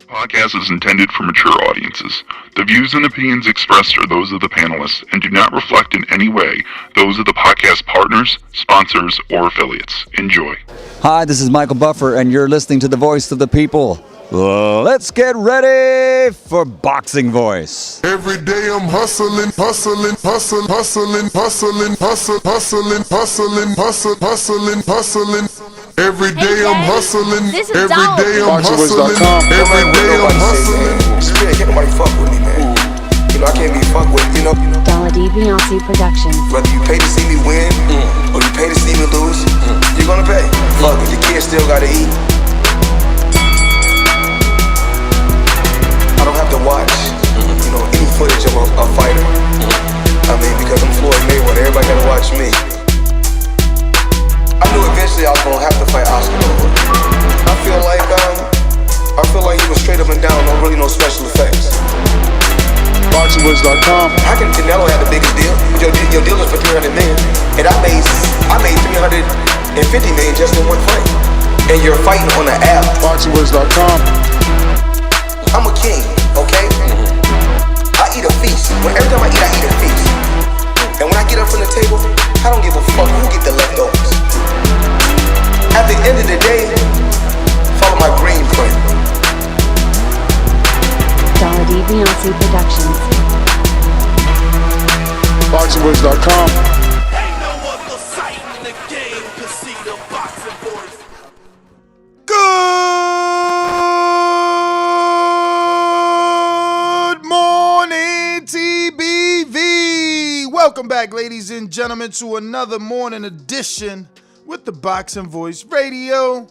Podcast is intended for mature audiences. The views and opinions expressed are those of the panelists and do not reflect in any way those of the podcast partners, sponsors, or affiliates. Enjoy. Hi, this is Michael Buffer, and you're listening to the Voice of the People. Let's get ready for Boxing Voice. Every day I'm hustling, hustling, hustling, hustling, hustling, hustling, hustling, hustling, hustling, hustling, hustling. Every day I'm hustling. Every day I'm hustling. Every day I'm hustling. Spirit, can't nobody fuck with me, man. You know, I can't be fucked with, you know. WBO Productions. Whether you pay to see me win, or you pay to see me lose, you're gonna pay. Fuck it, the kids still gotta eat. I don't have to watch, you know, any footage of a fighter. I mean, because I'm Floyd Mayweather, everybody gotta watch me. I knew eventually I was gonna have to fight Oscar. I feel like he was straight up and down, no special effects. BoxingVoice.com. How can Canelo have the biggest deal? Your deal is for 300 million, and I made 350 million just in one fight. And you're fighting on an app. BoxingVoice.com. I'm a king, okay? I eat a feast. Every time I eat a feast. And when I get up from the table, I don't give a fuck who get the leftovers. At the end of the day, follow my green print. WBO Productions. BoxingVoice.com. Ain't no other sight in the game to see the boxing boys. Good morning, TBV. Welcome back, ladies and gentlemen, to another morning edition with the Boxing Voice Radio.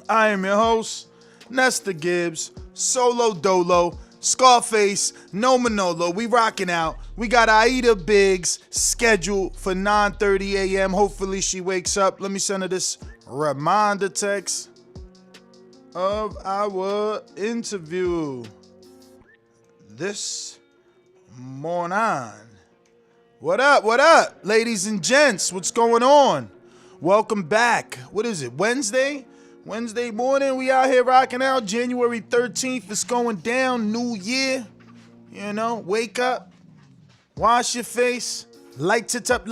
I am your host, Nesta Gibbs, Solo Dolo, Scarface, No Manolo. We rocking out. We got Aida Biggs scheduled for 9:30 a.m. Hopefully she wakes up. Let me send her this reminder text of our interview this morning. What up, ladies and gents? What's going on? Welcome back. What is it, Wednesday morning? We out here rocking out. January 13th. It's going down. New year. You know, wake up. Wash your face. Light it up.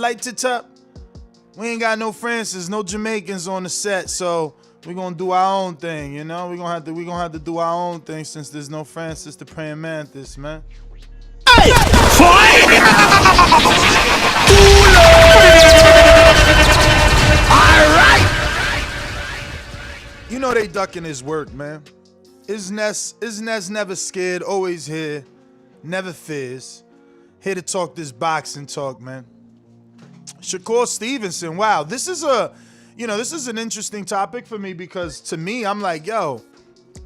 We ain't got no Francis, no Jamaicans on the set, so we're gonna do our own thing, you know? We're gonna have to do our own thing since there's no Francis the Praying Mantis, man. Hey! Alright! You know they ducking his work, man. His nest never scared, always here, never fears. Here to talk this boxing talk, man. Shakur Stevenson, wow. This is an interesting topic for me because to me, I'm like, yo,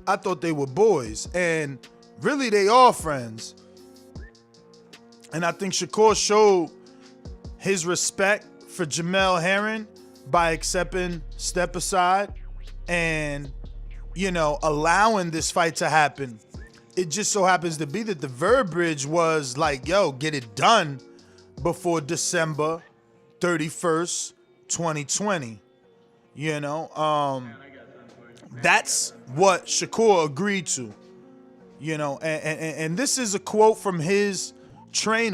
I thought they were boys. And really, they are friends. And I think Shakur showed his respect for Jamel Herring by accepting step aside and, you know, allowing this fight to happen. It just so happens to be that the verbiage was like, yo, get it done before December 31st, 2020. You know, that's what Shakur agreed to. You know, and this is a quote from his his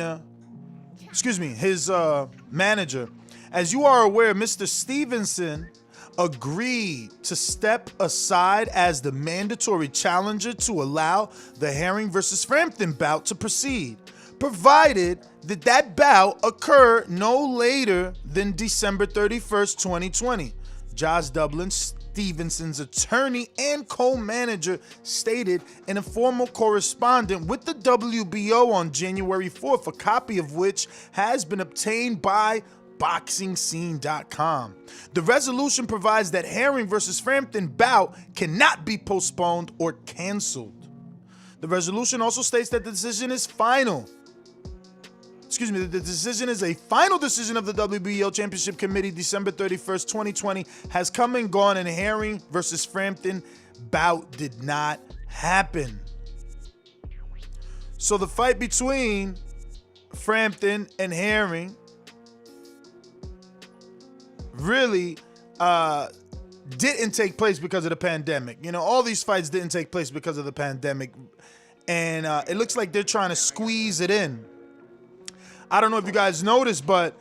manager. As you are aware, Mr. Stevenson agreed to step aside as the mandatory challenger to allow the Herring versus Frampton bout to proceed, provided that bout occur no later than December 31st, 2020. Josh Dublin, Stevenson's attorney and co-manager, stated in a formal correspondence with the WBO on January 4th, a copy of which has been obtained by BoxingScene.com. The resolution provides that Herring versus Frampton bout cannot be postponed or canceled. The resolution also states that the decision is final. The decision is a final decision of the WBO Championship Committee. December 31st, 2020 has come and gone, and Herring versus Frampton bout did not happen. So the fight between Frampton and Herring really didn't take place because of the pandemic. You know, all these fights didn't take place because of the pandemic. And it looks like they're trying to squeeze it in. I don't know if you guys noticed, but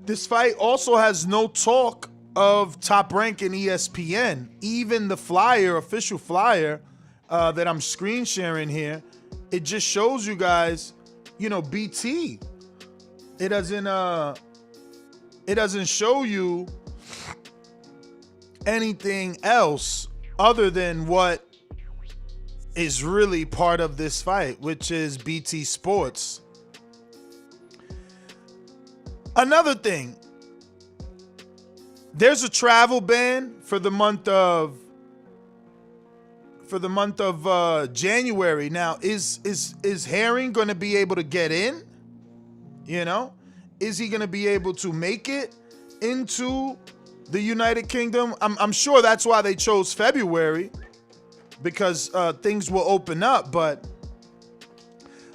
this fight also has no talk of Top Rank and ESPN. Even the flyer, official flyer that I'm screen sharing here, it just shows you guys, you know, BT. It doesn't show you anything else other than what is really part of this fight, which is BT Sports. Another thing, there's a travel ban for the month of January. Now, is Herring going to be able to get in? You know, is he going to be able to make it into the United Kingdom? I'm sure that's why they chose February, because things will open up. But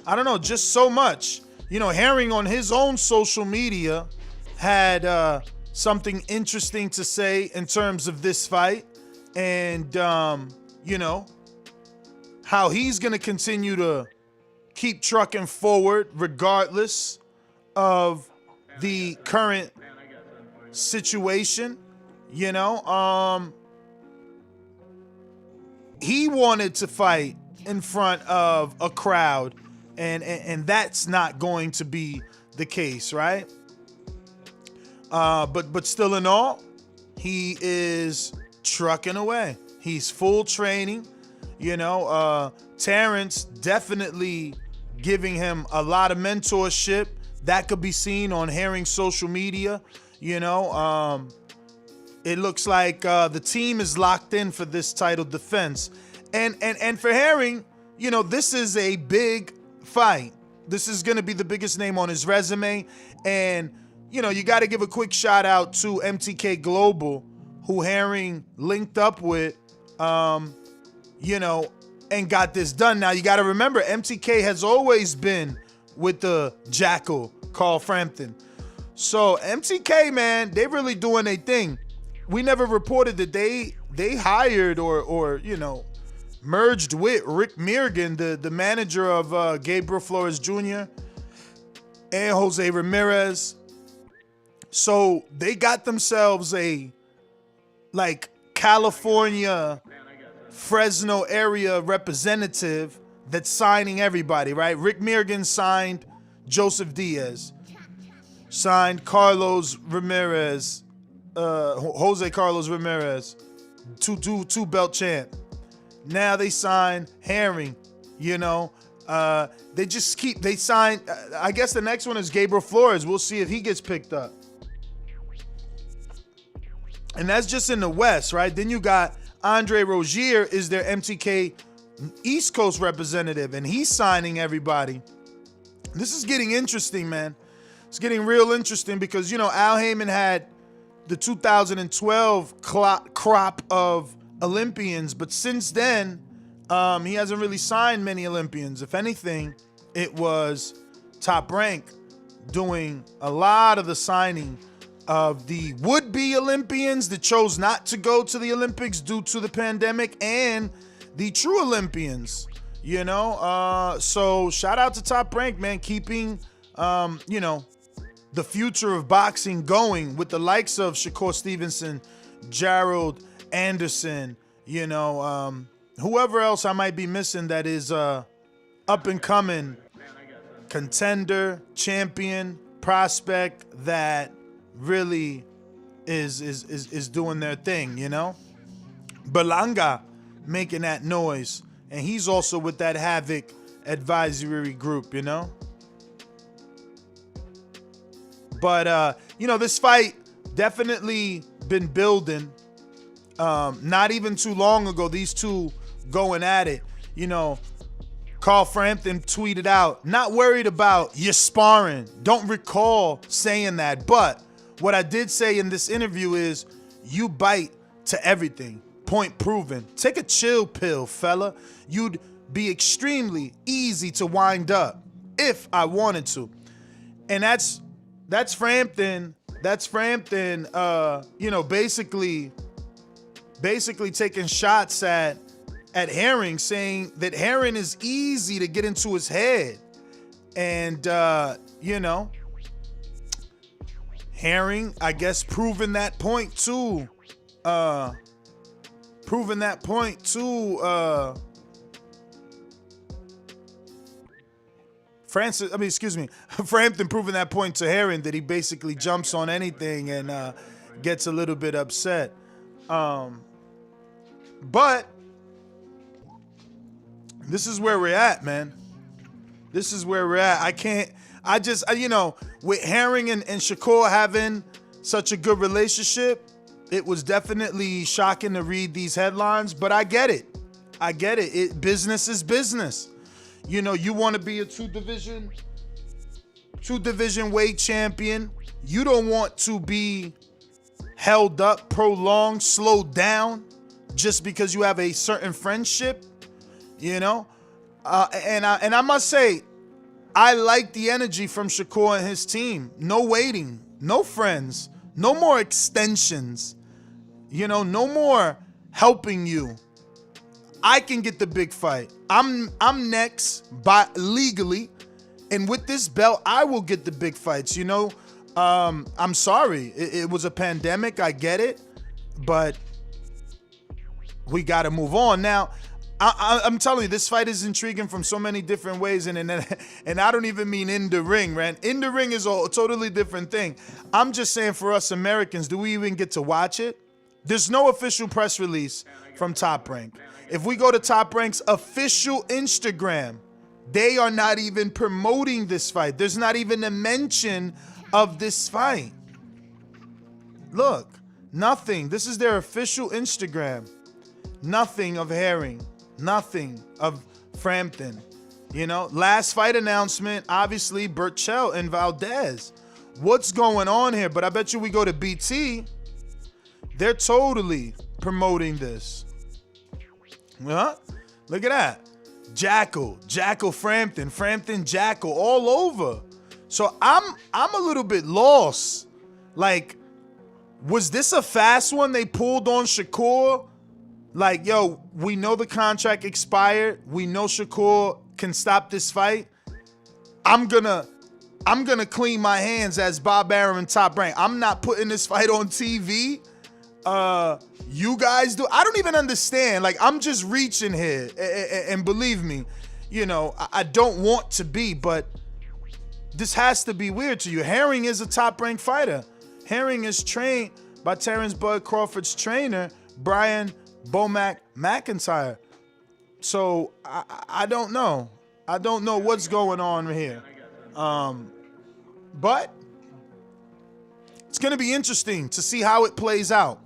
I don't know, just so much. You know, Herring on his own social media had something interesting to say in terms of this fight, and you know, how he's going to continue to keep trucking forward regardless of the current situation. You know, he wanted to fight in front of a crowd, and that's not going to be the case, right? But still in all, he is trucking away. He's full training. You know, Terrence definitely giving him a lot of mentorship. That could be seen on Herring's social media. You know, it looks like the team is locked in for this title defense. And for Herring, you know, this is a big fight. This is going to be the biggest name on his resume. And, you know, you got to give a quick shout out to MTK Global, who Herring linked up with, you know, and got this done. Now, you got to remember, MTK has always been with the Jackal, Herring-Frampton. So MTK, man, they really doing their thing. We never reported that they hired or you know, merged with Rick Mirgan, the manager of Gabriel Flores Jr. and Jose Ramirez. So they got themselves a like California, Fresno area representative that's signing everybody, right? Rick Mirgan signed Joseph Diaz, signed Carlos Ramirez, Jose Carlos Ramirez, two belt champ. Now they sign Herring, you know. They sign, I guess the next one is Gabriel Flores. We'll see if he gets picked up. And that's just in the West, right? Then you got Andre Rozier is their MTK East Coast representative, and he's signing everybody. This is getting interesting, man. It's getting real interesting because, you know, Al Heyman had the 2012 crop of Olympians, but since then, he hasn't really signed many Olympians. If anything, it was Top Rank doing a lot of the signing of the would-be Olympians that chose not to go to the Olympics due to the pandemic, and the true Olympians, you know. So shout out to Top Rank, man, keeping, you know, the future of boxing going with the likes of Shakur Stevenson, Gerald Anderson, you know, whoever else I might be missing that is up and coming contender, champion, prospect that really is doing their thing, you know. Berlanga making that noise, and he's also with that Havoc advisory group, you know. But you know, this fight definitely been building. Not even too long ago, these two going at it. You know, Herring-Frampton tweeted out, "Not worried about your sparring." Don't recall saying that, but what I did say in this interview is, you bite to everything. Point proven. Take a chill pill, fella. You'd be extremely easy to wind up if I wanted to. And that's Frampton. That's Frampton, you know, basically basically taking shots at Herring, saying that Herring is easy to get into his head. And, Herring, I guess, proving that point too. Frampton proving that point to Herring, that he basically jumps on anything and gets a little bit upset. But this is where we're at, man. This is where we're at. With Herring and Shakur having such a good relationship, it was definitely shocking to read these headlines, but I get it. Business is business. You want to be a two division weight champion. You don't want to be held up, prolonged, slowed down just because you have a certain friendship, and I must say, I like the energy from Shakur and his team. No waiting, no friends, no more extensions, no more helping you. I can get the big fight. I'm next legally, and with this belt, I will get the big fights. I'm sorry, it was a pandemic. I get it, but we got to move on now. I'm telling you, this fight is intriguing from so many different ways, and I don't even mean in the ring, man. In the ring is a totally different thing. I'm just saying, for us Americans, do we even get to watch it? There's no official press release from Top Rank. If we go to Top Rank's official Instagram, they are not even promoting this fight. There's not even a mention of this fight. Look, nothing. This is their official Instagram. Nothing of Herring. Nothing of Frampton. Last fight announcement, obviously, Burchell and Valdez. What's going on here? But I bet you we go to BT, they're totally promoting this. Huh? Look at that. Jackal, Frampton, Jackal, all over. So I'm a little bit lost. Like, was this a fast one they pulled on Shakur? Like, yo, we know the contract expired. We know Shakur can stop this fight. I'm gonna clean my hands as Bob Arum and Top Rank. I'm not putting this fight on TV. You guys do. I don't even understand. Like, I'm just reaching here, and believe me, I don't want to be, but this has to be weird to you. Herring is a top-ranked fighter. Herring is trained by Terrence Bud Crawford's trainer, Brian Bomac McIntyre. So I don't know. I don't know what's going on here. But it's going to be interesting to see how it plays out.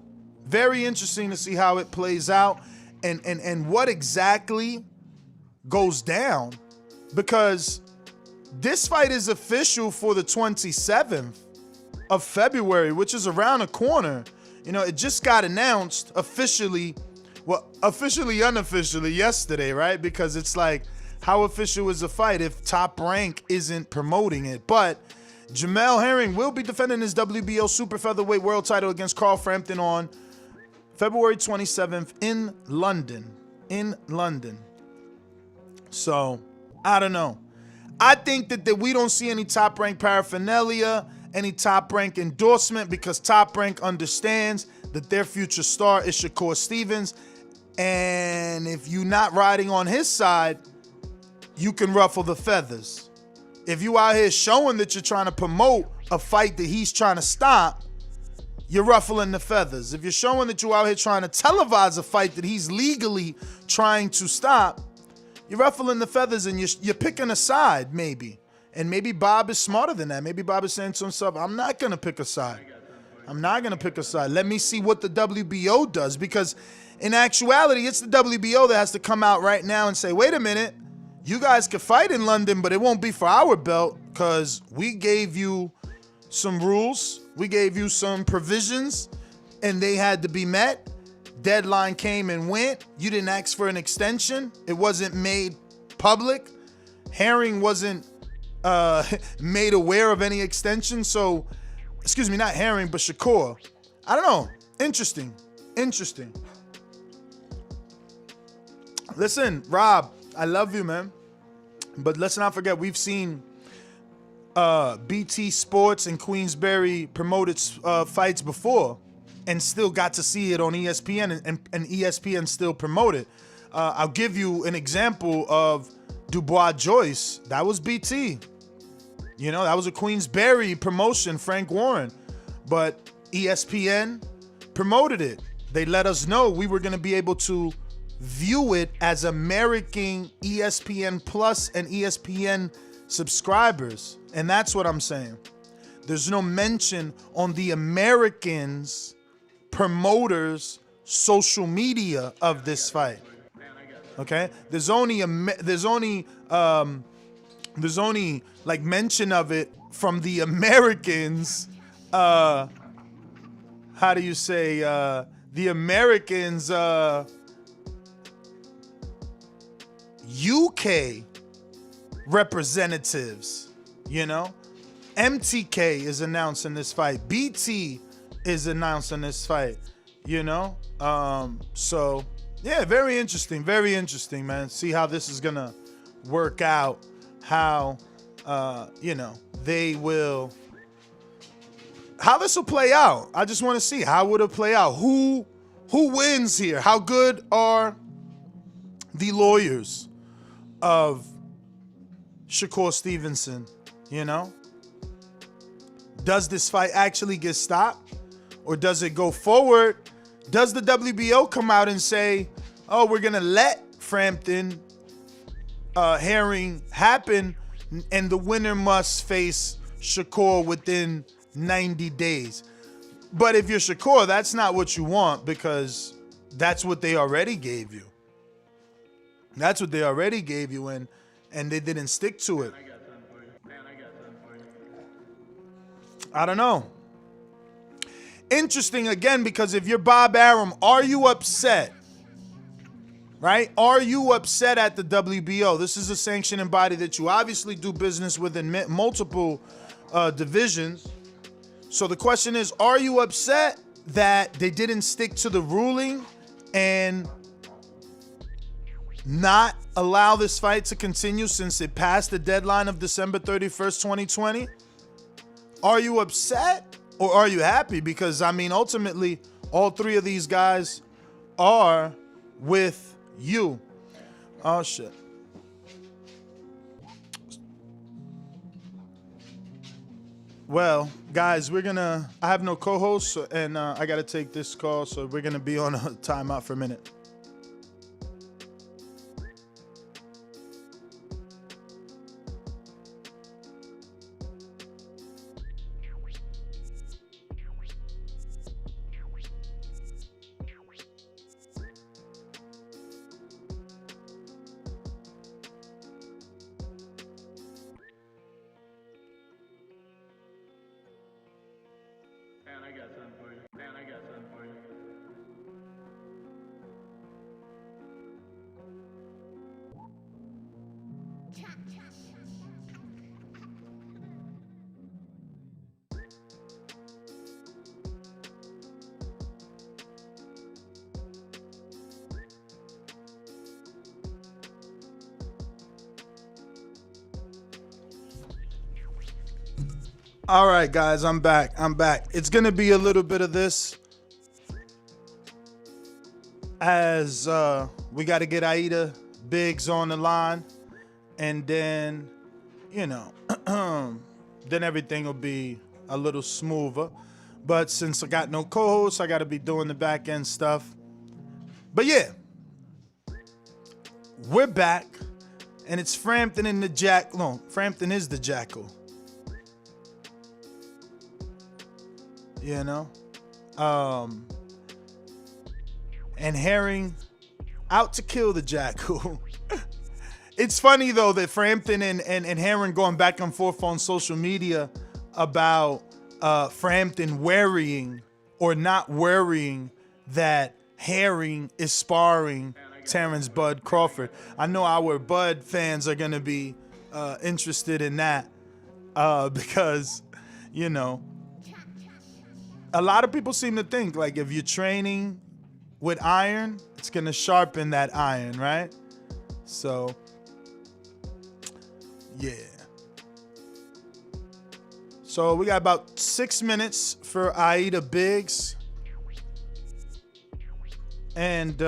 Very interesting to see how it plays out and what exactly goes down, because this fight is official for the 27th of February, which is around the corner. It just got announced officially, unofficially yesterday, right? Because it's like, how official is a fight if Top Rank isn't promoting it? But Jamel Herring will be defending his WBO super featherweight world title against Carl Frampton on February 27th in London. So, I don't know. I think that we don't see any Top Rank paraphernalia, any Top Rank endorsement, because Top Rank understands that their future star is Shakur Stevenson. And if you're not riding on his side, you can ruffle the feathers. If you out here showing that you're trying to promote a fight that he's trying to stop, you're ruffling the feathers. If you're showing that you're out here trying to televise a fight that he's legally trying to stop, you're ruffling the feathers, and you're picking a side, maybe. And maybe Bob is smarter than that. Maybe Bob is saying to himself, I'm not going to pick a side. Let me see what the WBO does, because in actuality, it's the WBO that has to come out right now and say, wait a minute, you guys could fight in London, but it won't be for our belt, because we gave you some rules. We gave you some provisions, and they had to be met. Deadline came and went. You didn't ask for an extension. It wasn't made public. Herring wasn't made aware of any extension. So, excuse me, not Herring, but Shakur. I don't know. Interesting. Listen, Rob, I love you, man. But let's not forget, we've seen BT Sports and Queensberry promoted fights before and still got to see it on ESPN, and ESPN still promoted. I'll give you an example of Dubois Joyce. That was BT. You know, that was a Queensberry promotion, Frank Warren. But ESPN promoted it. They let us know we were going to be able to view it as American ESPN Plus and ESPN subscribers. And that's what I'm saying. There's no mention on the Americans promoters social media of this fight. Okay? There's only like mention of it from the Americans. How do you say the Americans UK representatives, you know? MTK is announcing this fight. BT is announcing this fight, you know? So, yeah, very interesting, man. See how this is going to work out, how, you know, how this will play out. I just want to see how would it play out. Who wins here? How good are the lawyers of Shakur Stevenson, you know? Does this fight actually get stopped? Or does it go forward? Does the WBO come out and say, oh, we're going to let Frampton Herring happen, and the winner must face Shakur within 90 days? But if you're Shakur, that's not what you want, because that's what they already gave you. That's what they already gave you, and they didn't stick to it. I don't know. Interesting again, because if you're Bob Arum, are you upset? Right? Are you upset at the WBO? This is a sanctioning body that you obviously do business with in multiple divisions. So the question is, are you upset that they didn't stick to the ruling and not allow this fight to continue since it passed the deadline of December 31st, 2020? Are you upset or are you happy? Because, I mean, ultimately, all three of these guys are with you. Oh, shit. Well, guys, I have no co-host, and I got to take this call, so we're going to be on a timeout for a minute. All right, guys, I'm back. It's going to be a little bit of this as we got to get Aida Biggs on the line, and then, you know, then everything will be a little smoother. But since I got no co-host, I got to be doing the back end stuff. But yeah, we're back, and it's Frampton and the Jack. No, Frampton is the Jackal. You know, and Herring out to kill the Jackal. It's funny though that Frampton and Herring going back and forth on social media about Frampton worrying or not worrying that Herring is sparring Terrence Bud Crawford. I know our Bud fans are gonna be interested in that because, you know, a lot of people seem to think like if you're training with iron, it's gonna sharpen that iron, right? So, yeah. So we got about 6 minutes for Aida Biggs. And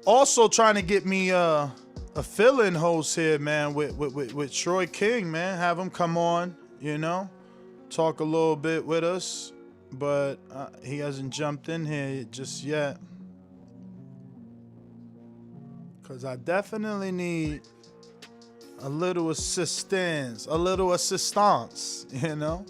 also trying to get me a fill-in host here, man, with Troy King, man. Have him come on, you know, talk a little bit with us. But he hasn't jumped in here just yet. Because I definitely need a little assistance, you know.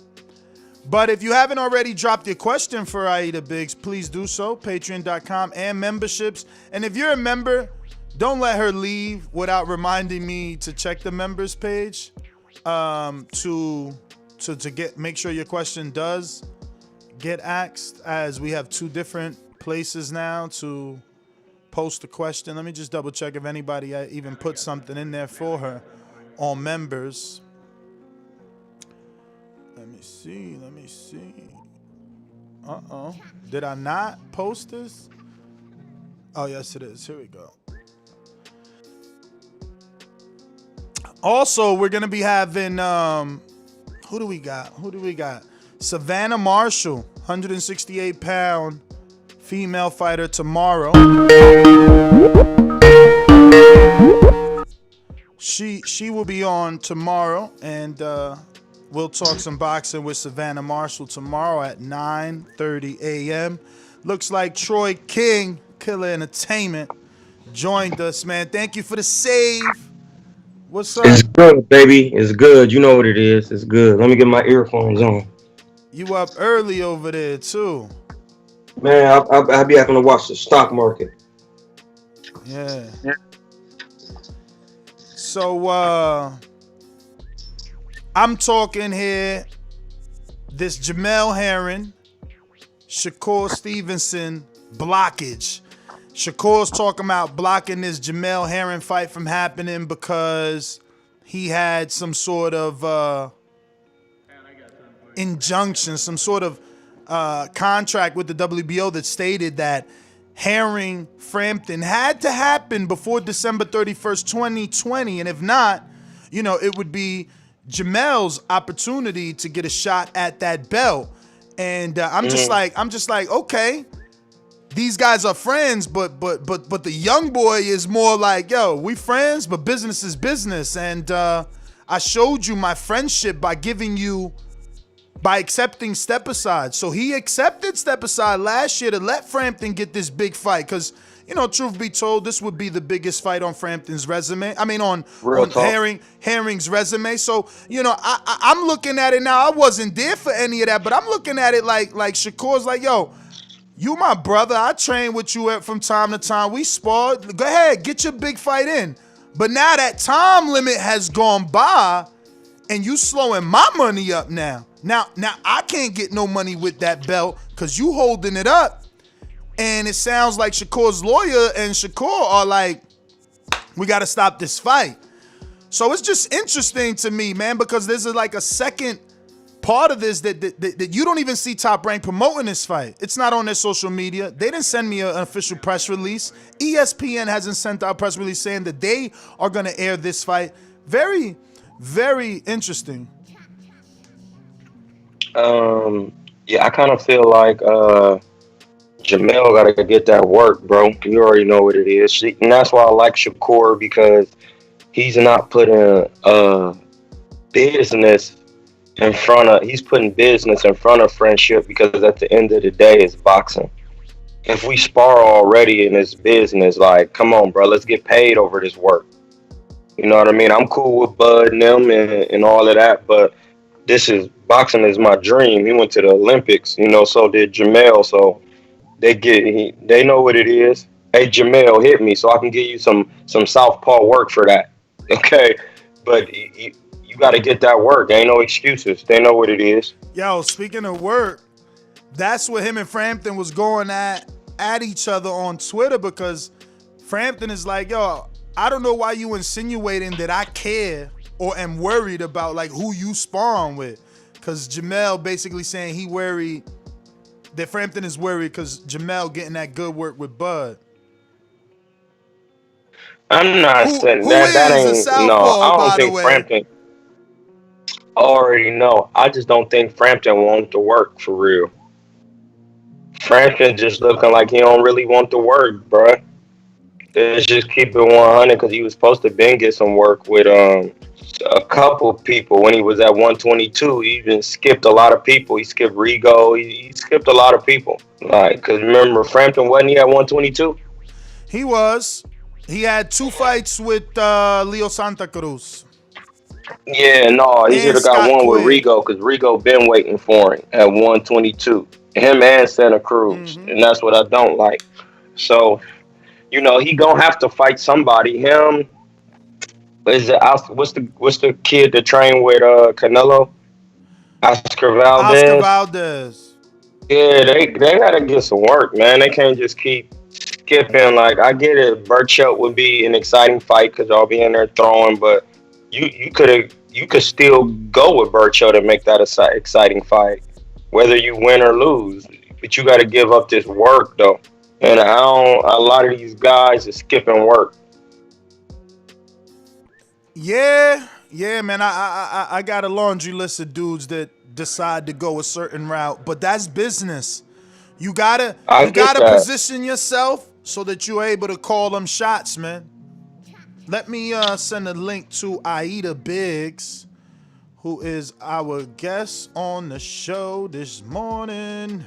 But if you haven't already dropped your question for Aida Biggs, please do so. Patreon.com and memberships. And if you're a member, don't let her leave without reminding me to check the members page to make sure your question does get asked, as we have 2 different places now to post a question. Let me just double check if anybody even put something in there for her on members. Let me see. Did I not post this? Oh, yes, it is. Here we go. Also, we're going to be having, who do we got? Savannah Marshall, 168-pound female fighter tomorrow. She will be on tomorrow, and we'll talk some boxing with Savannah Marshall tomorrow at 9:30 a.m. Looks like Troy King, Killer Entertainment, joined us, man. Thank you for the save. What's up? It's good, baby. It's good. You know what it is. It's good. Let me get my earphones on. You up early over there, too. Man, I'll be having to watch the stock market. Yeah. So, I'm talking here, this Jamel Herring, Shakur Stevenson blockage. Shakur's talking about blocking this Jamel Herring fight from happening because he had some sort of injunction, some sort of contract with the WBO that stated that Herring-Frampton had to happen before December 31st, 2020. And if not, you know, it would be Jamel's opportunity to get a shot at that belt. And I'm just like, okay, these guys are friends, but the young boy is more like, yo, we friends, but business is business. And I showed you my friendship by accepting step aside. So he accepted step aside last year to let Frampton get this big fight. Because, you know, truth be told, this would be the biggest fight on Frampton's resume. I mean, on Herring's resume. So, you know, I'm looking at it now. I wasn't there for any of that, but I'm looking at it like Shakur's like, yo, you my brother. I train with you from time to time. We sparred. Go ahead, get your big fight in. But now that time limit has gone by, and you slowing my money up now. Now I can't get no money with that belt because you holding it up. And it sounds like Shakur's lawyer and Shakur are like, we got to stop this fight. So it's just interesting to me, man, because there's like a second part of this that you don't even see Top Rank promoting this fight. It's not on their social media. They didn't send me an official press release. ESPN hasn't sent out a press release saying that they are going to air this fight. Very, very interesting. Yeah, I kind of feel like Jamel got to get that work, bro. You already know what it is. And that's why I like Shakur, because he's not putting business in front of, he's putting business in front of friendship, because at the end of the day, it's boxing. If we spar already in this business, like, come on, bro, let's get paid over this work. You know what I mean? I'm cool with Bud and them and all of that, but boxing is my dream. He went to the Olympics, you know, so did Jamel. So they know what it is. Hey, Jamel, hit me so I can give you some southpaw work for that. Okay? But you got to get that work. Ain't no excuses. They know what it is. Yo, speaking of work, that's what him and Frampton was going at each other on Twitter, because Frampton is like, yo, I don't know why you insinuating that I care or am worried about like who you sparring with. Because Jamel basically saying he worried, that Frampton is worried because Jamel getting that good work with Bud. I'm not saying Who that is a ain't no. southpaw, I don't by the think way. Frampton. Already know. I just don't think Frampton wants to work for real. Frampton just looking like he don't really want to work, bruh. Let's just keep it 100 because he was supposed to been get some work with a couple people when he was at 122. He even skipped a lot of people. He skipped Rigo. He skipped a lot of people. Like, cause remember Frampton wasn't he at 122? He was. He had 2 fights with Leo Santa Cruz Yeah, no, he should and have got Scott one with Quigg. Rigo because Rigo been waiting for him at 122. Him and Santa Cruz, and that's what I don't like. So he gonna have to fight somebody. Him is it? What's the kid that trained with Canelo? Oscar Oscar Valdez. Valdez. Yeah, they gotta get some work, man. They can't just keep skipping. Like I get it, Burchelt would be an exciting fight because y'all be in there throwing, but you could still go with Burchelt and make that a exciting fight, whether you win or lose. But you got to give up this work though, and I don't. A lot of these guys are skipping work. Yeah, man. I got a laundry list of dudes that decide to go a certain route, but that's business. You gotta I get that. position yourself so that you're able to call them shots, man. Let me send a link to Aida Biggs, who is our guest on the show this morning.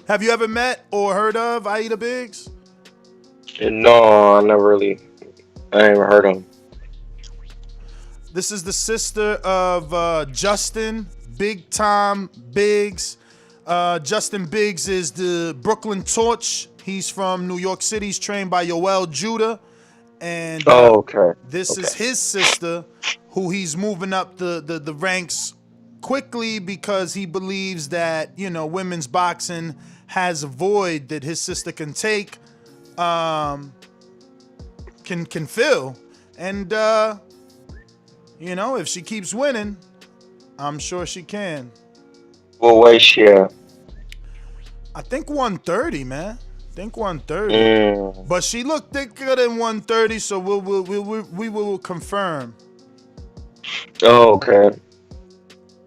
Have you ever met or heard of Aida Biggs? No, I never really. I ain't heard of him. This is the sister of Justin Big Time Biggs. Justin Biggs is the Brooklyn Torch. He's from New York City. He's trained by Yoel Judah. And Okay. this is his sister, who he's moving up the ranks quickly because he believes that, women's boxing has a void that his sister can take, can fill. And, if she keeps winning, I'm sure she can. What weight she at? I think 130, man. I think 130. But she looked thicker than 130, so we will confirm. Oh, okay.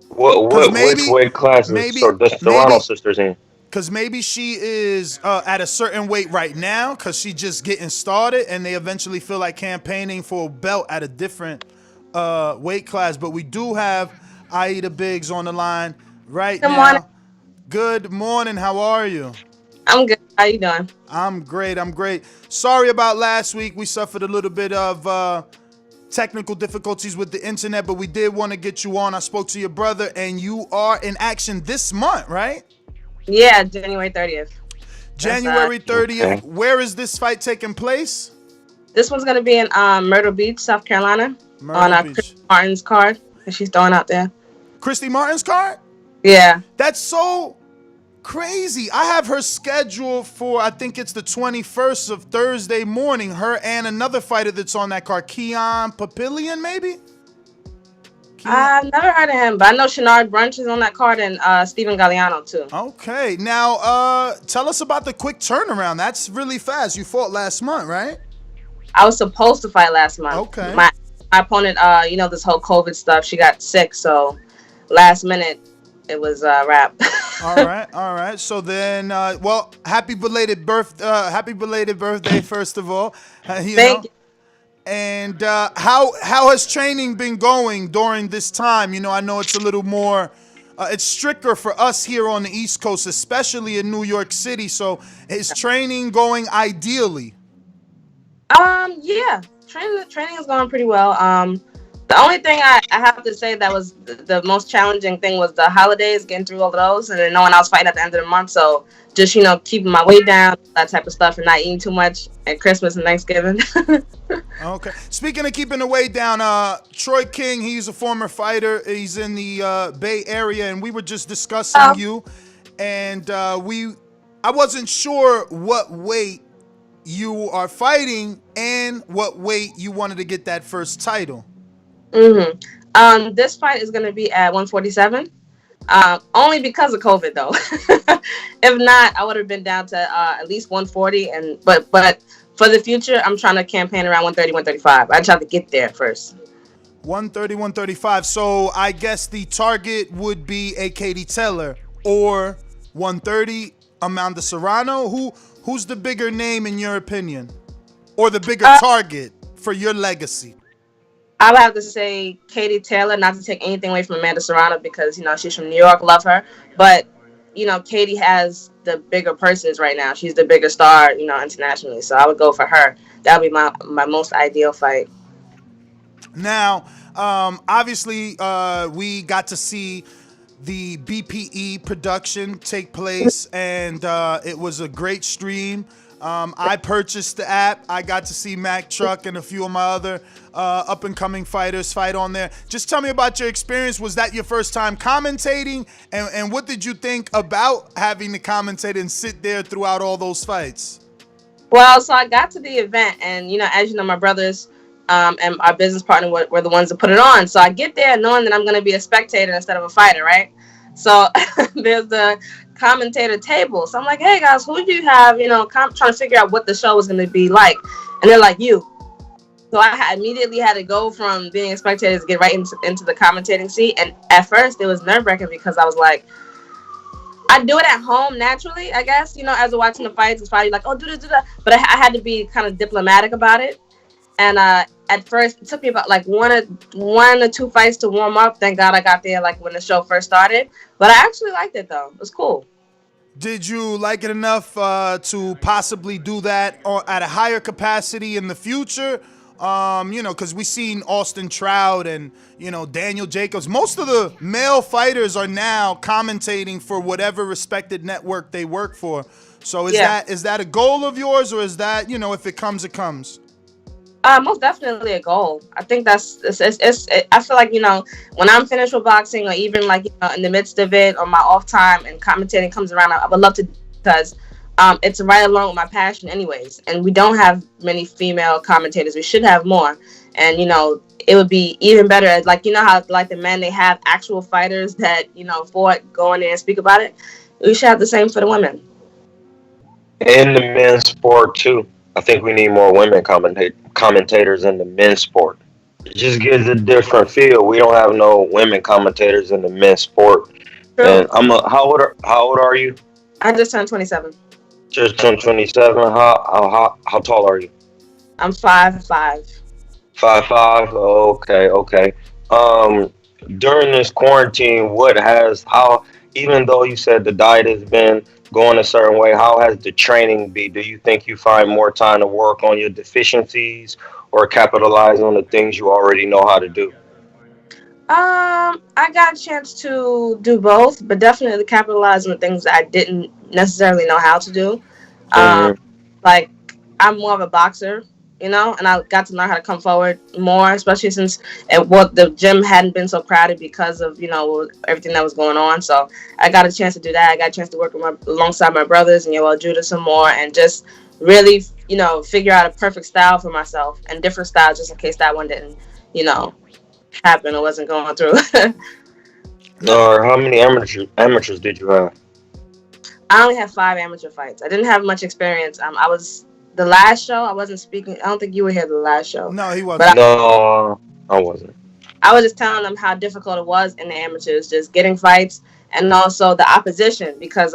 Which weight class is the Serrano sisters in? Because maybe she is at a certain weight right now because she's just getting started and they eventually feel like campaigning for a belt at a different weight class. But we do have Aida Biggs on the line right now. Morning. Good morning. How are you? I'm good. How you doing? I'm great. Sorry about last week. We suffered a little bit of technical difficulties with the internet, but we did want to get you on. I spoke to your brother, and you are in action this month, right? Yeah, January 30th. January 30th. Where is this fight taking place? This one's going to be in Myrtle Beach, South Carolina, on Christy Martin's card that she's throwing out there. Christy Martin's card? Yeah. That's so crazy. I have her scheduled for, I think it's the 21st of Thursday morning. Her and another fighter that's on that card, Keon Papillion, maybe? I've never heard of him, but I know Shenard Brunch is on that card and Steven Galliano, too. Okay. Now, tell us about the quick turnaround. That's really fast. You fought last month, right? I was supposed to fight last month. Okay. My opponent, this whole COVID stuff, she got sick, so last minute, it was a wrap. All right. So then, happy belated birthday, first of all. Thank you. And how has training been going during this time? I know it's a little more, it's stricter for us here on the East Coast, especially in New York City. So is training going ideally? Yeah, training is going pretty well. The only thing I have to say that was the most challenging thing was the holidays, getting through all of those, and then knowing I was fighting at the end of the month. So just, keeping my weight down, that type of stuff, and not eating too much at Christmas and Thanksgiving. Okay. Speaking of keeping the weight down, Troy King, he's a former fighter. He's in the Bay Area, and we were just discussing you. And I wasn't sure what weight you are fighting and what weight you wanted to get that first title. This fight is going to be at 147. Only because of COVID though. If not, I would have been down to at least 140. And but for the future, I'm trying to campaign around 130, 135. I try to get there first. 130, 135. So I guess the target would be a Katie Taylor or 130 Amanda Serrano. Who's the bigger name in your opinion, or the bigger target for your legacy? I would have to say Katie Taylor, not to take anything away from Amanda Serrano because, she's from New York, love her. But, Katie has the bigger purses right now. She's the bigger star, internationally. So I would go for her. That would be my most ideal fight. Now, obviously, we got to see the BPE production take place, and it was a great stream. I purchased the app. I got to see Mac Truck and a few of my other up-and-coming fighters fight on there. Just tell me about your experience. Was that your first time commentating? And what did you think about having to commentate and sit there throughout all those fights? Well, so I got to the event, and, as you know, my brothers and our business partner were the ones that put it on. So I get there knowing that I'm going to be a spectator instead of a fighter, right? So there's the commentator table. So I'm like, hey, guys, who do you have? Trying to figure out what the show was going to be like. And they're like, you. So I immediately had to go from being a spectator to get right into the commentating seat. And at first, it was nerve-wracking because I was like, I do it at home naturally, I guess. As we're watching the fights, it's probably like, oh, do this, do that. But I had to be kind of diplomatic about it. And at first, it took me about like one or two fights to warm up. Thank God I got there like when the show first started. But I actually liked it, though. It was cool. Did you like it enough to possibly do that at a higher capacity in the future? Because we seen Austin Trout and, Daniel Jacobs. Most of the male fighters are now commentating for whatever respected network they work for. So is that a goal of yours, or is that, if it comes, it comes? Most definitely a goal. I think I feel like, when I'm finished with boxing, or even like, in the midst of it, or my off time and commentating comes around, I would love to, because it's right along with my passion anyways. And we don't have many female commentators. We should have more. And, it would be even better. Like, how like the men, they have actual fighters that, fought, go in there and speak about it. We should have the same for the women. In the men's sport too. I think we need more women commentators in the men's sport. It just gives a different feel. We don't have no women commentators in the men's sport. True. And how old are you? I just turned 27. Just turned 27. How tall are you? I'm 5'5". 5'5". Okay. During this quarantine, even though you said the diet has been going a certain way, how has the training been? Do you think you find more time to work on your deficiencies or capitalize on the things you already know how to do? I got a chance to do both, but definitely capitalize on the things that I didn't necessarily know how to do. Like, I'm more of a boxer, and I got to learn how to come forward more, especially since the gym hadn't been so crowded because of, everything that was going on. So I got a chance to do that. I got a chance to work alongside my brothers and Judah some more, and just really, figure out a perfect style for myself and different styles just in case that one didn't, happen or wasn't going through. Or how many amateurs did you have? I only had 5 amateur fights. I didn't have much experience. The last show, I wasn't speaking. I don't think you were here the last show. No, he wasn't. No, I wasn't. I was just telling them how difficult it was in the amateurs, just getting fights, and also the opposition, because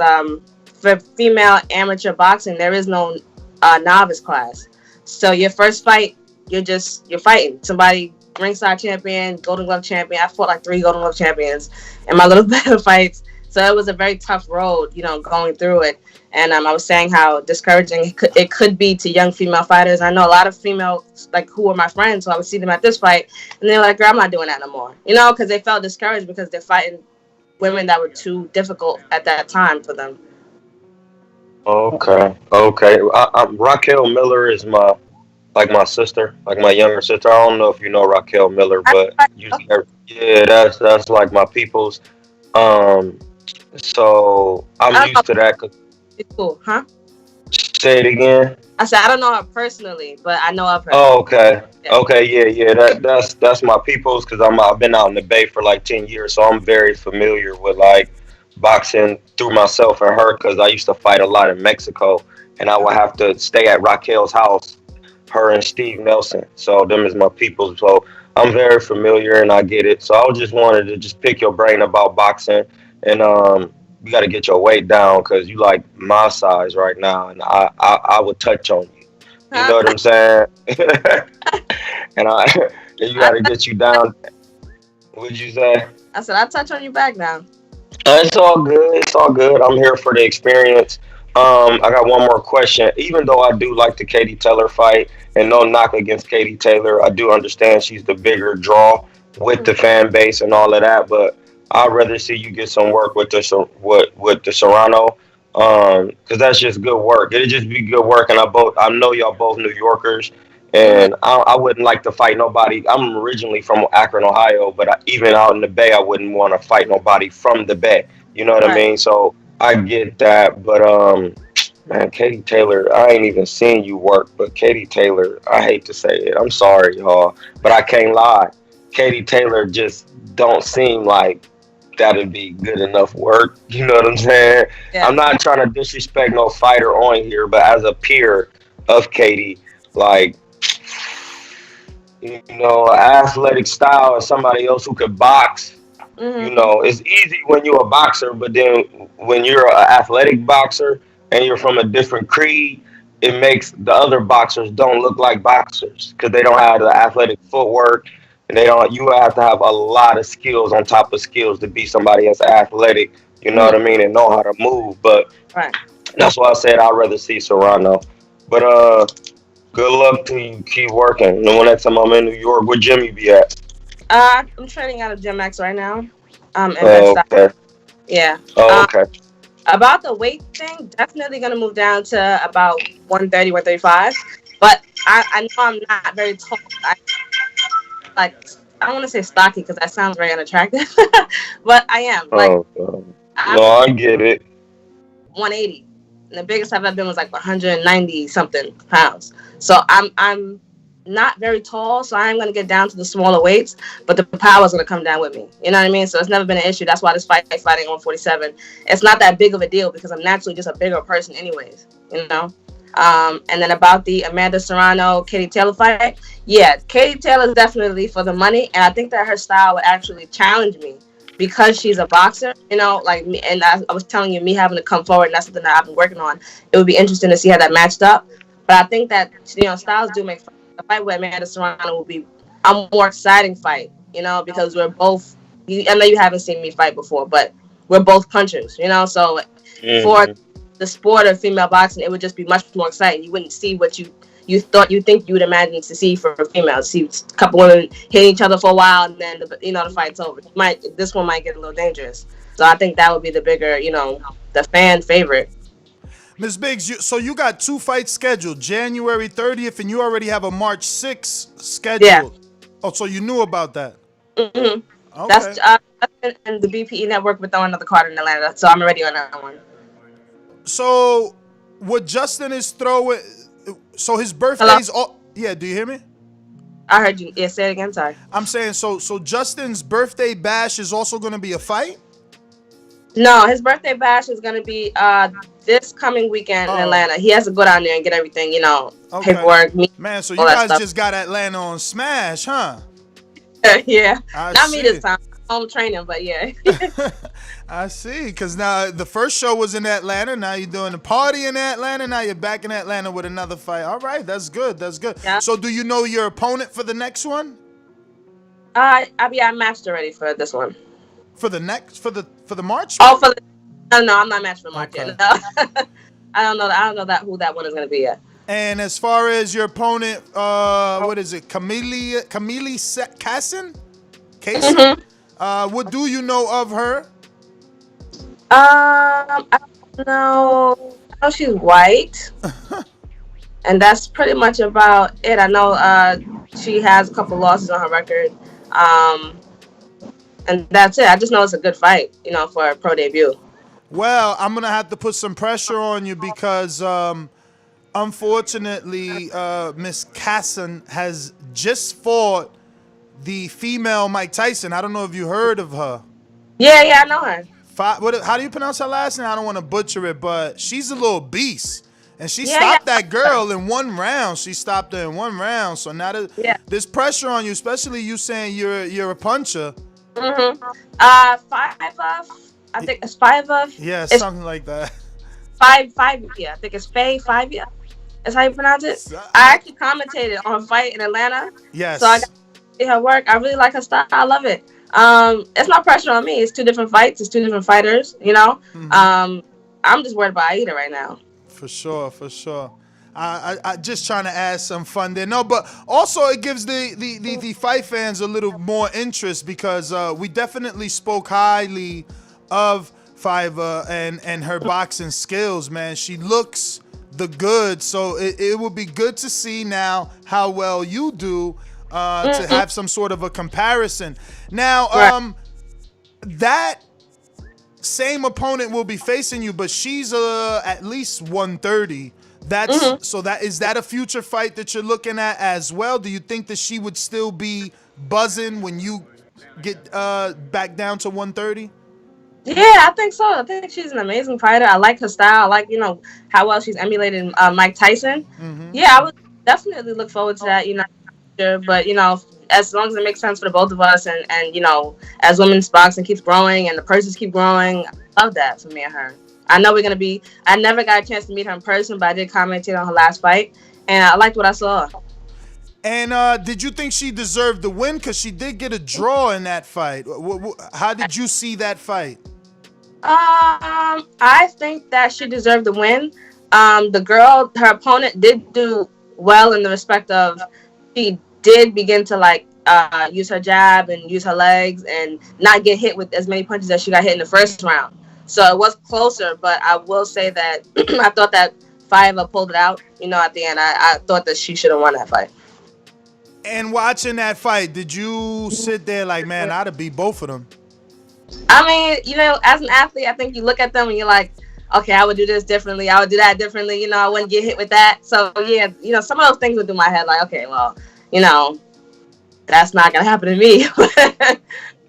for female amateur boxing, there is no novice class. So your first fight, you're fighting somebody, ringside champion, Golden Glove champion. I fought like 3 Golden Glove champions in my little bit of fights. So it was a very tough road, going through it. And I was saying how discouraging it could be to young female fighters. I know a lot of females, like, who are my friends, so I would see them at this fight, and they're like, girl, I'm not doing that no more. Because they felt discouraged because they're fighting women that were too difficult at that time for them. Okay. Raquel Miller is my sister, like my younger sister. I don't know if you know Raquel Miller, but that's like my people's. So I'm used to that. It's cool, huh? Say it again. I said I don't know her personally, but I know of her. Oh, okay. Yeah. Okay, yeah. That's my people's because I've been out in the Bay for like 10 years, so I'm very familiar with like boxing through myself and her because I used to fight a lot in Mexico, and I would have to stay at Raquel's house, her and Steve Nelson. So them is my people's. So I'm very familiar and I get it. So I just wanted to just pick your brain about boxing, and you got to get your weight down because you like my size right now, and I would touch on you. You know what I'm saying? And you got to get you down. What'd you say? I said I'll touch on you back now. It's all good. It's all good. I'm here for the experience. I got one more question. Even though I do like the Katie Taylor fight, and no knock against Katie Taylor, I do understand she's the bigger draw with the fan base and all of that. But I'd rather see you get some work with the Serrano, because that's just good work. It'd just be good work, and I know y'all both New Yorkers, and I wouldn't like to fight nobody. I'm originally from Akron, Ohio, but even out in the Bay, I wouldn't want to fight nobody from the Bay. You know what I mean? So I get that, but man, Katie Taylor, I ain't even seen you work, but Katie Taylor, I hate to say it, I'm sorry, y'all, but I can't lie. Katie Taylor just don't seem like that'd be good enough work. You know what I'm saying? Yeah. I'm not trying to disrespect no fighter on here, but as a peer of Katie, like, you know, athletic style and somebody else who could box. You know, it's easy when you're a boxer, but then when you're an athletic boxer and you're from a different creed, it makes the other boxers don't look like boxers because they don't have the athletic footwork, and they don't. You have to have a lot of skills on top of skills to be somebody that's athletic. You know what I mean, and know how to move. But that's why I said I'd rather see Serrano. But good luck to you. Keep working. And when next time I'm in New York, what gym you be at? I'm training out of Gym X right now. In Bed-Stuy. Okay. Yeah. Oh, okay. About the weight thing, definitely gonna move down to about 130, 135. But I know I'm not very tall. I don't want to say stocky because that sounds very unattractive, but I am. Like, No, I get it. 180. And the biggest I've ever been was like 190 something pounds. So I'm not very tall, so I am going to get down to the smaller weights, but the power is going to come down with me. You know what I mean? So it's never been an issue. That's why this fighting 147, it's not that big of a deal because I'm naturally just a bigger person anyways, you know? And then about the Amanda Serrano, Katie Taylor fight, yeah, Katie Taylor is definitely for the money, and I think that her style would actually challenge me because she's a boxer, you know, like me, and I was telling you, me having to come forward, and that's something that I've been working on. It would be interesting to see how that matched up, but I think that, you know, styles do make a fight with Amanda Serrano will be a more exciting fight, you know, because we're both, I know you haven't seen me fight before, but we're both punchers, you know, so for the sport of female boxing, it would just be much more exciting. You wouldn't see what you think you would imagine to see for females. See a couple women hitting each other for a while, and then the fight's over. This one might get a little dangerous. So I think that would be the bigger, you know, the fan favorite. Ms. Biggs, so you got 2 fights scheduled, January 30th, and you already have a March 6th scheduled. Yeah. Oh, so you knew about that? Mm-hmm. Okay. That's and the BPE network with throwing another card in Atlanta, so I'm already on that one. So what Justin is throwing? So his birthday's all. Yeah, do you hear me? I heard you. Yeah, say it again. Sorry. I'm saying so Justin's birthday bash is also going to be a fight? No, his birthday bash is going to be this coming weekend in Atlanta. He has to go down there and get everything, you know, paperwork. Man, so you guys just got Atlanta on smash, huh? Yeah. Not see. me this time. Home training, but yeah. I see, because now the first show was in Atlanta. Now you're doing a party in Atlanta. Now you're back in Atlanta with another fight. All right, that's good. That's good. Yeah. So do you know your opponent for the next one? I matched already for this one. For the March? Oh, no, I'm not matched for March yet. No. I don't know who that one is going to be yet. And as far as your opponent, what is it? Camille Casson? What do you know of her? I don't know. I know she's white. And that's pretty much about it. I know she has a couple losses on her record. And that's it. I just know it's a good fight, you know, for a pro debut. Well, I'm going to have to put some pressure on you because Unfortunately, Miss Casson has just fought the female Mike Tyson. I don't know if you heard of her. Yeah, I know her. How do you pronounce her last name? I don't want to butcher it, but she's a little beast. And she Yeah, stopped yeah. that girl in one round. She stopped her in one round. So now there's pressure on you, especially you saying you're a puncher. Mm-hmm. 5 of, I think it's 5 of. Yeah, it's something like that. 5. Yeah, I think it's Faye 5. Yeah, that's how you pronounce it. I actually commentated on a fight in Atlanta. Yes. So I got to see her work. I really like her style. I love it. It's not pressure on me. It's 2 different fights. It's 2 different fighters. You know. Mm-hmm. I'm just worried about Aida right now. For sure. I just trying to add some fun there. No, but also it gives the fight fans a little more interest because we definitely spoke highly of Fiverr and her boxing skills, man. She looks the good, so it would be good to see now how well you do to have some sort of a comparison. Now, that same opponent will be facing you, but she's at least 130. That's so is that a future fight that you're looking at as well? Do you think that she would still be buzzing when you get back down to 130? Yeah, I think so. I think she's an amazing fighter. I like her style. I like, how well she's emulating Mike Tyson. Yeah, I would definitely look forward to that, but, as long as it makes sense for the both of us and as women's boxing keeps growing and the purses keep growing, I love that for me and her. I know I never got a chance to meet her in person, but I did commentate on her last fight, and I liked what I saw. And did you think she deserved the win? Because she did get a draw in that fight. How did you see that fight? I think that she deserved the win. Her opponent did do well in the respect of she did begin to use her jab and use her legs and not get hit with as many punches as she got hit in the first round. So it was closer, but I will say that I thought that Fiverr pulled it out. At the end, I thought that she should have won that fight. And watching that fight, did you sit there like, man, I'd have beat both of them? I mean, as an athlete, I think you look at them and you're like, okay, I would do this differently. I would do that differently. I wouldn't get hit with that. So, yeah, some of those things would do my head like, okay, well, that's not going to happen to me. Well,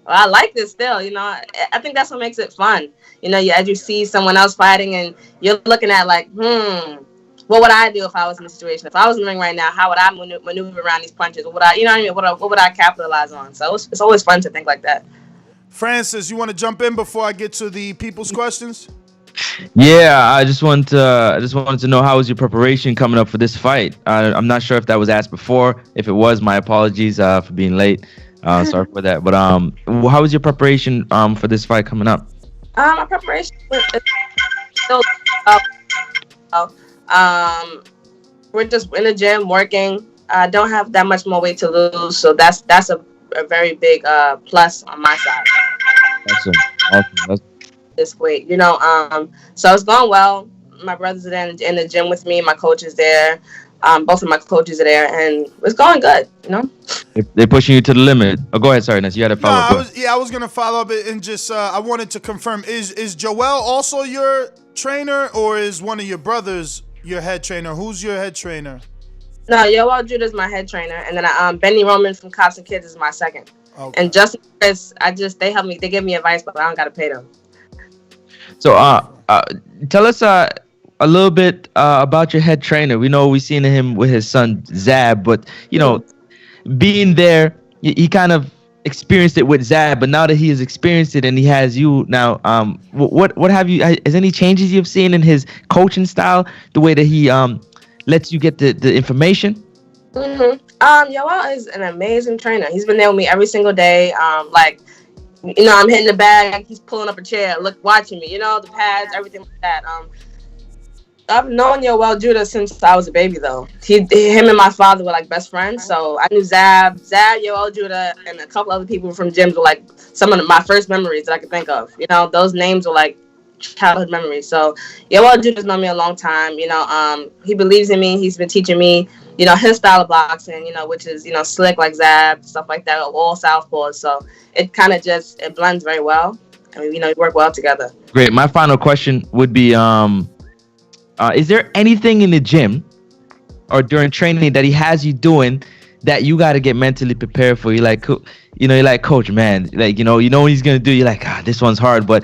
I like this still, I think that's what makes it fun. As you see someone else fighting and you're looking at like, what would I do if I was in the situation? If I was in the ring right now, how would I maneuver around these punches? What would I, what would I capitalize on? So it's always fun to think like that. Francis, you want to jump in before I get to the people's questions? Yeah, I just wanted to know, how was your preparation coming up for this fight? I'm not sure if that was asked before. If it was, my apologies for being late. Sorry for that. But how was your preparation for this fight coming up? My preparation is still we're just in the gym working. I don't have that much more weight to lose, so that's a very big plus on my side. Awesome. This weight, so it's going well. My brother's in the gym with me. My coach is there. Both of my coaches are there, and it's going good. They're pushing you to the limit. Oh, go ahead. Sorry, Ness. You had to follow up. I was gonna follow up and just I wanted to confirm: is Joel also your trainer, or is one of your brothers your head trainer? Who's your head trainer? No, Joel Judah's my head trainer, and then Benny Roman from Cops and Kids is my second. Okay. And Justin Chris, they help me. They give me advice, but I don't gotta pay them. So, tell us a little bit about your head trainer. We've seen him with his son Zab, but being there, he kind of experienced it with Zab. But now that he has experienced it and he has you now, what have you? Has any changes you've seen in his coaching style, the way that he lets you get the information? Joel is an amazing trainer. He's been there with me every single day. I'm hitting the bag, he's pulling up a chair, watching me, the pads, everything like that. I've known Joel Judah since I was a baby, though. Him and my father were like best friends, so I knew Zab, Joel Judah, and a couple other people from gyms were like some of my first memories that I could think of. Those names were like childhood memories. So Joel Judah's known me a long time. He believes in me. He's been teaching me, his style of boxing, which is, slick like Zab, stuff like that, all southpaws. So it kind of it blends very well. I mean, we work well together. Great. My final question would be, is there anything in the gym or during training that he has you doing that you got to get mentally prepared for? You're like, you're like, coach, man, like, you know what he's gonna do. You're like, this one's hard, but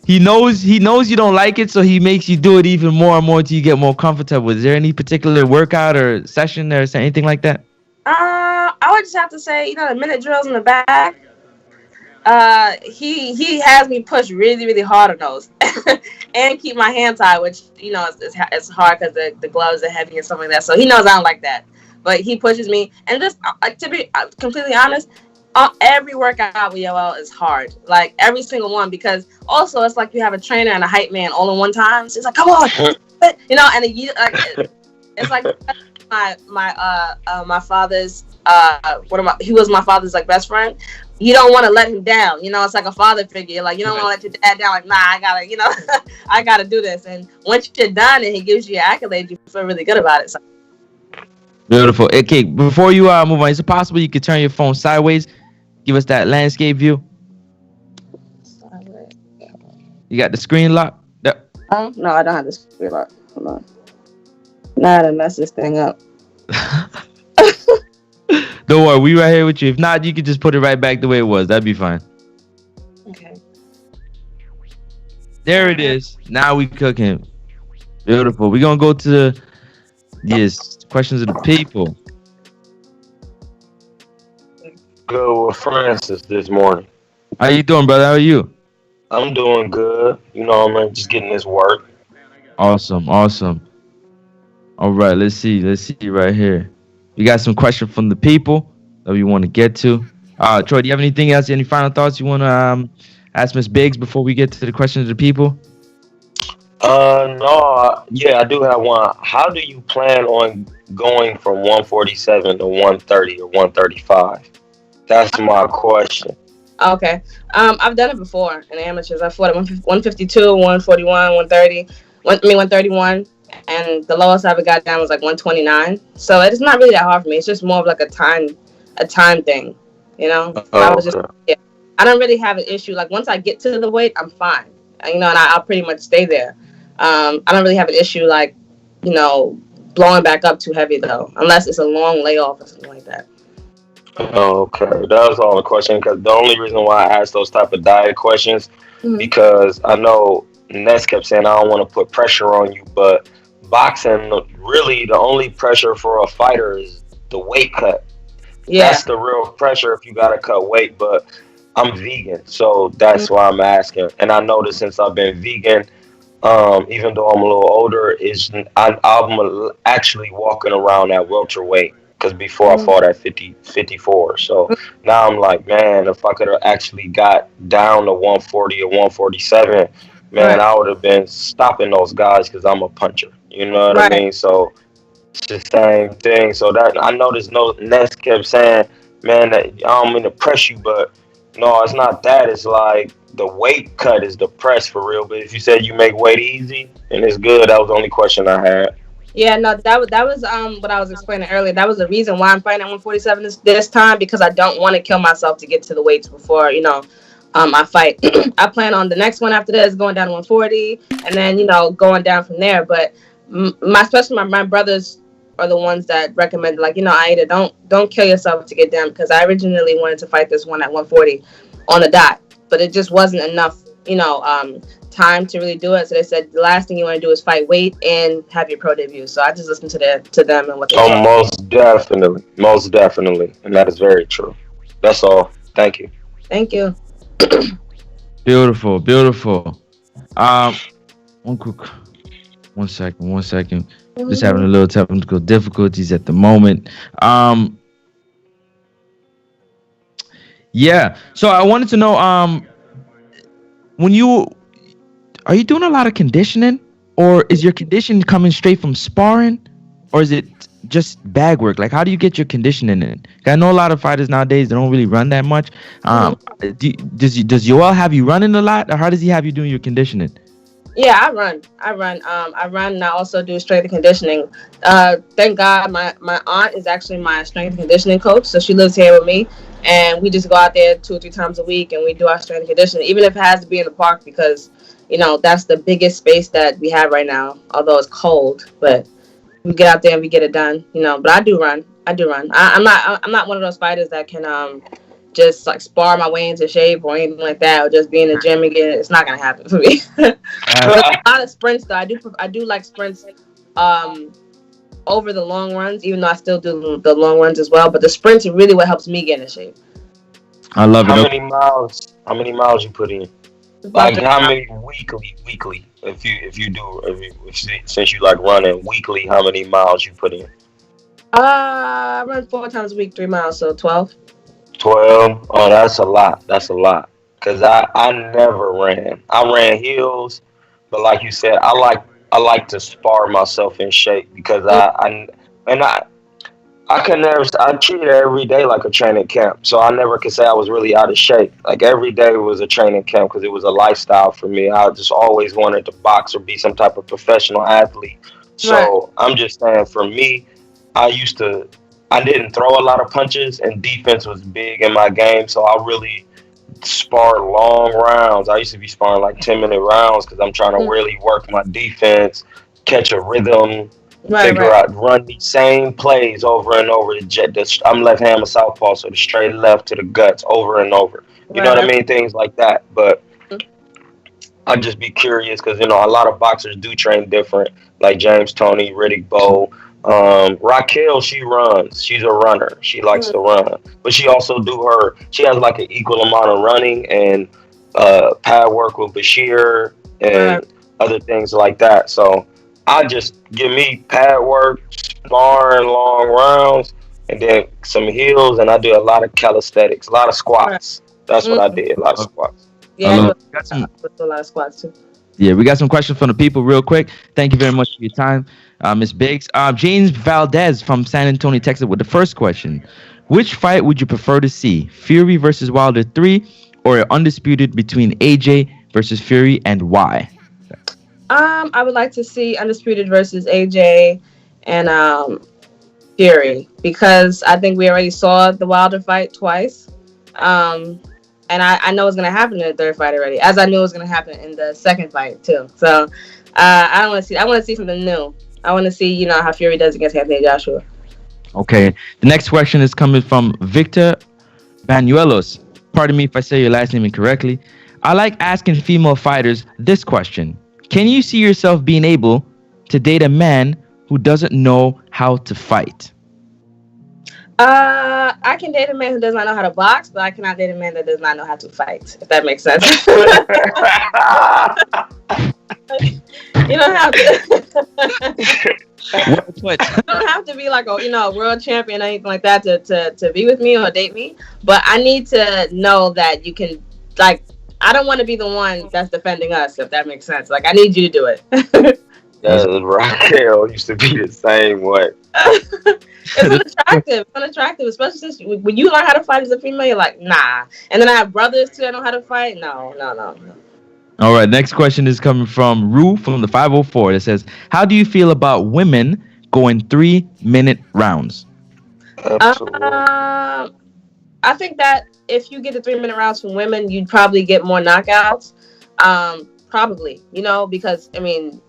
he knows you don't like it, so he makes you do it even more and more until you get more comfortable. Is there any particular workout or session or anything like that? I would just have to say, the minute drills in the back. He has me push really, really hard on those, and keep my hand tied, which it's hard because the gloves are heavy and stuff like that. So he knows I don't like that, but he pushes me. And just to be completely honest, every workout with Yoel is hard, like every single one, because also it's like you have a trainer and a hype man all in one time. So it's like, come on, and it's like my father's he was my father's like best friend. You don't want to let him down. It's like a father figure. Like, you don't want to let your dad down. Like, nah, I gotta, I gotta do this. And once you're done and he gives you your accolade, you feel really good about it. So. Beautiful. Okay, before you move on, is it possible you could turn your phone sideways? Give us that landscape view. You got the screen locked? Yep. No, I don't have the screen locked. Hold on. Now I done mess this thing up. Don't worry, we right here with you. If not, you could just put it right back the way it was. That'd be fine. Okay. There it is. Now we cooking. Beautiful. We're gonna go to the questions of the people. Go with Francis this morning. How you doing, brother? How are you? I'm doing good. I'm just getting this work. Awesome. All right, let's see right here. We got some questions from the people that we want to get to. Troy, do you have anything else? Any final thoughts you want to ask Miss Biggs before we get to the questions of the people? No. Yeah, I do have one. How do you plan on going from 147 to 130 or 135? That's my question. Okay. I've done it before in amateurs. I fought at 152, 141, 130. 131. And the lowest I ever got down was like 129. So it's not really that hard for me. It's just more of like a time thing, I don't really have an issue. Like once I get to the weight, I'm fine, and I'll pretty much stay there. I don't really have an issue like, blowing back up too heavy though, unless it's a long layoff or something like that. Okay, that was all the question. Because the only reason why I asked those type of diet questions, because I know Ness kept saying I don't want to put pressure on you, but boxing, really the only pressure for a fighter is the weight cut. Yeah. That's the real pressure if you gotta cut weight. But I'm vegan, so that's why I'm asking. And I noticed since I've been vegan, even though I'm a little older, I'm actually walking around at welterweight. Because before I fought at 54. So now I'm like, man, if I could have actually got down to 140 or 147, man, I would have been stopping those guys because I'm a puncher. You know what I mean? So it's the same thing. So that I noticed Ness kept saying, man, that I don't mean to press you, but no, it's not that. It's like the weight cut is the press for real. But if you said you make weight easy and it's good, that was the only question I had. Yeah, no, that was what I was explaining earlier. That was the reason why I'm fighting at 147 this time, because I don't want to kill myself to get to the weights before I fight. I plan on the next one after this going down to 140, and then going down from there. But especially my brothers are the ones that recommended, like, Aida, don't kill yourself to get down, because I originally wanted to fight this one at 140 on the dot, but it just wasn't enough time to really do it. So they said the last thing you want to do is fight weight and have your pro debut. So I just listened to them and what they said. Most definitely, and that is very true. That's all. Thank you. Beautiful. One second. Just having a little technical difficulties at the moment. Yeah. So I wanted to know, are you doing a lot of conditioning, or is your conditioning coming straight from sparring, or is it just bag work? Like, how do you get your conditioning in? I know a lot of fighters nowadays, they don't really run that much. Does Yoel have you running a lot, or how does he have you doing your conditioning? Yeah, I run, and I also do strength and conditioning. Thank God, my aunt is actually my strength and conditioning coach, so she lives here with me, and we just go out there 2 or 3 times a week, and we do our strength and conditioning, even if it has to be in the park, because that's the biggest space that we have right now, although it's cold. But we get out there and we get it done, you know. But I do run. I'm not one of those fighters that can just like spar my way into shape or anything like that, or just be in the gym and get it. It's not gonna happen for me. But a lot of sprints though. I do like sprints over the long runs, even though I still do the long runs as well. But the sprints are really what helps me get in shape. I love it. How many miles? How many miles you put in? Like how many weekly? Since you like running weekly, how many miles you put in? I run 4 times a week, 3 miles, so 12. 12. Oh, that's a lot. That's a lot. Cause I never ran. I ran hills, but like you said, I like to spar myself in shape because I could never. I treated every day like a training camp, so I never could say I was really out of shape. Like every day was a training camp because it was a lifestyle for me. I just always wanted to box or be some type of professional athlete. So Right. I'm just saying, for me, I used to. I didn't throw a lot of punches, and defense was big in my game. So I really sparred long rounds. I used to be sparring like 10-minute rounds because I'm trying to really work my defense, catch a rhythm, figure out, run these same plays over and over. I'm left hand, southpaw, so the straight left to the guts over and over. You know what I mean? Things like that. But I'd just be curious because, you know, a lot of boxers do train different, like James Toney, Riddick Bowe. Raquel, she runs. She's a runner. She likes to run. But she also she has like an equal amount of running and pad work with Bashir and other things like that. So I just give me pad work, sparring, long rounds, and then some heels, and I do a lot of calisthenics, a lot of squats. That's what I did, a lot of squats. Yeah, I do a lot of squats too. Yeah, we got some questions from the people real quick. Thank you very much for your time, Miss Biggs. James Valdez from San Antonio, Texas, with the first question. Which fight would you prefer to see? Fury versus Wilder 3 or undisputed between AJ versus Fury, and why? I would like to see undisputed versus AJ and Fury because I think we already saw the Wilder fight twice. And I know it's going to happen in the third fight already, as I knew it was going to happen in the second fight too. So I want to see something new. I want to see, you know, how Fury does against Anthony Joshua. Okay. The next question is coming from Victor Banuelos. Pardon me if I say your last name incorrectly. I like asking female fighters this question. Can you see yourself being able to date a man who doesn't know how to fight? I can date a man who does not know how to box, but I cannot date a man that does not know how to fight, if that makes sense. You don't have to. You don't have to be like a world champion or anything like that to be with me or date me. But I need to know that you can, like, I don't want to be the one that's defending us, if that makes sense. Like, I need you to do it. Raquel used to be the same way. It's unattractive, especially since when you learn how to fight as a female, you're like, nah. And then I have brothers too that know how to fight. No. All right, next question is coming from Rue from the 504. It says, how do you feel about women going 3-minute rounds? I think that if you get the 3-minute rounds from women, you'd probably get more knockouts. Probably, because, I mean,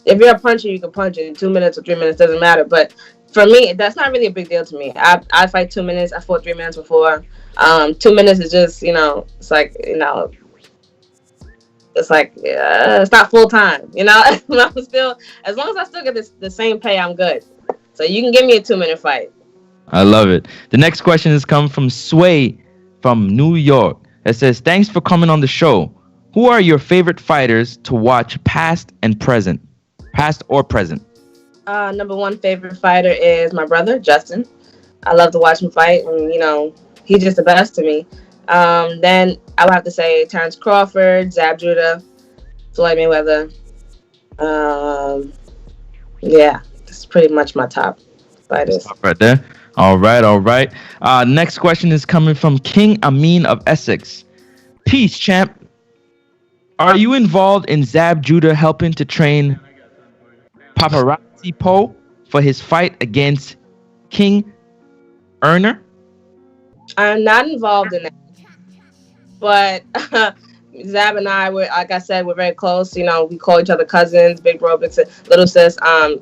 if you're a puncher, you can punch in 2 minutes or 3 minutes, doesn't matter. But for me, that's not really a big deal to me. I fight 2 minutes. I fought 3 minutes before. 2 minutes is just, it's like, it's not full time, I'm still, as long as I still get the same pay, I'm good. So you can give me a 2-minute fight. I love it. The next question is coming from Sway from New York. It says, thanks for coming on the show. Who are your favorite fighters to watch past or present? Number one favorite fighter is my brother, Justin. I love to watch him fight, and, he's just the best to me. Then I would have to say Terrence Crawford, Zab Judah, Floyd Mayweather. Yeah, that's pretty much my top fighters. Right there. All right. Next question is coming from King Amin of Essex. Peace, champ. Are you involved in Zab Judah helping to train Paparazzi Poe for his fight against King Erner? I'm not involved in that. But Zab and I were, like I said, we're very close. We call each other cousins, big bro, big sis, little sis. I'm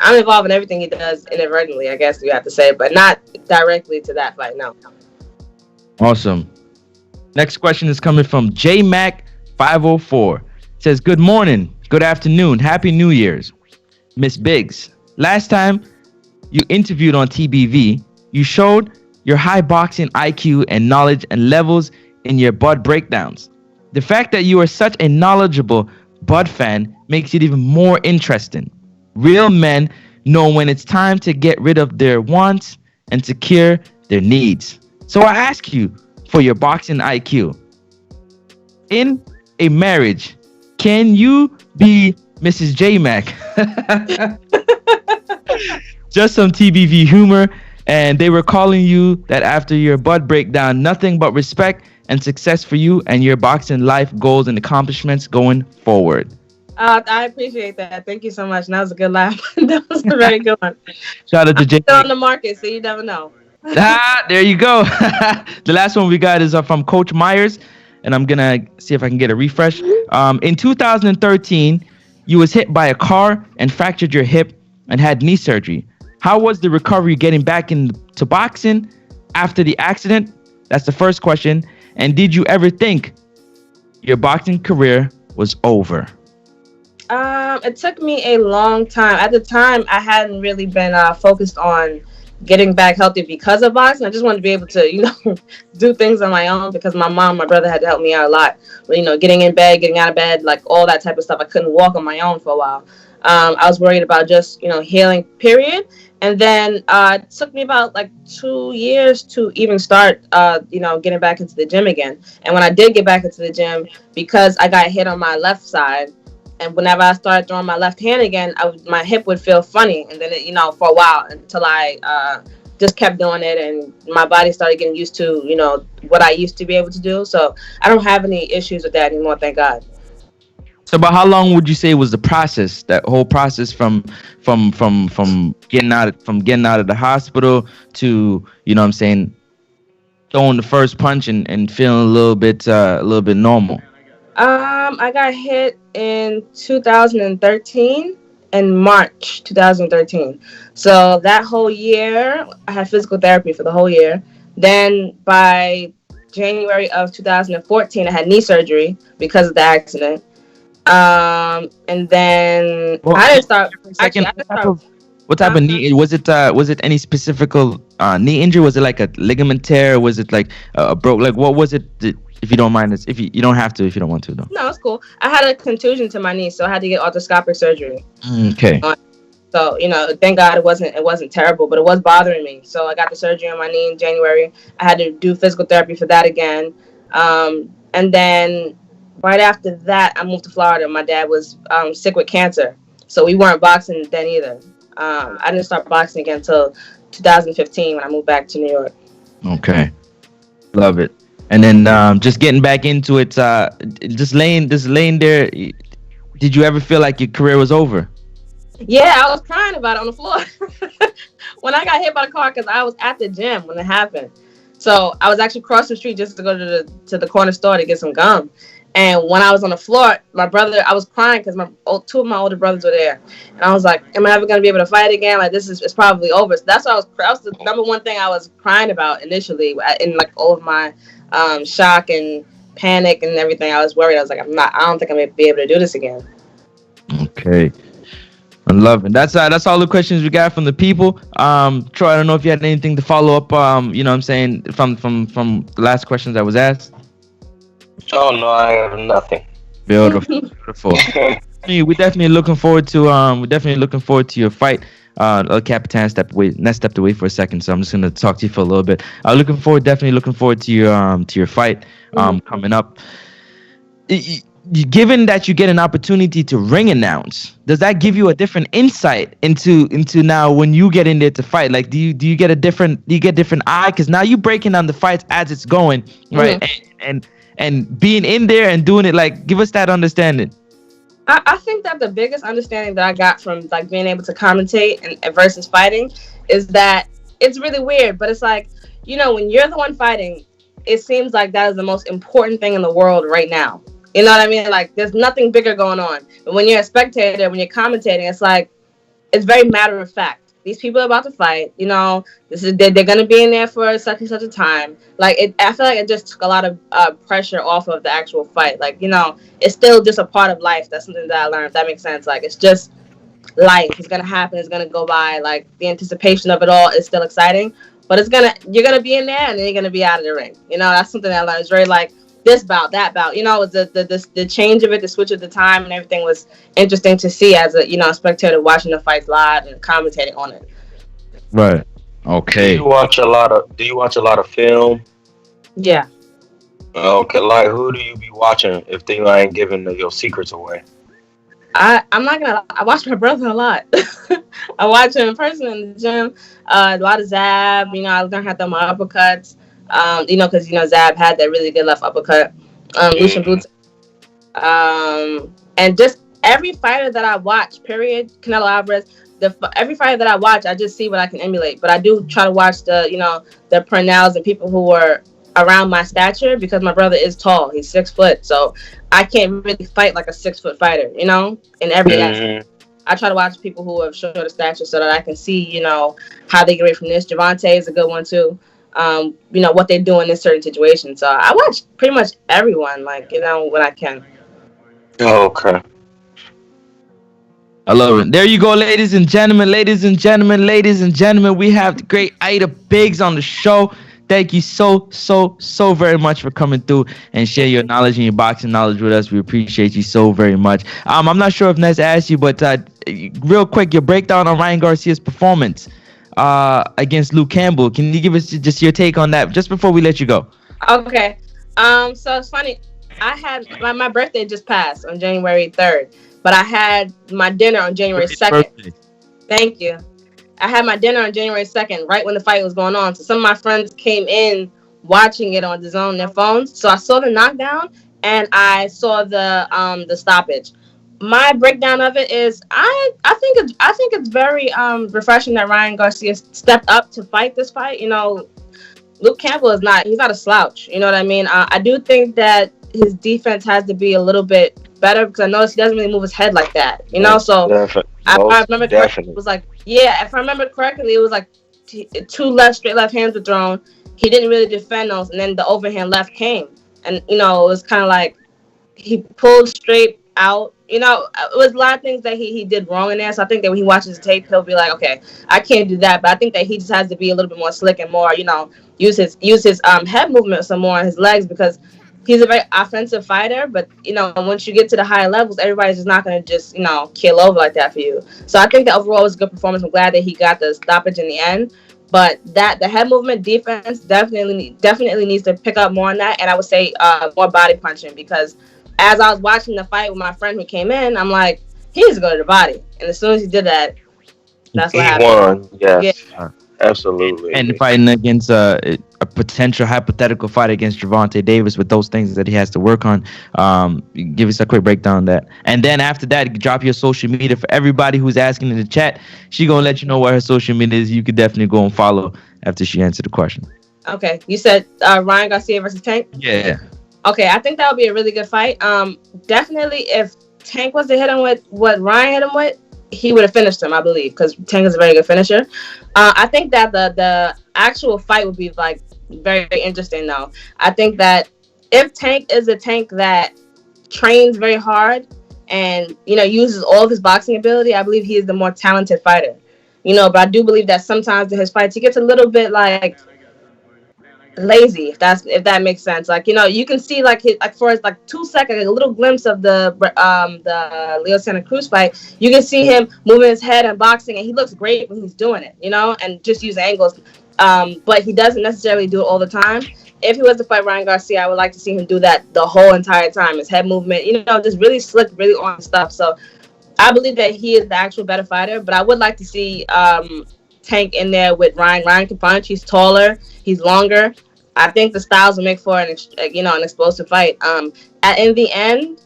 I'm involved in everything he does inadvertently, I guess you have to say, but not directly to that fight. No. Awesome. Next question is coming from JMac504. It says, good morning, good afternoon, happy New Year's. Miss Biggs, last time you interviewed on TBV, you showed your high boxing IQ and knowledge and levels in your Bud breakdowns. The fact that you are such a knowledgeable Bud fan makes it even more interesting. Real men know when it's time to get rid of their wants and secure their needs. So I ask you for your boxing IQ. In a marriage, can you be Mrs. J-Mac? Just some TBV humor, and they were calling you that after your Bud breakdown. Nothing but respect and success for you and your boxing life goals and accomplishments going forward. I appreciate that. Thank you so much. That was a good laugh. That was a very good one. Shout out to J-Mac. Still on the market, so you never know. There you go. The last one we got is from Coach Myers, and I'm gonna see if I can get a refresh. In 2013, you was hit by a car and fractured your hip and had knee surgery. How was the recovery getting back into boxing after the accident? That's the first question. And did you ever think your boxing career was over? It took me a long time. At the time, I hadn't really been focused on getting back healthy because of boxing. I just wanted to be able to, do things on my own because my brother had to help me out a lot. Getting in bed, getting out of bed, like all that type of stuff. I couldn't walk on my own for a while. I was worried about just, healing, period. And then it took me about 2 years to even start, getting back into the gym again. And when I did get back into the gym, because I got hit on my left side, and whenever I started throwing my left hand again, my hip would feel funny. And then, for a while until I just kept doing it and my body started getting used to, what I used to be able to do. So I don't have any issues with that anymore, thank God. So about how long would you say was the process? That whole process from getting out of the hospital to throwing the first punch and feeling a little bit normal. I got hit in 2013, in March 2013. So that whole year, I had physical therapy for the whole year. Then by January of 2014, I had knee surgery because of the accident. And then I didn't start. What type of knee was it? Was it any specific knee injury? Was it like a ligament tear? Was it like a broke? Like what was it? If you don't mind, if you don't have to, if you don't want to, though. No, it's cool. I had a contusion to my knee, so I had to get arthroscopic surgery. Okay. So thank God it wasn't terrible, but it was bothering me. So I got the surgery on my knee in January. I had to do physical therapy for that again, and then right after that, I moved to Florida. My dad was sick with cancer, so we weren't boxing then either. I didn't start boxing again until 2015 when I moved back to New York. Okay, love it. And then just getting back into it, just laying there. Did you ever feel like your career was over? Yeah, I was crying about it on the floor when I got hit by the car because I was at the gym when it happened. So I was actually crossing the street just to go to the corner store to get some gum. And when I was on the floor, I was crying because two of my older brothers were there. And I was like, am I ever going to be able to fight again? Like, it's probably over. So that was the number one thing I was crying about initially in all of my shock and panic and everything. I was worried. I was like, I don't think I'm going to be able to do this again. Okay. I'm loving. That's all the questions we got from the people. Troy, I don't know if you had anything to follow up, from the last questions that was asked. Oh no, I have nothing. Beautiful. We're definitely looking forward to your fight. Capitan stepped away for a second, so I'm just gonna talk to you for a little bit. Definitely looking forward to your fight coming up. Given that you get an opportunity to ring announce, does that give you a different insight into now when you get in there to fight? Like, do you get a different eye? Because now you're breaking down the fights as it's going, right? Mm-hmm. And being in there and doing it, like, give us that understanding. I think that the biggest understanding that I got from being able to commentate and versus fighting is that it's really weird, but it's like, when you're the one fighting, it seems like that is the most important thing in the world right now. You know what I mean? Like, there's nothing bigger going on. But when you're a spectator, when you're commentating, it's like, it's very matter of fact. These people are about to fight. You know, this is they're gonna be in there for such and such a time. Like I feel like it just took a lot of pressure off of the actual fight. Like you know, it's still just a part of life. That's something that I learned. If that makes sense. Like it's just life. It's gonna happen. It's gonna go by. Like the anticipation of it all is still exciting, but you're gonna be in there and then you're gonna be out of the ring. You know, that's something that I learned. It's very like this bout, that bout. You know, it was the change of it, the switch of the time, and everything was interesting to see as a spectator watching the fights live and commentating on it. Right. Okay. Do you watch a lot of film? Yeah. Okay, like who do you be watching if they ain't giving your secrets away? I'm not gonna. I watch my brother a lot. I watch him in person in the gym. A lot of Zab. You know, I learned how to throw my uppercuts. Because Zab had that really good left uppercut. Lucian Boots. And just every fighter that I watch, period. Canelo Alvarez. Every fighter that I watch, I just see what I can emulate. But I do try to watch the Purnells and people who were around my stature because my brother is tall. He's 6 foot, so I can't really fight like a 6 foot fighter. You know, in every aspect. I try to watch people who have shorter stature so that I can see, how they get away from this. Javante is a good one too. What they do in this certain situation. So I watch pretty much everyone, when I can. Okay. I love it. There you go, ladies and gentlemen. Ladies and gentlemen, ladies and gentlemen. We have the great Aida Biggs on the show. Thank you so very much for coming through and share your knowledge and your boxing knowledge with us. We appreciate you so very much. I'm not sure if Ness asked you, but real quick, your breakdown on Ryan Garcia's performance against Luke Campbell. Can you give us just your take on that just before we let you go? Okay. So it's funny. I had my birthday just passed on January 3rd, but I had my dinner on January 2nd. Thank you. I had my dinner on January 2nd, right when the fight was going on. So some of my friends came in watching it on Dazn on their phones. So I saw the knockdown and I saw the stoppage. My breakdown of it is I think it's very refreshing that Ryan Garcia stepped up to fight this fight. Luke Campbell he's not a slouch. You know what I mean? I do think that his defense has to be a little bit better because I noticed he doesn't really move his head like that. So if I remember correctly, it was like, if I remember correctly, it was like 2 straight left hands were thrown. He didn't really defend those, and then the overhand left came, and it was kind of like he pulled straight out. It was a lot of things that he did wrong in there. So I think that when he watches the tape, he'll be like, okay, I can't do that. But I think that he just has to be a little bit more slick and more, use his head movement some more on his legs because he's a very offensive fighter, but once you get to the higher levels, everybody's just not going to just kill over like that for you. So I think that overall was a good performance. I'm glad that he got the stoppage in the end, but the head movement defense definitely needs to pick up more on that, and I would say more body punching because as I was watching the fight with my friend who came in, I'm like, he needs to go to the body, and as soon as he did that, that's what happened. He won, yes. Yeah. Absolutely. And fighting against a potential hypothetical fight against Gervonta Davis with those things that he has to work on. Give us a quick breakdown on that. And then after that, drop your social media for everybody who's asking in the chat. She going to let you know what her social media is. You could definitely go and follow after she answered the question. Okay. You said Ryan Garcia versus Tank? Yeah. Okay. I think that would be a really good fight. Definitely if Tank was to hit him with what Ryan hit him with, he would have finished him, I believe, because Tank is a very good finisher. I think that the actual fight would be like very, very interesting, though. I think that if Tank is a Tank that trains very hard and uses all of his boxing ability, I believe he is the more talented fighter. But I do believe that sometimes in his fights he gets a little bit like lazy, if that makes sense. You can see for 2 seconds, a little glimpse of the Leo Santa Cruz fight. You can see him moving his head and boxing, and he looks great when he's doing it, and just use angles. But he doesn't necessarily do it all the time. If he was to fight Ryan Garcia, I would like to see him do that the whole entire time. His head movement, just really slick, really on stuff. So I believe that he is the actual better fighter, but I would like to see Tank in there with Ryan. Ryan can punch. He's taller. He's longer. I think the styles will make for an explosive fight. In the end,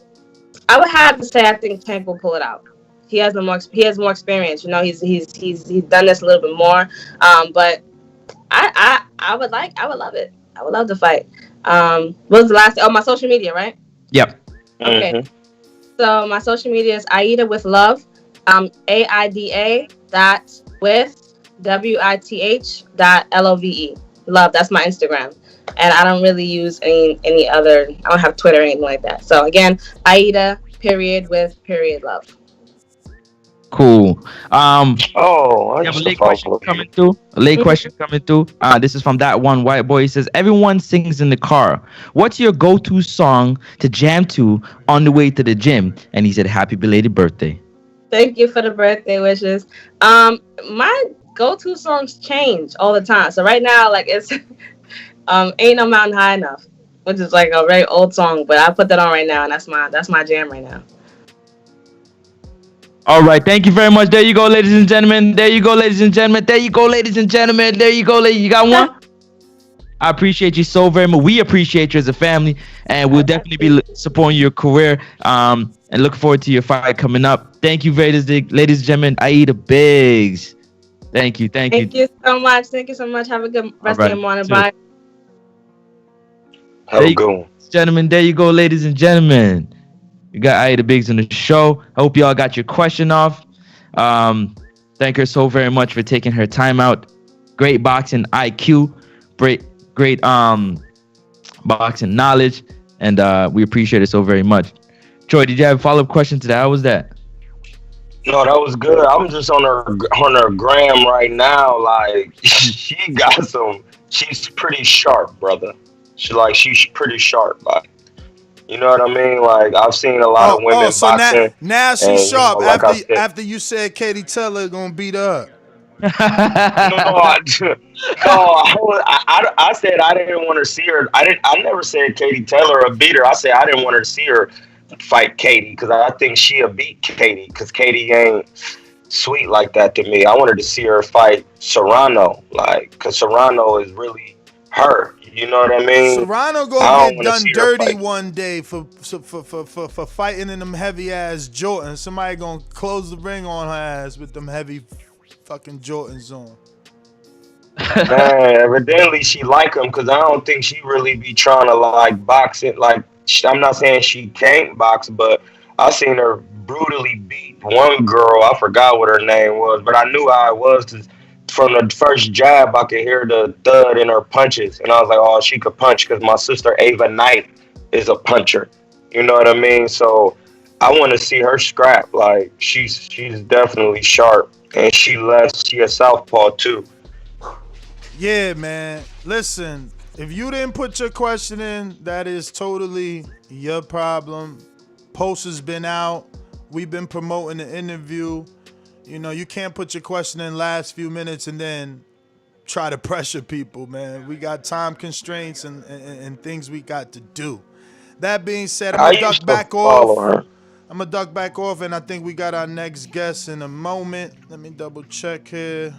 I would have to say I think Tank will pull it out. He has more experience. He's done this a little bit more. But I would love it. I would love to fight. What was the last? Oh, my social media, right? Yep. Okay. So my social media is Aida with Love, AIDA dot with WITH.LOVE. Love. That's my Instagram. And I don't really use any other. I don't have Twitter or anything like that. So again, Aida period with period love. Cool. Oh, I We have a used to late question follow coming you. through. A late question coming through. This is from that one white boy. He says, "Everyone sings in the car. What's your go-to song to jam to on the way to the gym?" And he said, "Happy belated birthday." Thank you for the birthday wishes. My go-to songs change all the time. So right now, like it's "Ain't No Mountain High Enough," which is like a very old song, but I put that on right now, and that's my jam right now. All right, thank you very much. There you go, ladies and gentlemen. There you go, ladies and gentlemen. There you go, ladies and gentlemen. There you go, ladies. You got one? I appreciate you so very much. We appreciate you as a family, and we'll definitely be supporting your career. And looking forward to your fight coming up. Thank you, ladies and gentlemen. Aida Biggs. Thank you, thank you. Thank you so much. Thank you so much. Have a good rest All of your morning. Bye. Have a good one. Gentlemen, there you go, ladies and gentlemen. You got Aida Biggs on the show. I hope y'all got your question off. Thank her so very much for taking her time out. Great boxing IQ, great boxing knowledge, and we appreciate it so very much. Troy, did you have a follow-up question to that? How was that? No, that was good. I'm just on her gram right now. Like she got some. She's pretty sharp, brother. She's pretty sharp. Like, you know what I mean? Like I've seen a lot of women so boxing. now she's sharp. You know, like after you said Katie Taylor gonna beat her up. No, I said I didn't want to see her. I never said Katie Taylor a beater. I said I didn't want to see her fight Katie because I think she'll beat Katie because Katie ain't sweet like that to me. I wanted to see her fight Serrano, like because Serrano is really her. You know what I mean? Serrano gonna get done dirty one day for fighting in them heavy ass Jordans. Somebody gonna close the ring on her ass with them heavy fucking Jordans on. Man, evidently she like him because I don't think she really be trying to like box it. Like I'm not saying she can't box, but I seen her brutally beat one girl. I forgot what her name was, but I knew how it was. From the first jab, I could hear the thud in her punches, and I was like, "Oh, she could punch." Because my sister Ava Knight is a puncher. You know what I mean? So I want to see her scrap. Like she's definitely sharp, and she a southpaw too. Yeah, man. Listen, if you didn't put your question in, that is totally your problem. Post has been out. We've been promoting the interview. You know, you can't put your question in last few minutes and then try to pressure people, man. We got time constraints and things we got to do. That being said, I'm gonna duck back off. And I think we got our next guest in a moment. Let me double check here.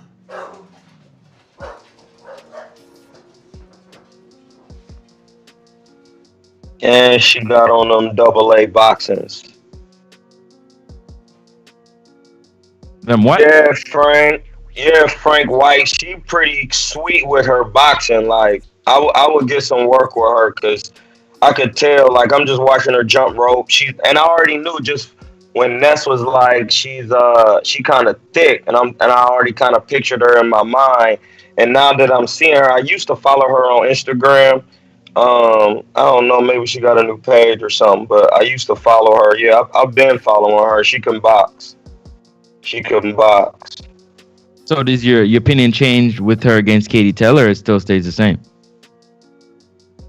And she got on them AA boxings. Them what? Yeah, Frank White. She pretty sweet with her boxing. Like I would get some work with her because I could tell. Like I'm just watching her jump rope. And I already knew just when Ness was like she kind of thick, and I already kind of pictured her in my mind. And now that I'm seeing her, I used to follow her on Instagram. I don't know, maybe she got a new page or something, but I used to follow her. Yeah, I've been following her. She can box. She couldn't box. So does your opinion change with her against Katie Taylor, or it still stays the same?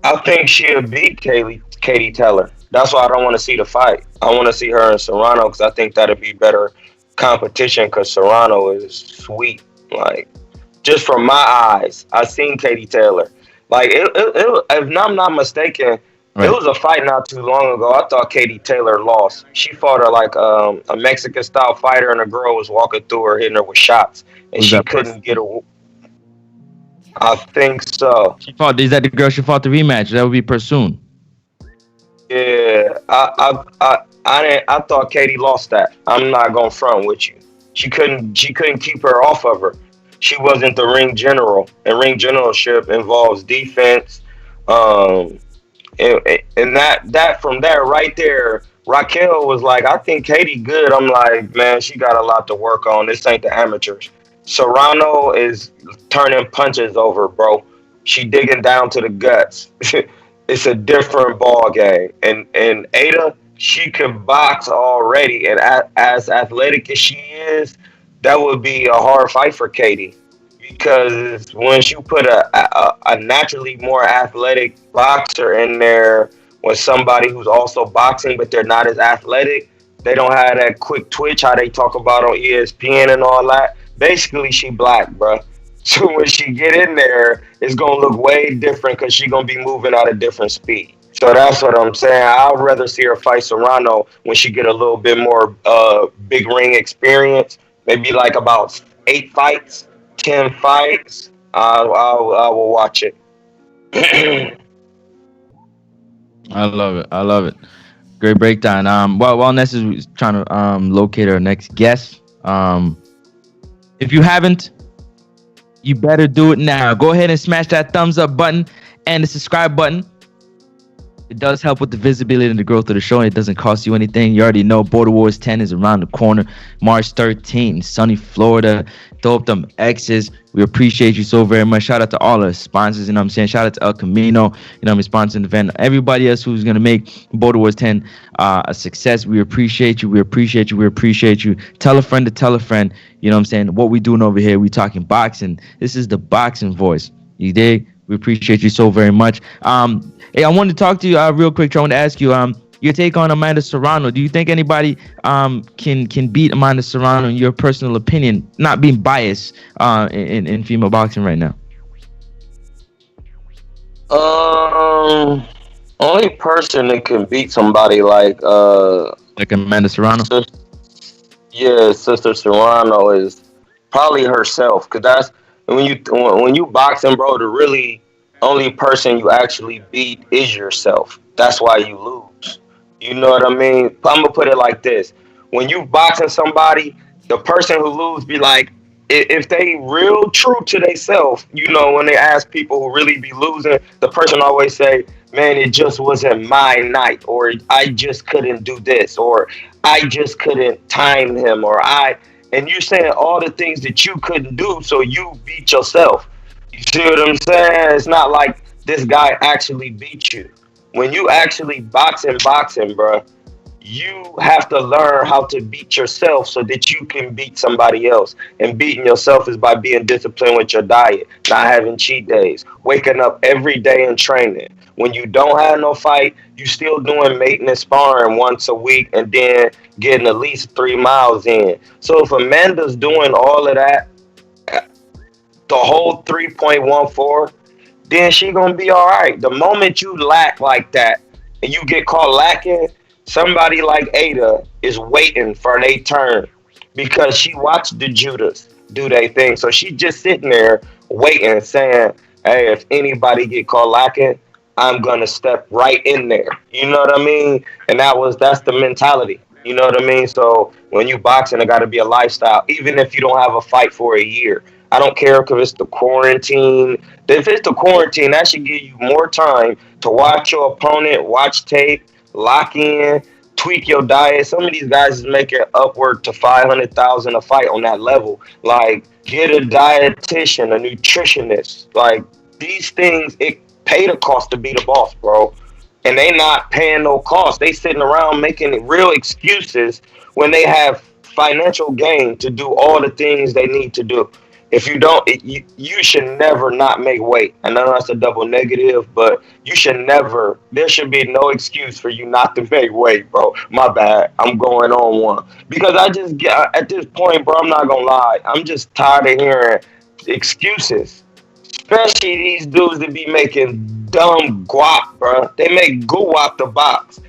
I think she'll beat Katie Taylor. That's why I don't want to see the fight. I want to see her and Serrano because I think that'd be better competition because Serrano is sweet. Like, just from my eyes, I seen Katie Taylor. Like, if I'm not mistaken, Right. It was a fight not too long ago. I thought Katie Taylor lost. She fought her like a Mexican-style fighter, and a girl was walking through her, hitting her with shots, and she couldn't get a. I think so. She fought. Is that the girl she fought the rematch? That would be Pursoon. Yeah, I thought Katie lost that. I'm not gonna front with you. She couldn't keep her off of her. She wasn't the ring general, and ring generalship involves defense. And that from there right there Raquel was like, I think Katie good. I'm like, man, she got a lot to work on. This ain't the amateurs. Serrano is turning punches over, bro. She digging down to the guts. It's a different ball game. And Ada, she can box already, and as athletic as she is, that would be a hard fight for Katie because once you put a naturally more athletic boxer in there with somebody who's also boxing but they're not as athletic, they don't have that quick twitch how they talk about on ESPN and all that. Basically, she black, bruh. So when she get in there, it's gonna look way different because she gonna be moving at a different speed. So that's what I'm saying. I'd rather see her fight Serrano when she get a little bit more big ring experience. Maybe like about 8 fights, 10 fights. I will watch it. I love it. I love it. Great breakdown. While Ness is trying to locate our next guest, if you haven't, you better do it now. Go ahead and smash that thumbs up button and the subscribe button. It does help with the visibility and the growth of the show, and it doesn't cost you anything. You already know Border Wars 10 is around the corner. March 13th, sunny Florida. Throw up them X's. We appreciate you so very much. Shout out to all our sponsors, you know what I'm saying? Shout out to El Camino, you know what I'm sponsoring the event. Everybody else who's going to make Border Wars 10 a success. We appreciate you. We appreciate you. We appreciate you. Tell a friend to tell a friend, you know what I'm saying? What we doing over here, we talking boxing. This is the boxing voice. You dig? We appreciate you so very much. Hey, I wanted to talk to you real quick. I want to ask you your take on Amanda Serrano. Do you think anybody can beat Amanda Serrano in your personal opinion, not being biased in female boxing right now? Only person that can beat somebody like Amanda Serrano. Sister Serrano is probably herself, because that's when you boxing, bro. The really only person you actually beat is yourself. That's why you lose. You know what I mean? I'm gonna put it like this: when you boxing somebody, the person who lose be like, if they real true to themselves, you know, when they ask people who really be losing, the person always say, man, it just wasn't my night, or I just couldn't do this, or I just couldn't time him, and you saying all the things that you couldn't do, so you beat yourself. You see what I'm saying? It's not like this guy actually beat you. When you actually boxing, bro, you have to learn how to beat yourself so that you can beat somebody else. And beating yourself is by being disciplined with your diet, not having cheat days, waking up every day and training. When you don't have no fight, you still doing maintenance sparring once a week and then getting at least 3 miles in. So if Amanda's doing all of that, the whole 3.14, then she gonna be all right. The moment you lack like that and you get caught lacking, somebody like Ada is waiting for their turn because she watched the Judas do their thing. So she just sitting there waiting, saying, hey, if anybody get caught lacking, I'm gonna step right in there. You know what I mean? And that's the mentality. You know what I mean? So when you boxing, it gotta be a lifestyle, even if you don't have a fight for a year. I don't care if it's the quarantine. If it's the quarantine, that should give you more time to watch your opponent, watch tape, lock in, tweak your diet. Some of these guys is making upward to $500,000 a fight on that level. Like, get a dietitian, a nutritionist. Like, these things, it pay the cost to be the boss, bro. And they not paying no cost. They sitting around making real excuses when they have financial gain to do all the things they need to do. If you don't, you should never not make weight. And I know that's a double negative, but you should never, there should be no excuse for you not to make weight, bro. My bad. I'm going on one. Because I just get, at this point, bro, I'm not going to lie. I'm just tired of hearing excuses. Especially these dudes that be making dumb guap, bro. They make guap to box.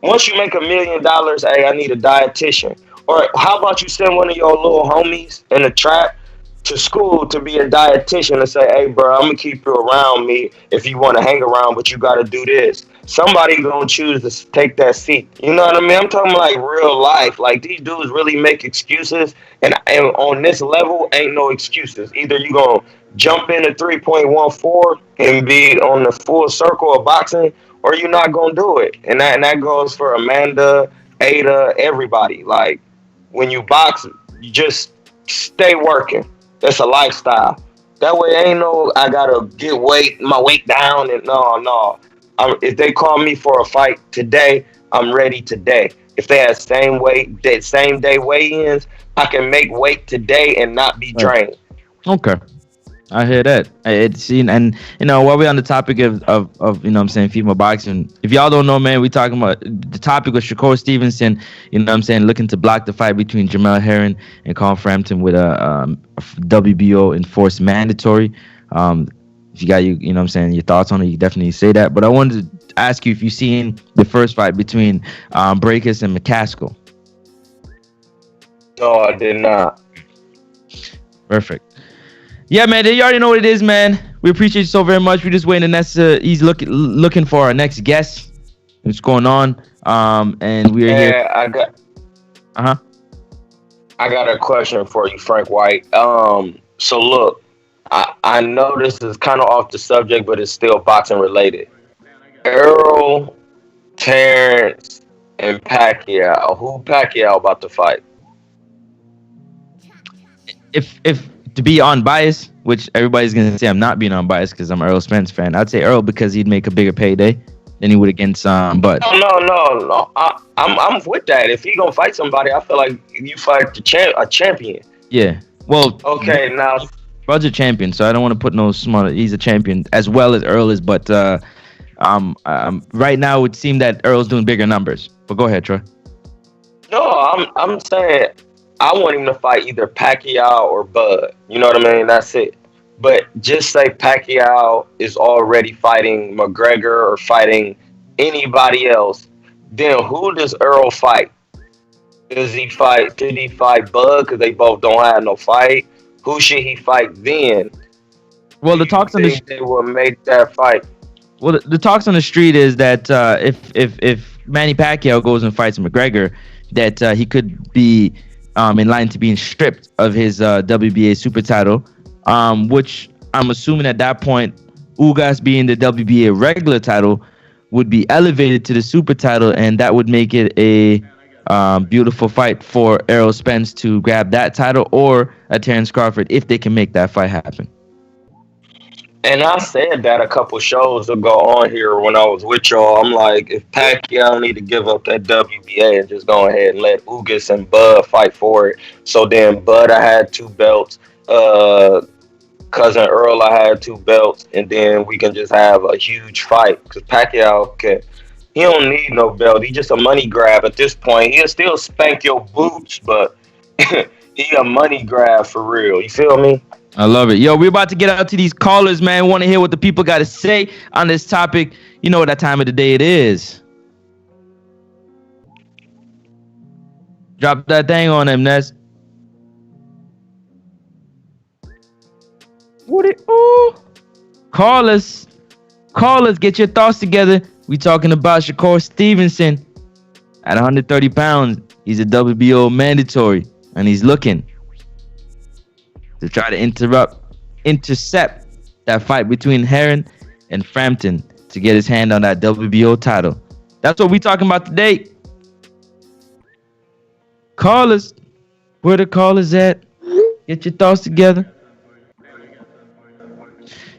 Once you make $1 million, hey, I need a dietitian. Or how about you send one of your little homies in the trap to school to be a dietitian and say, hey, bro, I'm going to keep you around me if you want to hang around, but you got to do this. Somebody going to choose to take that seat. You know what I mean? I'm talking like real life. Like, these dudes really make excuses, and on this level, ain't no excuses. Either you going to jump into 3.14 and be on the full circle of boxing, or you're not going to do it. And that goes for Amanda, Aida, everybody. Like when you box, you just stay working. That's a lifestyle. That way, ain't no I gotta get my weight down, and no. If they call me for a fight today, I'm ready today. If they have same day weigh-ins, I can make weight today and not be drained. Okay. I hear that. It's and while we're on the topic of what I'm saying, female boxing. If y'all don't know, man, we talking about the topic of Shakur Stevenson. What I'm saying, looking to block the fight between Jamel Herring and Herring-Frampton with a WBO enforced mandatory. If you got what I'm saying, your thoughts on it, you can definitely say that. But I wanted to ask you if you seen the first fight between Breakus and McCaskill. No, I did not. Perfect. Yeah, man, you already know what it is, man. We appreciate you so very much. We're just waiting. He's looking for our next guest. What's going on? And we're here. I got a question for you, Frank White. So look, I know this is kind of off the subject, but it's still boxing related. Errol, Terrence, and Pacquiao. Who Pacquiao about to fight? If to be unbiased, which everybody's gonna say I'm not being unbiased because I'm an Errol Spence fan. I'd say Errol because he'd make a bigger payday than he would against Bud. No. I'm with that. If he gonna fight somebody, I feel like you fight a champion. Yeah. Well. Okay. Now. Bud's a champion, so I don't want to put no small. He's a champion as well as Errol is, but right now it would seem that Errol's doing bigger numbers. But go ahead, Troy. No, I'm saying I want him to fight either Pacquiao or Bud. You know what I mean? That's it. But just say Pacquiao is already fighting McGregor or fighting anybody else. Then who does Errol fight? Should he fight Bud because they both don't have no fight? Who should he fight then? Well, the talks on the they will make that fight. Well, the talks on the street is that if Manny Pacquiao goes and fights McGregor, that he could be in line to being stripped of his WBA super title, which I'm assuming at that point, Ugas being the WBA regular title would be elevated to the super title, and that would make it a beautiful fight for Errol Spence to grab that title or a Terrence Crawford if they can make that fight happen. And I said that a couple shows ago on here when I was with y'all. I'm like, if Pacquiao need to give up that WBA and just go ahead and let Ugas and Bud fight for it. So then Bud, I had 2 belts. Cousin Earl, I had 2 belts. And then we can just have a huge fight. Because Pacquiao he don't need no belt. He just a money grab at this point. He'll still spank your boots, but he a money grab for real. You feel me? I love it. Yo, we're about to get out to these callers, man. Want to hear what the people got to say on this topic. You know what that time of the day it is. Drop that thing on them, Ness. Call us. Get your thoughts together. We talking about Shakur Stevenson at 130 pounds. He's a WBO mandatory, and he's looking to try to intercept that fight between Herring and Frampton to get his hand on that WBO title. That's what we talking about today. Callers, where the callers at? Get your thoughts together.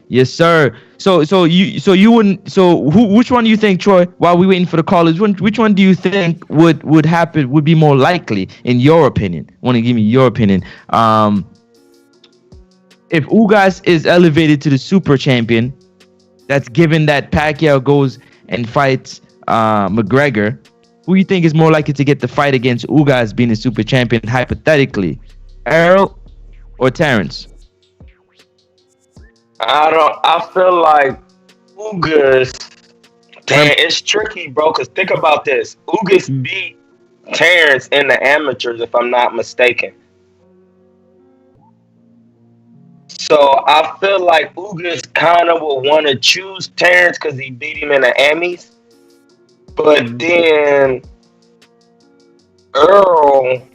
Yes, sir. Which one do you think, Troy, while we waiting for the callers, which one do you think would happen, would be more likely in your opinion? Want to give me your opinion. If Ugas is elevated to the super champion, that's given that Pacquiao goes and fights McGregor, who you think is more likely to get the fight against Ugas being a super champion, hypothetically? Errol or Terrence? I feel like Ugas, it's tricky, bro, because think about this. Ugas beat Terrence in the amateurs, if I'm not mistaken. So I feel like Ugas kind of will want to choose Terrence because he beat him in the Amis. But then Earl,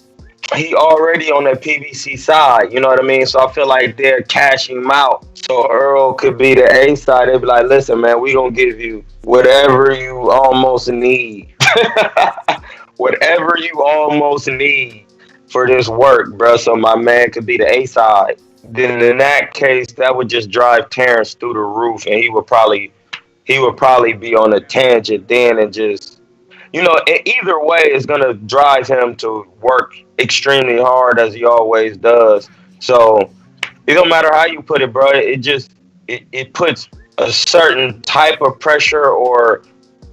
he already on the PBC side, you know what I mean? So I feel like they're cashing him out. So Earl could be the A side. They'd be like, listen, man, we gonna give you whatever you almost need. whatever you almost need for this work, bro, so my man could be the A side. Then in that case, that would just drive Terrence through the roof, and he would probably be on a tangent then, and just either way, it's gonna drive him to work extremely hard as he always does. So it don't matter how you put it, bro. It puts a certain type of pressure or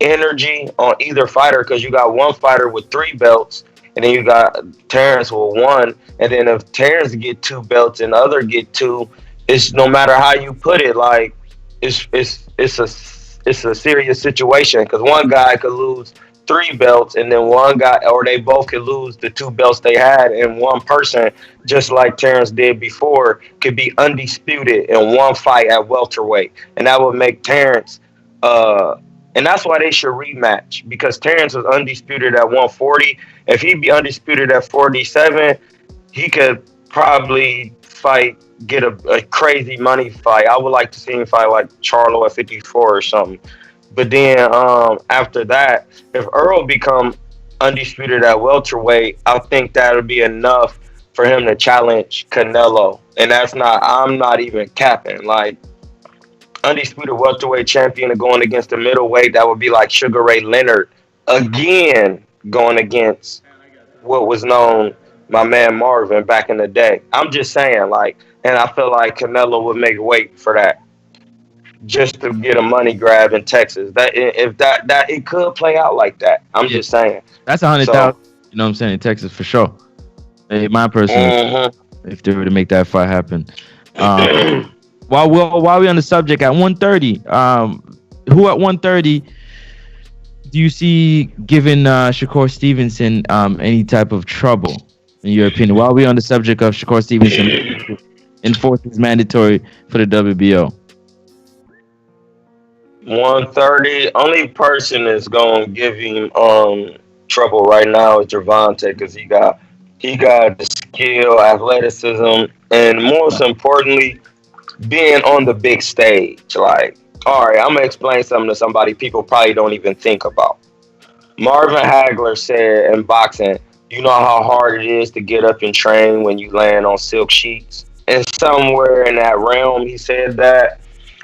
energy on either fighter, because you got one fighter with 3 belts, and then you got Terrence with 1, and then if Terrence get 2 belts and the other get 2, it's no matter how you put it, like it's a serious situation, because one guy could lose 3 belts, and then one guy, or they both could lose the 2 belts they had, and one person, just like Terrence did before, could be undisputed in one fight at welterweight, and that would make Terrence and that's why they should rematch, because Terrence was undisputed at 140. If he'd be undisputed at 47, he could probably get a crazy money fight. I would like to see him fight like Charlo at 54 or something. But then after that, if Earl become undisputed at welterweight, I think that'll be enough for him to challenge Canelo. And I'm not even capping. Like, undisputed welterweight champion going against the middleweight, that would be like Sugar Ray Leonard again going against what was known my man Marvin back in the day. I'm just saying, like, and I feel like Canelo would make weight for that, just to get a money grab in Texas. That if that it could play out like that. I'm just saying. That's 100,000. You know what I'm saying, in Texas for sure. Hey, my personal, if they were to make that fight happen. While we're on the subject, at 130, who at 130 do you see giving Shakur Stevenson any type of trouble, in your opinion? While we're on the subject of Shakur Stevenson enforces mandatory for the WBO. 130, only person that's going to give him trouble right now is Gervonta, because he got the skill, athleticism, and most importantly, being on the big stage. Like, all right, I'm gonna explain something to somebody people probably don't even think about. Marvin Hagler said in boxing, you know how hard it is to get up and train when you land on silk sheets? And somewhere in that realm, he said that.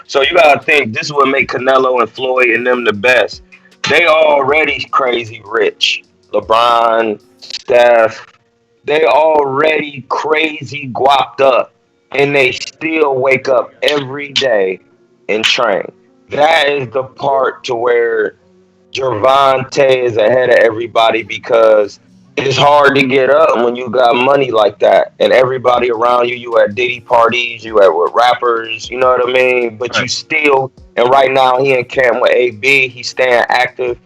So you gotta think, this would make Canelo and Floyd and them the best. They already crazy rich. LeBron, Steph, they already crazy guapped up. And they still wake up every day and train. That is the part to where Gervonta is ahead of everybody, because it's hard to get up when you got money like that. And everybody around you at Diddy parties, you at with rappers, you know what I mean? But you still, and right now he in camp with AB, he's staying active,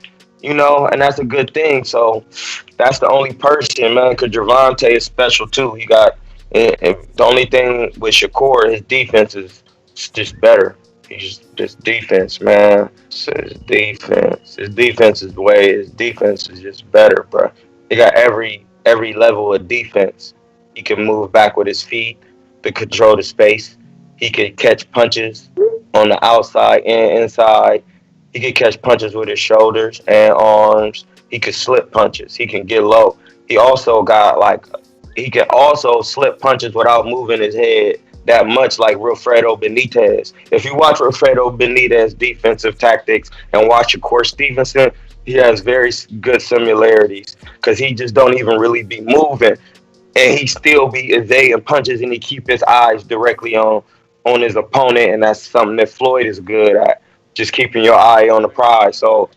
and that's a good thing. So that's the only person, man, because Gervonta is special too. He got, and the only thing with Shakur, his defense is just better. He's just defense, man. His defense his defense is just better, bro. He got every level of defense. He can move back with his feet to control the space. He can catch punches on the outside and inside. He can catch punches with his shoulders and arms. He can slip punches. He can get low. He can also slip punches without moving his head that much, like Wilfredo Benitez. If you watch Wilfredo Benitez defensive tactics and watch Shakur Stevenson, he has very good similarities, because he just don't even really be moving, and he still be evading punches, and he keep his eyes directly on his opponent, and that's something that Floyd is good at, just keeping your eye on the prize. So,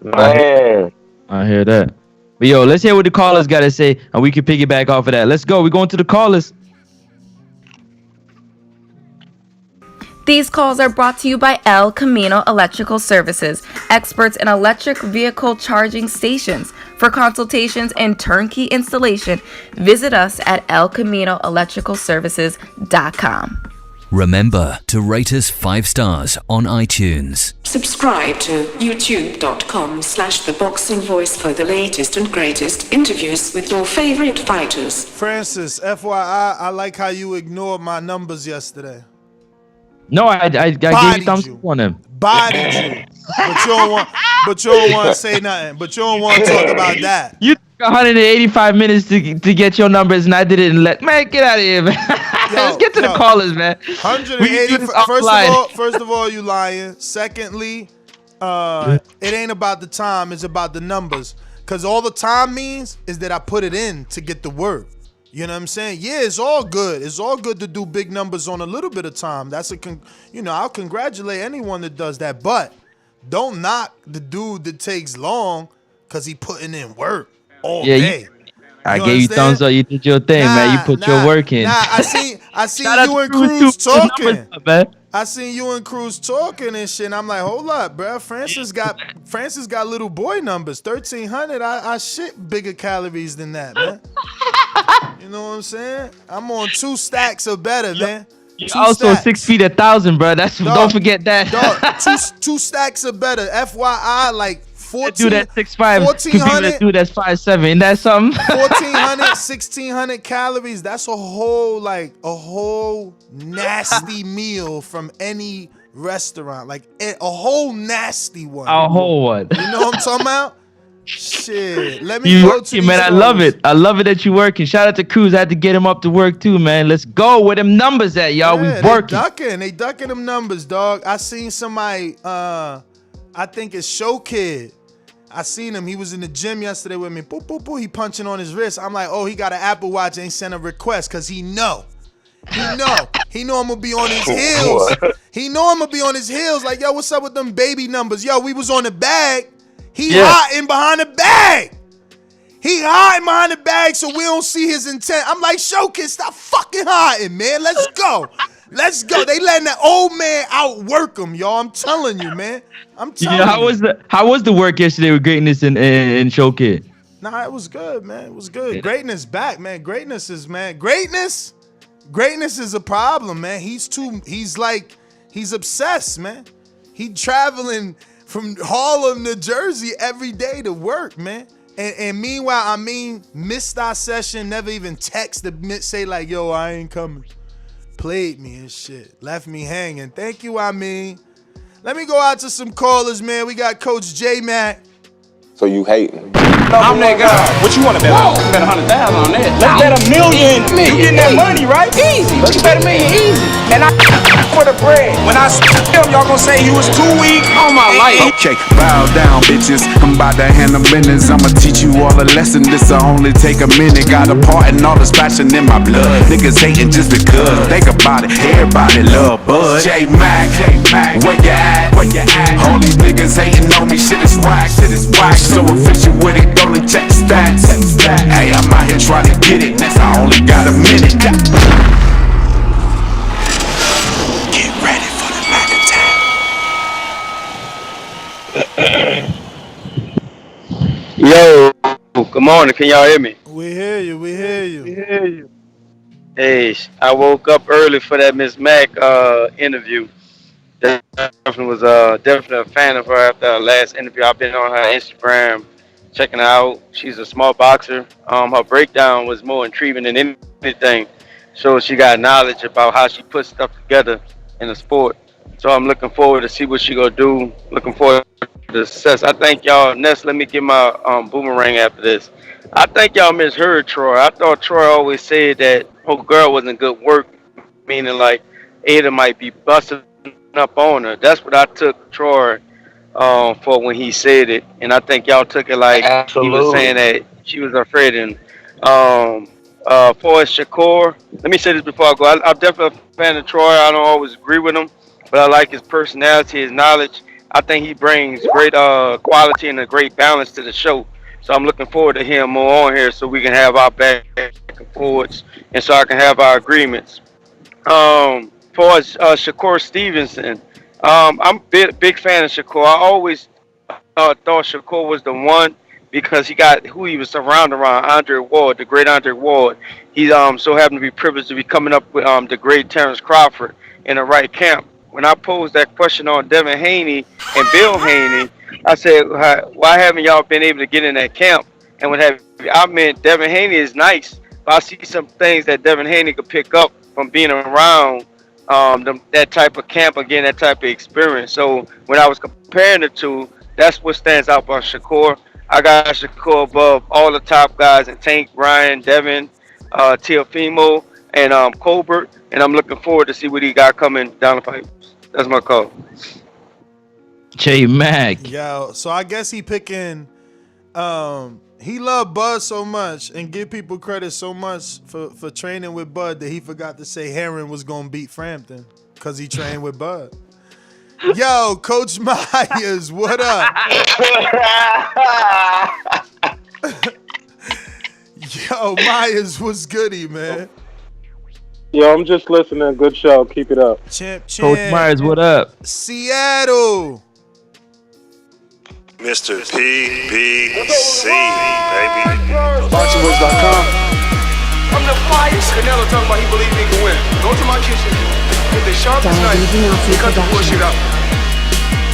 man, I hear that. But yo, let's hear what the callers got to say, and we can piggyback off of that. Let's go. We're going to the callers. These calls are brought to you by El Camino Electrical Services, experts in electric vehicle charging stations. For consultations and turnkey installation, visit us at elcaminoelectricalservices.com. Remember to rate us 5 stars on iTunes. Subscribe to youtube.com/theboxingvoice for the latest and greatest interviews with your favorite fighters. Francis, FYI, I like how you ignored my numbers yesterday. No, I gave you thumbs up on them. Bodied you. But you don't want But you don't want to say nothing. But you don't want to talk about that. You took 185 minutes to get your numbers, and I didn't let. Man, get out of here, man. Let's get to the callers, man. 180. First of all, you lying. Secondly, it ain't about the time. It's about the numbers. Because all the time means is that I put it in to get the work. You know what I'm saying? Yeah, it's all good. It's all good to do big numbers on a little bit of time. I'll congratulate anyone that does that. But don't knock the dude that takes long because he putting in work all day. I gave you thumbs up. You did your thing, man. You put your work in. I seen you and Cruz talking. I seen you and Cruz talking and shit. And I'm like, hold up, bro. Francis got little boy numbers. 1,300. I shit bigger calories than that, man. You know what I'm saying? I'm on 2 stacks or better, man. You also stacks. 6 feet 1,000, bro. Don't forget that. Dog, two stacks or better. FYI, like 14. Do that 6'5". 1,400. Do that's 5'7". Ain't that something? 1,400, 1,600 calories. That's a whole nasty meal from any restaurant. Like a whole nasty one. A whole one. You know what I'm talking about? Shit. Let me go to man. I love it. I love it that you working. Shout out to Cruz. I had to get him up to work too, man. Let's go. Where them numbers at, y'all? Yeah, we working. They ducking them numbers, dog. I seen somebody, I think it's Show Kid. I seen him. He was in the gym yesterday with me. Boop, boop, boop. He punching on his wrist. I'm like, oh, he got an Apple Watch. Ain't sent a request because he know. He know I'm gonna be on his heels. He know I'm gonna be on his heels. Like, yo, what's up with them baby numbers? Yo, we was on the bag. He hiding behind the bag. He hiding behind the bag so we don't see his intent. I'm like, Show Kid, stop fucking hiding, man. Let's go. Let's go. They letting that old man outwork him, y'all. I'm telling you, man. I'm telling you. How was the work yesterday with Greatness and Show Kid? Nah, it was good, man. It was good. Greatness back, man. Greatness is a problem, man. He's obsessed, man. He traveling from Harlem to Jersey every day to work, man. And meanwhile, missed our session, never even text to say like, yo, I ain't coming. Played me and shit. Left me hanging. Thank you, Let me go out to some callers, man. We got Coach J Mac. So you hating? I'm that guy. What you want to bet on? Bet 100,000 on that. Let's bet $1 million. You getting that money, right? Easy. Let's bet $1 million easy. And I for the bread. When I him, y'all gonna say he was too weak on my life. Okay, bow down, bitches. I'm about to handle business. I'ma teach you all a lesson. This'll only take a minute. Got a part and all this passion in my blood. Niggas hating just because. Think about it. Everybody love Bud. J Mac, where you at? All these niggas hating on me. Shit is whack. So official with it, only check stats. Hey, I'm out here trying to get it. Next, I only got a minute. Get ready for the Mac attack. Yo, good morning. Can y'all hear me? We hear you. Hey, I woke up early for that Miss Mac interview. Definitely was definitely a fan of her after her last interview. I've been on her Instagram, checking her out. She's a small boxer. Her breakdown was more intriguing than anything. So she got knowledge about how she puts stuff together in the sport. So I'm looking forward to see what she gonna do. Looking forward to the success. I thank y'all. Next, let me get my boomerang after this. I think y'all misheard Troy. I thought Troy always said that her girl wasn't good work, meaning like Aida might be busting up on her. That's what I took Troy for when he said it, and I think y'all took it like he was saying that she was afraid. And for Shakur, let me say this before I go. I'm definitely a fan of Troy. I don't always agree with him, but I like his personality, his knowledge. I think he brings great quality and a great balance to the show. So I'm looking forward to him more on here so we can have our back and forwards, and so I can have our agreements. For Shakur Stevenson, I'm a big fan of Shakur. I always thought Shakur was the one because he got who he was surrounded around, Andre Ward, the great Andre Ward. He so happened to be privileged to be coming up with the great Terrence Crawford in the right camp. When I posed that question on Devin Haney and Bill Haney, I said, why haven't y'all been able to get in that camp? And what have you? I meant Devin Haney is nice, but I see some things that Devin Haney could pick up from being around that type of camp, again, that type of experience. So when I was comparing the two, That's what stands out about Shakur. I got Shakur above all the top guys in Tank, Ryan, Devin, Teofimo, and Colbert, and I'm looking forward to see what he got coming down the pipe. That's my call. J Mac. Yo, so I guess he picking. He loved Bud so much and give people credit so much for training with Bud that he forgot to say Herring was gonna beat Frampton because he trained with Bud. Yo, Coach Myers, what up? Yo, Myers, what's goody, man? Yo, I'm just listening. Good show. Keep it up. Champ. Coach Myers, what up? Seattle. Mr. PBC, baby. BoxingVoice.com. I'm the flyest. Canelo talking about he believe he can win. Go to my kitchen. Get the sharpest knife. Cut the bullshit out.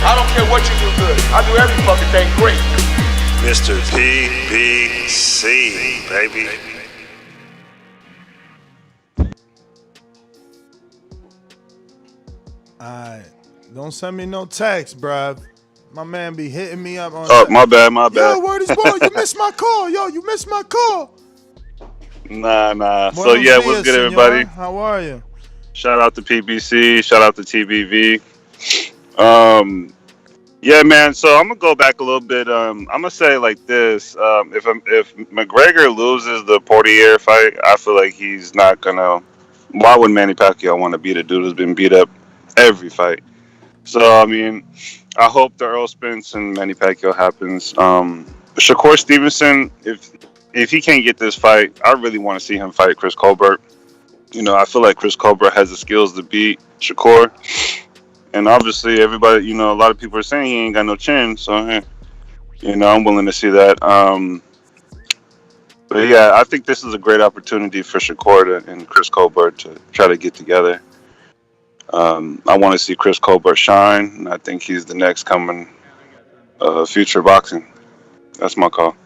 I don't care what you do good. I do every fucking thing great. Mr. PBC, baby. Alright. Don't send me no text, bruv. My man be hitting me up on Oh, my bad. Yo, word is born. You missed my call. Yo, you missed my call. Nah. So, Buenos yeah, dias, what's good, senor. everybody? How are you? Shout out to PBC. Shout out to TBV. Yeah, man. So I'm gonna go back a little bit. I'm gonna say like this: if McGregor loses the Poirier fight, I feel like he's not gonna. Why would Manny Pacquiao want to beat a dude who's been beat up every fight? So I mean, I hope the Earl Spence and Manny Pacquiao happens. Shakur Stevenson, if he can't get this fight, I really want to see him fight Chris Colbert. You know, I feel like Chris Colbert has the skills to beat Shakur. And obviously, everybody, a lot of people are saying he ain't got no chin. So, I'm willing to see that. But yeah, I think this is a great opportunity for Shakur and Chris Colbert to try to get together. I want to see Chris Colbert shine, and I think he's the next coming future boxing. That's my call.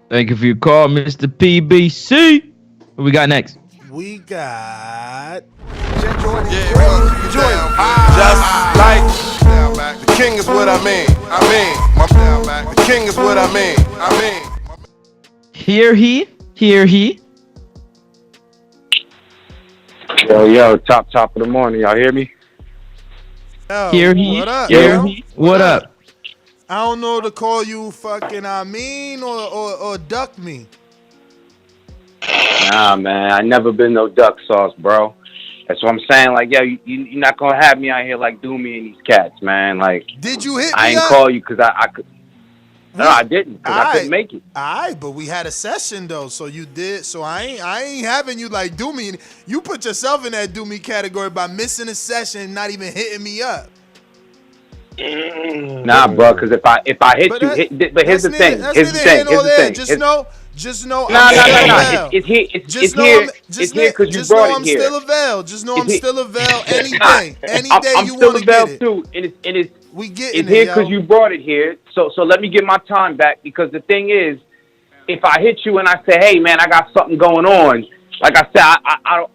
Thank you for your call, Mr. PBC. What we got next? We got. Just like the king is what I mean. The king is what I mean. Hear he. Yo, top of the morning. Y'all hear me? Yo, Hear he. What up? Hear he. What up? I don't know to call you fucking or duck me. Nah, man. I never been no duck sauce, bro. That's what I'm saying. Like, yo, you're not gonna have me out here like Doomy and these cats, man. Like, did you hit me I ain't up? call you because I could. No, I didn't because I couldn't make it. Alright, but we had a session though, so you did. So I ain't having you like Doomy. You put yourself in that Doomy category by missing a session and not even hitting me up. Nah, bro. Because if I hit But you, but here's the thing. Here's the thing. Just know. No. It's here. It's here because you brought it here. Still available. Just know I'm still available. Any day I'm you still want to get it. too, and it's we getting it's here because yo. you brought it here. So let me get my time back because the thing is, if I hit you and I say, hey man, I got something going on, like I said,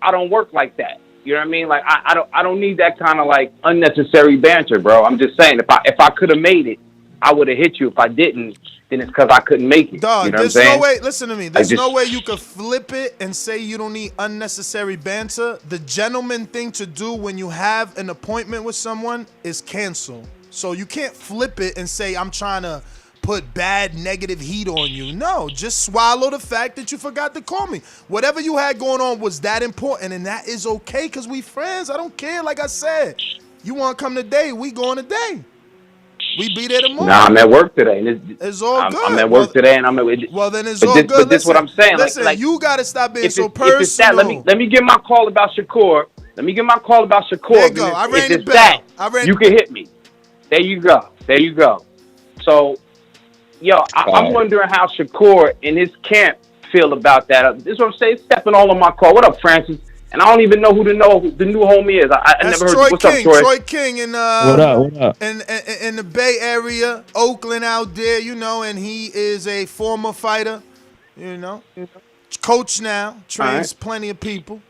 I don't work like that. You know what I mean? Like I don't need that kind of like unnecessary banter, bro. I'm just saying if I could have made it, I would have hit you. If I didn't, then it's because I couldn't make it. Dog, you know there's what I'm saying? no way. Listen to me. There's no way you could flip it and say you don't need unnecessary banter. The gentleman thing to do when you have an appointment with someone is cancel. So you can't flip it and say I'm trying to put bad negative heat on you. No, just swallow the fact that you forgot to call me. Whatever you had going on was that important, and that is okay because we friends. I don't care. Like I said, you want to come today, we going today. We be there tomorrow. Nah, I'm at work today. And it's all good. I'm at work today, and I'm at. Well, then it's all good. But this is what I'm saying. Listen, like you got to stop being so if it's that, personal. let me get my call about Shakur. There you go. I rang the bell. You can hit me. There you go. So, yo, I'm wondering how Shakur and his camp feel about that. This is what I'm saying. Stepping all on my call. What up, Francis? And I don't even know who the new homie is. I never heard. What's up, Troy? Troy King in what up? In the Bay Area, Oakland out there, and he is a former fighter, coach now, trains plenty of people.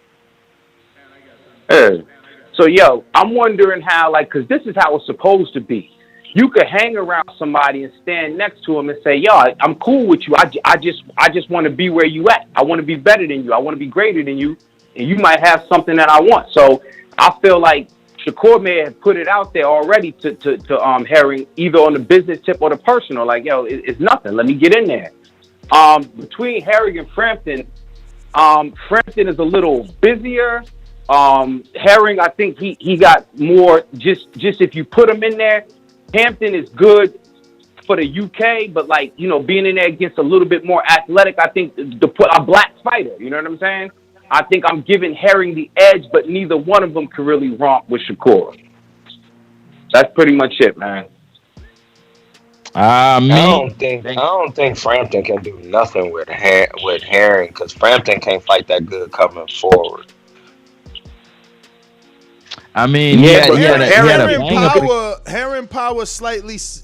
So, yo, I'm wondering how, because this is how it's supposed to be. You could hang around somebody and stand next to him and say, "Yo, I'm cool with you. I just want to be where you at. I want to be better than you. I want to be greater than you, and you might have something that I want." So I feel like Shakur may have put it out there already to Herring, either on the business tip or the personal. Like, yo, it's nothing. Let me get in there. Between Herring and Frampton, Frampton is a little busier. Herring, I think he got more. Just if you put him in there. Hampton is good for the UK, but like, you know, being in there against a little bit more athletic, I think to put a black fighter, you know what I'm saying? I think I'm giving Herring the edge, but neither one of them can really romp with Shakur. That's pretty much it, man. I don't think Frampton can do nothing with Herring, because Frampton can't fight that good coming forward. I mean, Herring power slightly is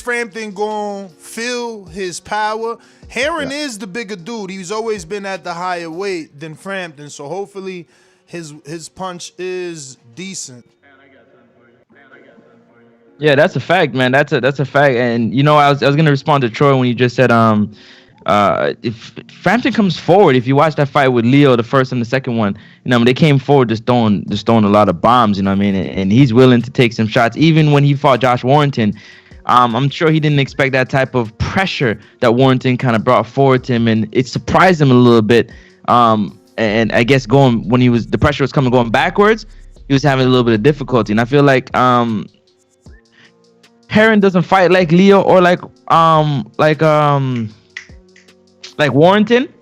Frampton going to feel his power? Herring is the bigger dude. He's always been at the higher weight than Frampton, so hopefully his punch is decent. Yeah, that's a fact, man. That's a fact. And you know, I was gonna respond to Troy when you just said if Frampton comes forward, if you watch that fight with Leo, the first and the second one, you know, they came forward just throwing a lot of bombs, you know what I mean? And he's willing to take some shots. Even when he fought Josh Warrington, I'm sure he didn't expect that type of pressure that Warrington kind of brought forward to him, and it surprised him a little bit. And I guess when the pressure was going backwards, he was having a little bit of difficulty. And I feel like Herring doesn't fight like Leo or like Warrington.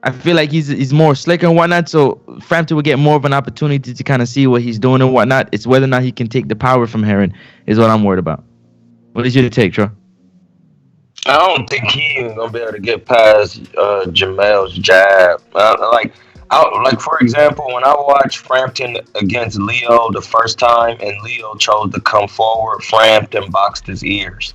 I feel like he's more slicker and whatnot, so Frampton will get more of an opportunity to kind of see what he's doing and whatnot. It's whether or not he can take the power from Herring is what I'm worried about. What is your take, Troy? I don't think he even gonna be able to get past Jamel's jab. Like for example, when I watched Frampton against Leo the first time, and Leo chose to come forward, Frampton boxed his ears.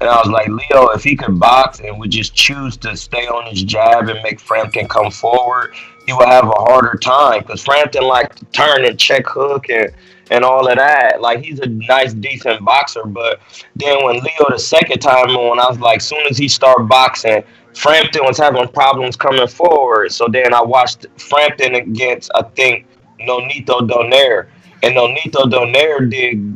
And I was like, Leo, if he could box and would just choose to stay on his jab and make Frampton come forward, he would have a harder time, because Frampton like to turn and check hook and all of that. Like, he's a nice, decent boxer. But then when Leo the second time, when I was like, soon as he started boxing, Frampton was having problems coming forward. So then I watched Frampton against, I think, Nonito Donaire. And Nonito Donaire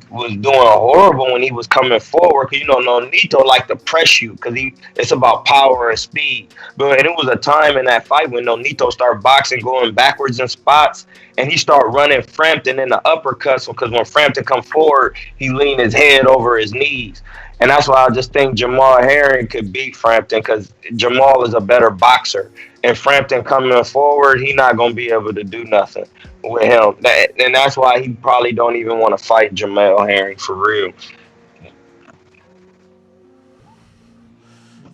was doing horrible when he was coming forward. Because, you know, Nonito like to press you, because it's about power and speed. But it was a time in that fight when Nonito started boxing, going backwards in spots, and he started running Frampton in the uppercuts, because when Frampton come forward, he leaned his head over his knees. And that's why I just think Jamal Herring could beat Frampton, because Jamal is a better boxer. And Frampton coming forward, he not going to be able to do nothing with him. And that's why he probably don't even want to fight Jamel Herring for real.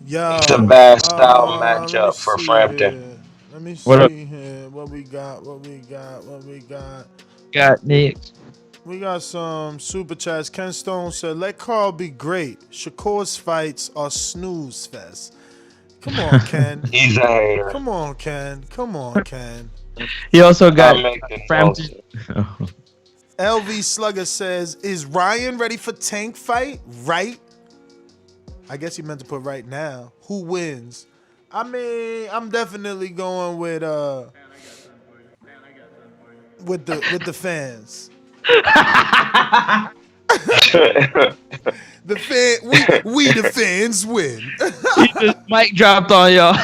It's a bad style matchup for Frampton. Let me see here. What we got? Got next. We got some super chats. Ken Stone said, "Let Carl be great. Shakur's fights are snooze fest." Come on, Ken. He's a hater. Come on, Ken. He also got Frampton. LV Slugger says, "Is Ryan ready for Tank fight? Right?" I guess he meant to put right now. Who wins? I mean, I'm definitely going with the fans. We the fans win. He just mic dropped on y'all.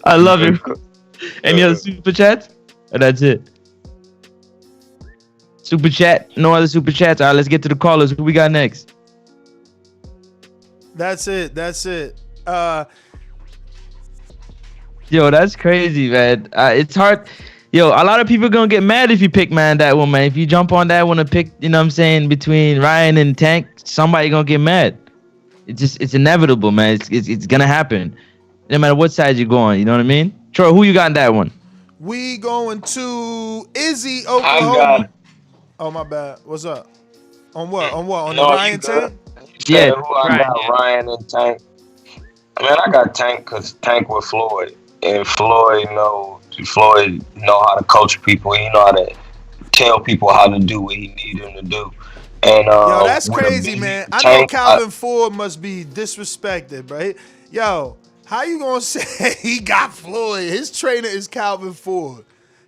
I love you. Any other super chats? Or that's it. Super chat. No other super chats. All right, let's get to the callers. Who we got next? That's it. Yo, that's crazy, man. It's hard. Yo, a lot of people gonna get mad if you pick, man, that one, man. If you jump on that one and pick, you know what I'm saying, between Ryan and Tank, somebody gonna get mad. It's inevitable, man. It's gonna happen. No matter what side you go on, you know what I mean? Troy, who you got in that one? We going to Izzy, Oklahoma. Oh, my bad. What's up? On what? On the Ryan Tank? Yeah, who I got, Ryan and Tank. I mean, I got Tank because Tank with Floyd. And Floyd know how to coach people. He know how to tell people how to do what he need them to do. And Yo, that's with a crazy, big man. I know Tank, Calvin Ford must be disrespected, right? Yo, how you gonna say he got Floyd? His trainer is Calvin Ford.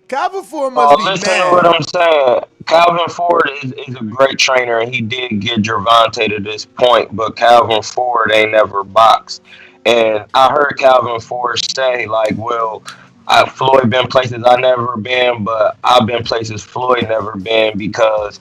Calvin Ford must be listen mad. to what I'm saying. Calvin Ford is a great trainer, and he did get Gervonta to this point, but Calvin Ford ain't never boxed. And I heard Calvin Ford say, like, well, Floyd been places I never been, but I've been places Floyd never been because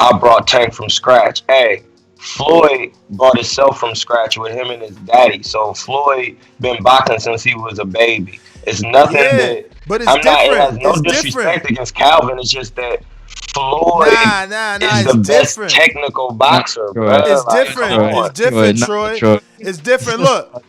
I brought Tank from scratch. Hey, Floyd brought himself from scratch with him and his daddy. So Floyd been boxing since he was a baby. It's nothing that but it's I'm not. It different. has no It's disrespect different. against Calvin. It's just that Floyd is it's the best different. technical boxer, Troy. bro. It's Like, different. come on. It's different, Troy. Troy. It's different. Look,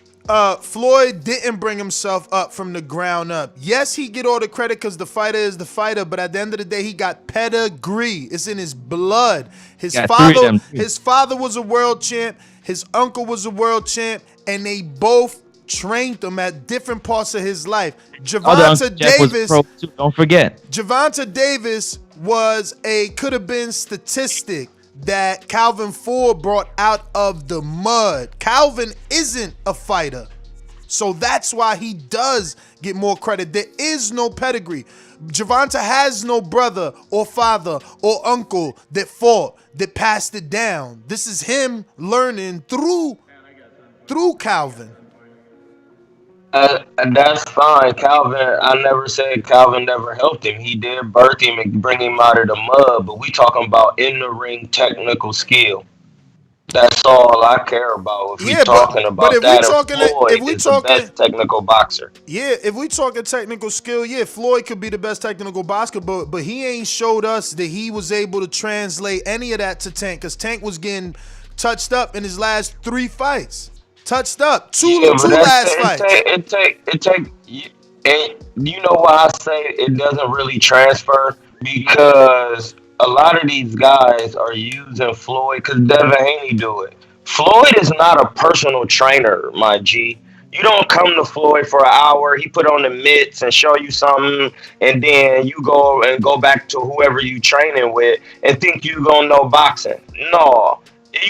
Floyd didn't bring himself up from the ground up. Yes, he get all the credit because the fighter is the fighter, but at the end of the day, he got pedigree. It's in his blood. His father was a world champ. His uncle was a world champ, and they both trained him at different parts of his life. Gervonta Davis, don't forget. Gervonta Davis could have been statistic that Calvin Ford brought out of the mud. Calvin isn't a fighter. So that's why he does get more credit. There is no pedigree. Gervonta has no brother or father or uncle that fought, that passed it down. This is him learning through Calvin. That's fine. Calvin, I never said Calvin never helped him. He did birth him and bring him out of the mud, but we talking about in the ring technical skill. That's all I care about. If we talking about if that, we talking, Floyd if we is talking, the best technical boxer. Yeah, if we talking technical skill, yeah, Floyd could be the best technical boxer, but he ain't showed us that he was able to translate any of that to Tank, because Tank was getting touched up in his last 3 fights. Touched up. Two last fights. You know why I say it doesn't really transfer? Because a lot of these guys are using Floyd because Devin Haney do it. Floyd is not a personal trainer, my G. You don't come to Floyd for an hour, he put on the mitts and show you something, and then you go back to whoever you training with and think you gonna know boxing. No.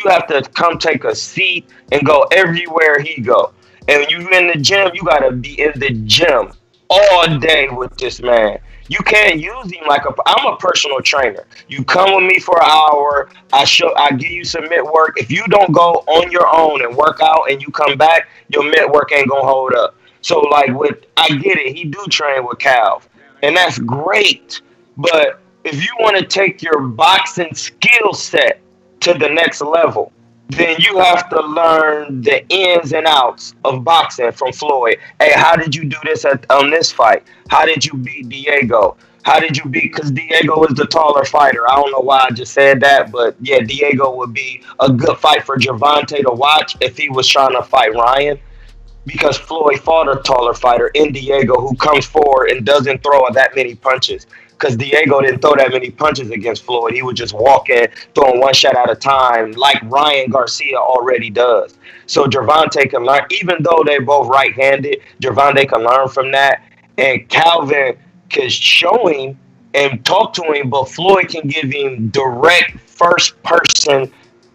You have to come take a seat and go everywhere he go. And you in the gym, you gotta be in the gym all day with this man. You can't use him like I'm a personal trainer. You come with me for an hour, I give you some mitt work. If you don't go on your own and work out and you come back, your mitt work ain't gonna hold up. So like I get it, he do train with Calv, and that's great. But if you want to take your boxing skill set to the next level, then you have to learn the ins and outs of boxing from Floyd. Hey, how did you do this on this fight? How did you beat Diego? How did you beat? Because Diego is the taller fighter. I don't know why I just said that, but yeah, Diego would be a good fight for Gervonta to watch if he was trying to fight Ryan. Because Floyd fought a taller fighter in Diego who comes forward and doesn't throw that many punches. Because Diego didn't throw that many punches against Floyd. He would just walk in, throwing one shot at a time, like Ryan Garcia already does. So Gervonta can learn, even though they're both right-handed, Gervonta can learn from that. And Calvin can show him and talk to him, but Floyd can give him direct first-person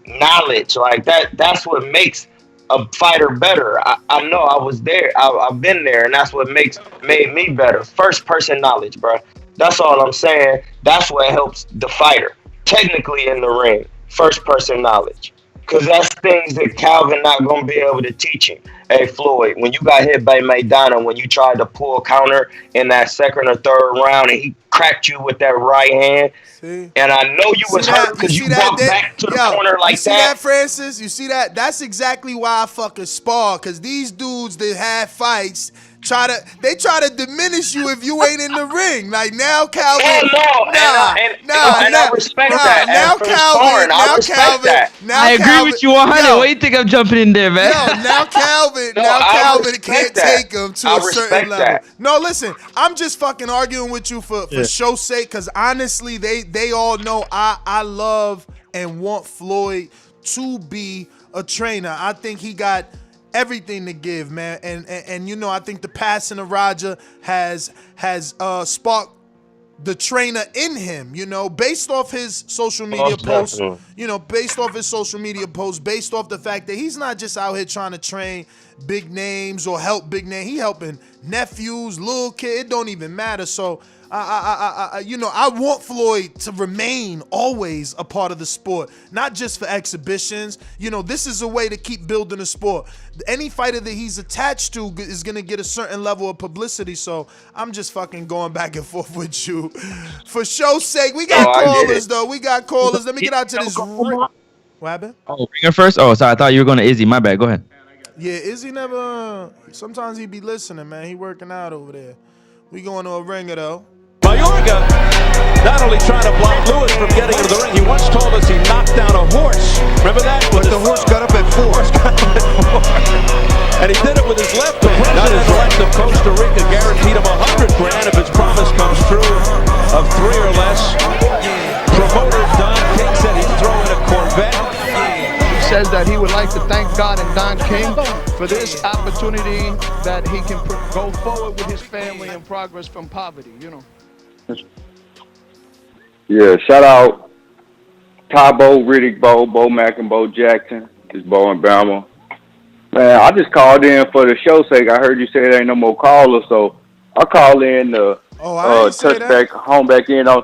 knowledge. Like that's what makes a fighter better. I know I was there. I've been there, and that's what made me better. First person knowledge, bro. That's all I'm saying. That's what helps the fighter technically in the ring. First person knowledge, because that's things that Calvin not gonna be able to teach him. Hey Floyd, when you got hit by Maidana, when you tried to pull counter in that second or third round, and he cracked you with that right hand. See? And I know you was hurt because you walked back to the corner like that. You see that, Francis? You see that? That's exactly why I fucking spar, because these dudes that had fights try to diminish you if you ain't in the ring. Like now, Calvin. I respect that. Now, Calvin. I respect that. I agree with you 100. Why you think I'm jumping in there, man? Now Calvin. Calvin can't take him to a certain level. No, listen. I'm just fucking arguing with you for show's sake, because honestly, they all know I love and want Floyd to be a trainer. I think he got everything to give, man, and you know, I think the passing of Roger has sparked the trainer in him, you know, based off his social media Most posts, definitely. you know, based off his social media posts, based off the fact that he's not just out here trying to train big names or help big names. He helping nephews, little kid. It don't even matter. So you know, I want Floyd to remain always a part of the sport, not just for exhibitions. You know, this is a way to keep building the sport. Any fighter that he's attached to is gonna get a certain level of publicity. So I'm just fucking going back and forth with you. For show's sake, we got callers though. We got callers. Let me get out to this. What happened? Oh, ringer first. Oh, sorry. I thought you were going to Izzy. My bad. Go ahead. Yeah, Izzy never. Sometimes he be listening, man. He working out over there. We going to a ringer though. Mayorga not only trying to block Lewis from getting into the ring, he once told us he knocked down a horse. Remember that? But the horse got up at 4. And he did it with his left. The president-elect of Costa Rica guaranteed him $100,000 if his promise comes true of 3 or less. Promoter Don King said he'd throw in a Corvette. He says that he would like to thank God and Don King for this opportunity that he can go forward with his family and progress from poverty, you know. Yeah, shout out Ty Bo, Riddick Bo, Bo Mack and Bo Jackson. It's Bo and Bama. Man, I just called in for the show's sake. I heard you say there ain't no more callers, so I called in to touch back, home back in on.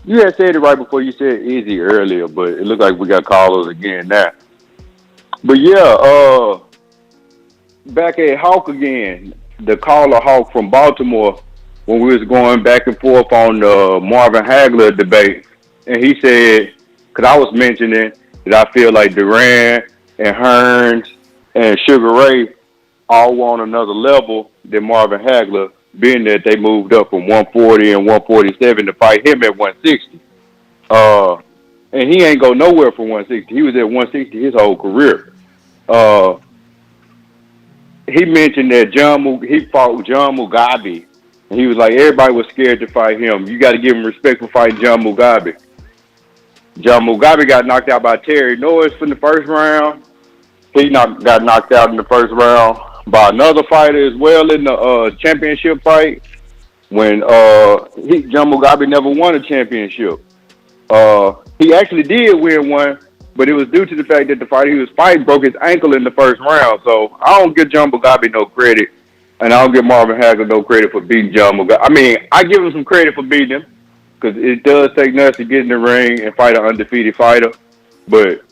You had said it right before you said Izzy earlier, but it looks like we got callers again now. But yeah, back at Hawk again, the caller Hawk from Baltimore, when we was going back and forth on the Marvin Hagler debate, and he said, because I was mentioning that I feel like Duran and Hearns and Sugar Ray all on another level than Marvin Hagler, being that they moved up from 140 and 147 to fight him at 160. And he ain't go nowhere from 160. He was at 160 his whole career. He mentioned that he fought John Mugabe. And he was like, everybody was scared to fight him. You got to give him respect for fighting John Mugabe. John Mugabe got knocked out by Terry Norris in the first round. He got knocked out in the first round by another fighter as well in the championship fight. When John Mugabe never won a championship. He actually did win one, but it was due to the fact that the fighter he was fighting broke his ankle in the first round. So I don't give John Mugabe no credit, and I don't give Marvin Hagler no credit for beating John Mugabe. I mean, I give him some credit for beating him, because it does take nuts to get in the ring and fight an undefeated fighter. But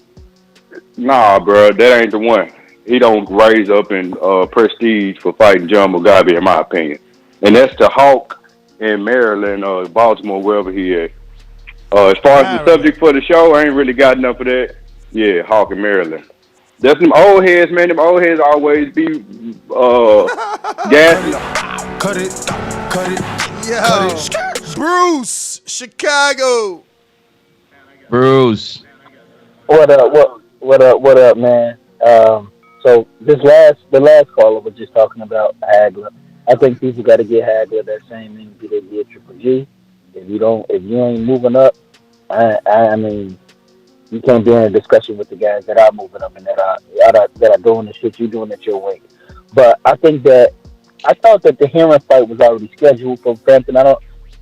nah, bro, that ain't the one. He don't raise up in prestige for fighting John Mugabe, in my opinion. And that's the Hawk in Maryland, Baltimore, wherever he is. As far as the subject for the show, I ain't really got enough of that. Yeah, Hawk in Maryland. That's them old heads, man. Them old heads always be gassing. Cut it. Yo, Bruce, Chicago. Bruce. What up, man? So the last caller was just talking about Hagler. I think people got to get Hagler that same energy they get Triple G. If you ain't moving up, I mean, you can't be in a discussion with the guys that are moving up and that are doing the shit you doing at your weight. But I thought that the Herring fight was already scheduled for Frampton.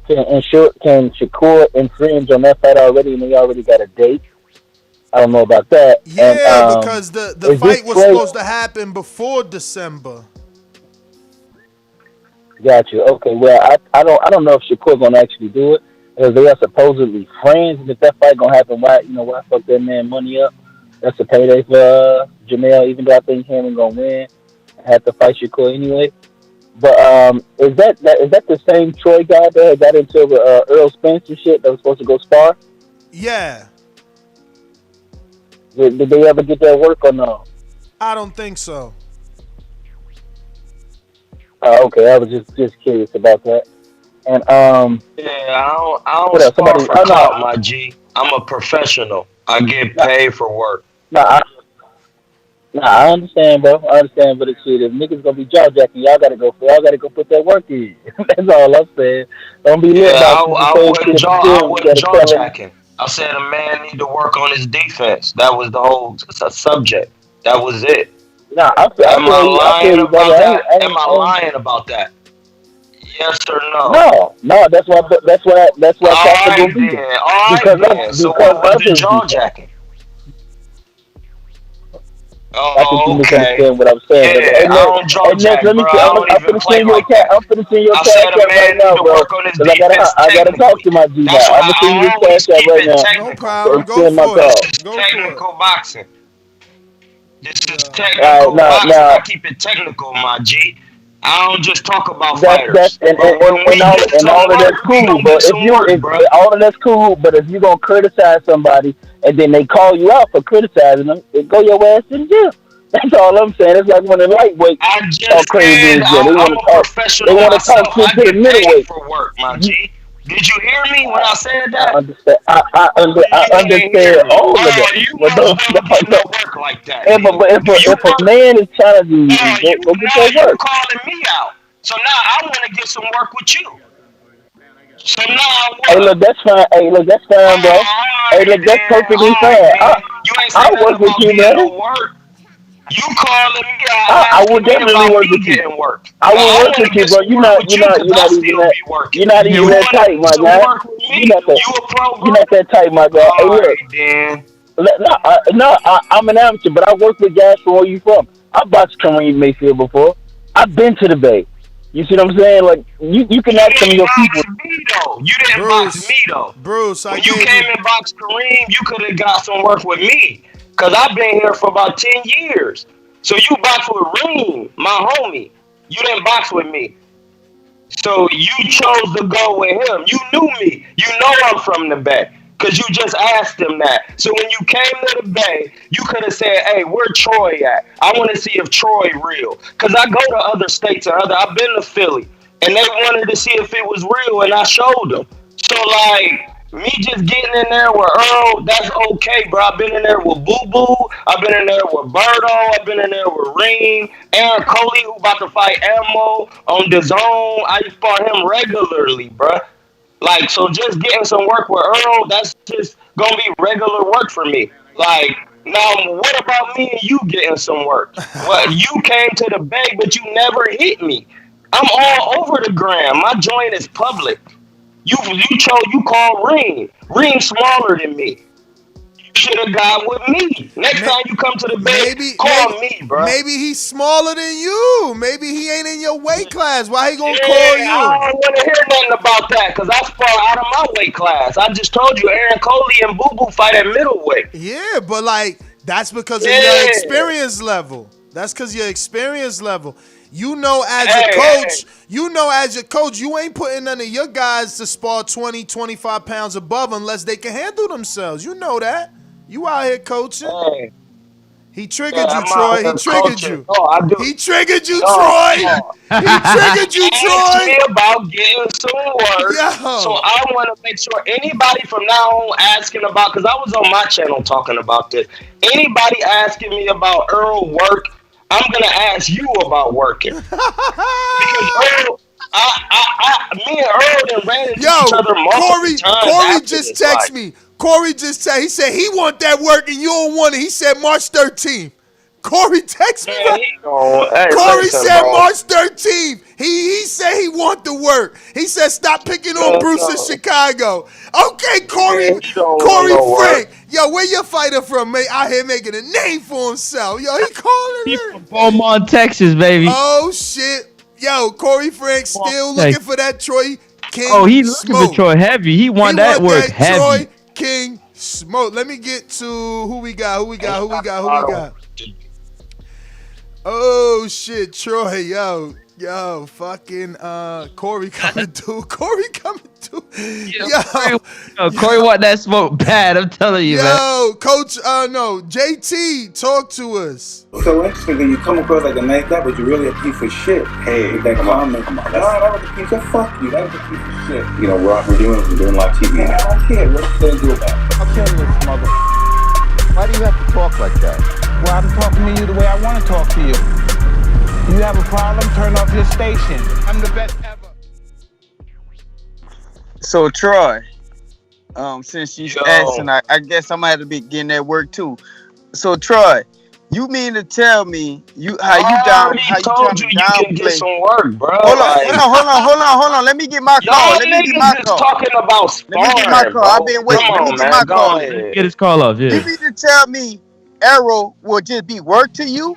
Can Shakur infringe on that fight already, and they already got a date? I don't know about that. Yeah, because the fight was supposed to happen before December. Got you. Okay. Well, I don't know if Shakur's gonna actually do it, because they are supposedly friends. And if that fight gonna happen, why fuck that man money up? That's a payday for Jamel. Even though I think Herring gonna win, I have to fight Shakur anyway. But is that the same Troy guy that got into Earl Spencer shit that was supposed to go spar? Yeah. Did they ever get that work or no? I don't think so. Okay, I was just curious about that. And yeah, I don't spar for clout, my G. I'm a professional. I get paid for work. I understand, bro. I understand, but it's shit. If niggas gonna be jaw jacking, y'all gotta go put that work in. That's all I'm saying. Don't be lit I wasn't jaw jacking. I said a man need to work on his defense. That was the whole subject. That was it. Nah, Am I lying about that? Yes or no? No. That's why Pastor gonna be there. All right then. So what was the jaw jacking? I think you Oh, okay. misunderstand what I'm saying. Yeah, I don't jaw jack, Let me bro. see. I I'm don't even finna play send you a like cat. that. I'm finna send you a I cash said a app right man now, need to bro. work on his Cause defense I gotta talk technically. to my G now. That's why I'm gonna send you I this always cash app keep right it now. No technical. problem. So Go send my for This call. it. is Go for it. technical boxing. This is All right, technical boxing. now I keep it technical, my G. I don't just talk about that's fighters. But when we get some all of that's work, we cool. gonna But get some work, if bro. all of that's cool, but if you gonna criticize somebody and then they call you out for criticizing them, then go your ass in jail. That's all I'm saying. It's like when the lightweights I talk just crazy said in jail. They I'm want to a talk. They professional want to talk myself. shit I to the get paid middleweight. for work, my G. Did you hear me when I said I that? understand. I You didn't hear understand me. all of Oh, that. you But must no, don't get no work like that, If then. Do you a work? man is challenging you, Oh, go get now your you work. calling me out. So now I want to get some work with you. So now Hey, what? look, that's fine. Hey, look, that's fine, bro. Hey, look, that's perfectly All right fine. then. You ain't say I'll nothing work with about you, getting man. no work. You calling me out, I will asking me definitely about work me with you. getting work. I Now will I work want with to you, get bro. some work with you because You're I not even still that. be working. You're not You even that want to tight, get my some guy. work with me? You're not that. You a pro You're not that tight, my guy. Hey, All look. right then. I'm an amateur, but I work with guys from where you from. I boxed Kareem Mayfield before. I've been to the Bay. You see what I'm saying? Like you can You ask some of didn't your people. box me though. You didn't box me Bruce. though. Bruce, I When you gave came you. and boxed Kareem, you could have got some work with me. Cause I've been here for about 10 years. So you boxed with Reem, my homie. You didn't box with me. So you chose to go with him. You knew me. You know I'm from the Bay. Cause you just asked him that. So when you came to the Bay, you could have said, "Hey, where Troy at? I want to see if Troy real." Cause I go to other states and I've been to Philly, and they wanted to see if it was real, and I showed them. So like me just getting in there with Earl, that's okay, bro. I've been in there with Boo Boo. I've been in there with Birdo. I've been in there with Reem. Aaron Coley, who about to fight Ammo on Dazn. I fought him regularly, bro. Like, so just getting some work with Earl, that's just gonna be regular work for me. Like, now what about me and you getting some work? Well, you came to the Bay, but you never hit me. I'm all over the gram. My joint is public. You called Reem. Reem smaller than me. You should have got with me. Next time you come to the Bay, call me, bro. Maybe he's smaller than you. Maybe he ain't in your weight class. Why he gonna Yeah, call you? I don't want to hear nothing about that because I spar out of my weight class. I just told you, Aaron Coley and Boo Boo fight at middleweight. Yeah, but like that's because of your experience level. That's because your experience level. You know, as a coach, you ain't putting none of your guys to spar 20, 25 pounds above unless they can handle themselves. You know that. You out here coaching. He triggered you, Troy. He triggered you. No, I do. He triggered you, No, Troy. no. He triggered you, Ask Troy. me about getting some work. Yo. So I want to make sure anybody from now on asking about, because I was on my channel talking about this. Anybody asking me about Earl work, I'm gonna ask you about working because Earl. Me and Earl done ran into each other multiple times. Corey just texted me. Corey just texted. He said he want that work and you don't want it. He said March 13th. Corey texted me. Corey said March 13th. He said he want the work. He said stop picking on Bruce in Chicago. Okay, Corey Frank. Yo, where your fighter from? Out here making a name for himself. Yo, he calling it. Beaumont, Texas, baby. Oh shit. Yo, Corey Frank still looking for that Troy King. Oh, he looking for Troy heavy. He want that work heavy. Troy King smoke. Let me get to who we got. Oh shit, Troy, yo, fucking Corey coming through. Corey want that smoke bad. I'm telling you, man. Yo, Coach, no, JT, talk to us. So interesting that you come across like a nice guy, but you're really a piece of shit. Hey, with that comment. Come on. That was a piece of fuck you. That was a piece of shit. You know, we're doing live TV. Man, I don't care. What you gonna do about it? I'll tell you this, mother. Why do you have to talk like that? Well, I'm talking to you the way I want to talk to you. You have a problem? Turn off your station. I'm the best ever. So Troy, since you asking, I guess I'm gonna have to be getting that work too. So Troy, You mean to tell me I already how you trying told to you you can get downplay? some work, bro. Hold Like on, hold on. Let me get my call. y'all Let me get my niggas is call. talking about Let me get my sparring, call. I've bro. been Come waiting. Let me on, get man. my Go call in. Get ahead. his call off. You Yeah. mean to tell me Arrow will just be work to you?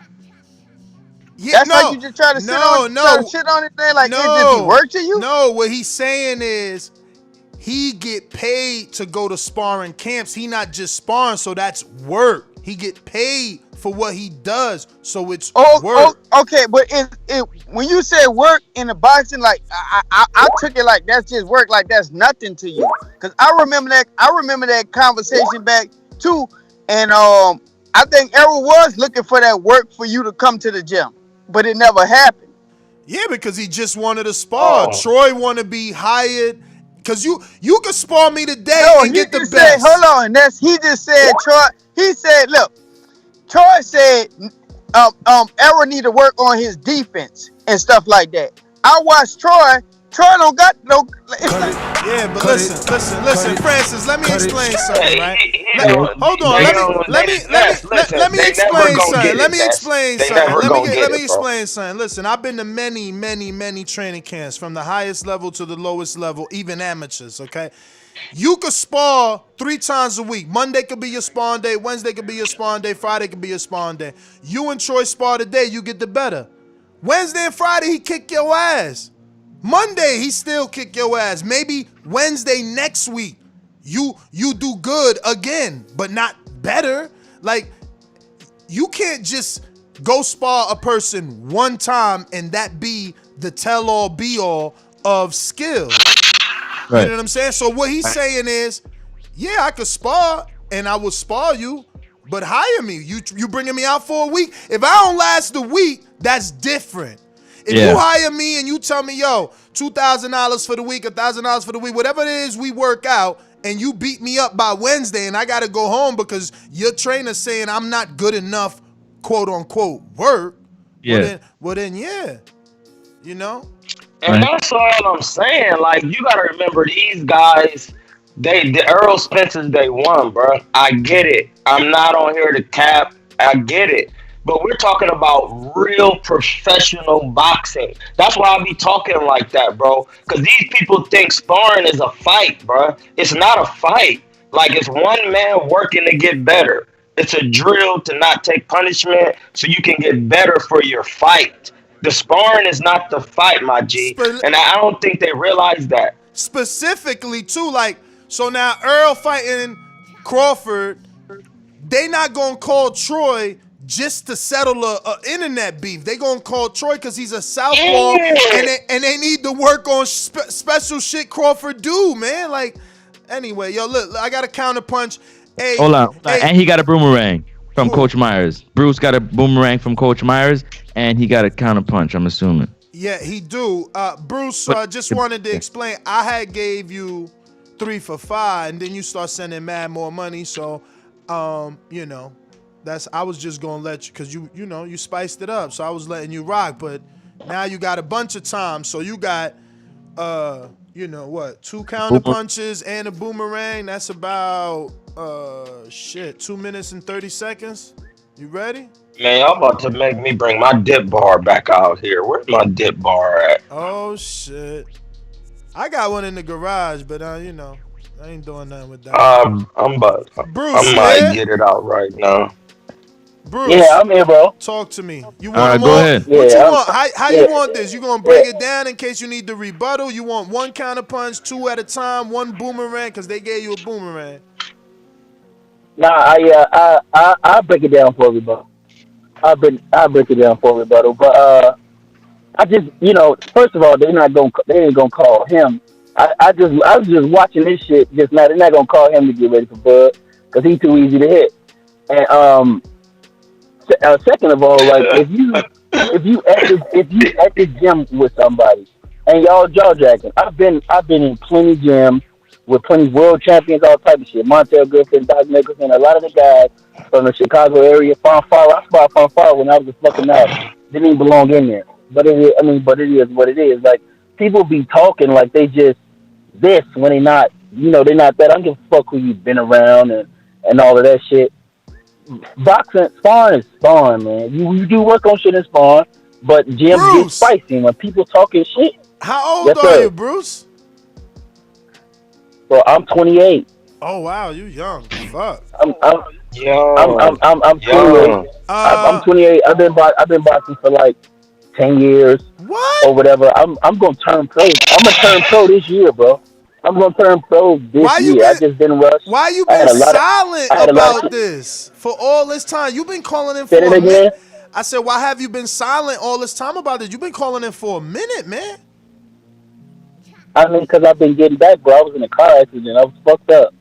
Yeah, That's how you just try to shit on it there? Like it just be work to you? no. What he's saying is he get paid to go to sparring camps. He not just sparring, so that's work. He get paid for what he does, so it's work. Okay, but when you say work in the boxing, like I took it like that's just work, like that's nothing to you. Cause I remember that conversation back too, and I think Errol was looking for that work for you to come to the gym, but it never happened. Yeah, because he just wanted to spar. Oh. Troy want to be hired. Cause you could spar me today No, and he get the just said, best. hold on, he just said Troy. He said, look, Troy said, Errol need to work on his defense and stuff like that. I watched Troy. Troy don't got no. Yeah, but listen, Francis. Let me explain something, right? Hold on. They Let me never explain gonna something. get Let it, me Ness. explain They something. never gonna get Let me it, bro. explain something. Listen, I've been to many training camps, from the highest level to the lowest level, even amateurs. Okay. You could spar 3 times a week. Monday could be your sparring day. Wednesday could be your sparring day. Friday could be your sparring day. You and Troy spar today, you get the better. Wednesday and Friday, he kick your ass. Monday, he still kick your ass. Maybe Wednesday next week, you do good again, but not better. Like, you can't just go spar a person one time and that be the tell-all, be-all of skill. Right. You know what I'm saying? So what he's saying is, yeah, I could spar and I will spar you, but hire me. You bringing me out for a week. If I don't last the week, that's different. If you hire me and you tell me, yo, $2,000 for the week, $1,000 for the week, whatever it is we work out, and you beat me up by Wednesday and I got to go home because your trainer's saying I'm not good enough, quote unquote, work, Yeah. well then yeah, you know? And that's all I'm saying. Like, you gotta remember these guys, the Earl Spencers, they won, bro. I get it. I'm not on here to cap. I get it. But we're talking about real professional boxing. That's why I be talking like that, bro. Because these people think sparring is a fight, bro. It's not a fight. Like, it's one man working to get better. It's a drill to not take punishment so you can get better for your fight. The sparring is not the fight, my G. And I don't think they realize that. Specifically, too, like, so now Earl fighting Crawford, they not gonna call Troy just to settle a internet beef. They gonna call Troy because he's a southpaw, and they need to work on special shit Crawford do, man. Like, anyway, yo, look, I got a counter punch. Hey, Hold on. And he got a boomerang from Coach Myers. Bruce got a boomerang from Coach Myers, and he got a counter punch, I'm assuming. Yeah, he do. Bruce, just wanted to explain. I had gave you 3 for $5, and then you start sending mad more money. So, you know, I was just gonna let you, because you spiced it up. So I was letting you rock. But now you got a bunch of time. So you got, 2 counter punches and a boomerang. That's about 2 minutes and 30 seconds. You ready? Man, y'all about to make me bring my dip bar back out here. Where's my dip bar at? Oh shit! I got one in the garage, but I ain't doing nothing with that. Bruce, I might get it out right now. Bruce, yeah, I'm here, bro. Talk to me. You want more? Go ahead. What you want? How you want this? You gonna break it down in case you need the rebuttal? You want 1 counter punch, 2 at a time, 1 boomerang, because they gave you a boomerang. Nah, I break it down for everybody. I break it down for everybody. But I just, first of all, they ain't gonna call him. I was just watching this shit just now. They're not gonna call him to get ready for Bud because he's too easy to hit. And second of all, like if you at the gym with somebody and y'all jaw jacking, I've been in plenty gyms with plenty world champions, all type of shit. Montel Griffin, Doc Nicholson, a lot of the guys from the Chicago area. Fanfare, I spot Fanfare when I was a fucking out. Didn't even belong in there. But it is what it is. Like, people be talking like they just this when they not, they're not that. I don't give a fuck who you've been around and all of that shit. boxing, sparring is sparring, man. You do work on shit in sparring, but gyms get Bruce, spicy when people talking shit. how old Yes, are sir. you, Bruce? Well, I'm 28. Oh wow, you young. Fuck. I'm 28. I'm 28. I've been boxing for like 10 years What? or whatever. I'm gonna turn pro. I'm gonna turn pro this year, bro. I'm gonna turn pro this Why you year. I been? just didn't rush. Why you I been had a lot of. silent I had a lot of about shit. this for all this time? You've been calling in Say for that a again. minute. I said, why have you been silent all this time about this? You've been calling in for a minute, man. I mean, because I've been getting back, bro. I was in a car accident. I was fucked up.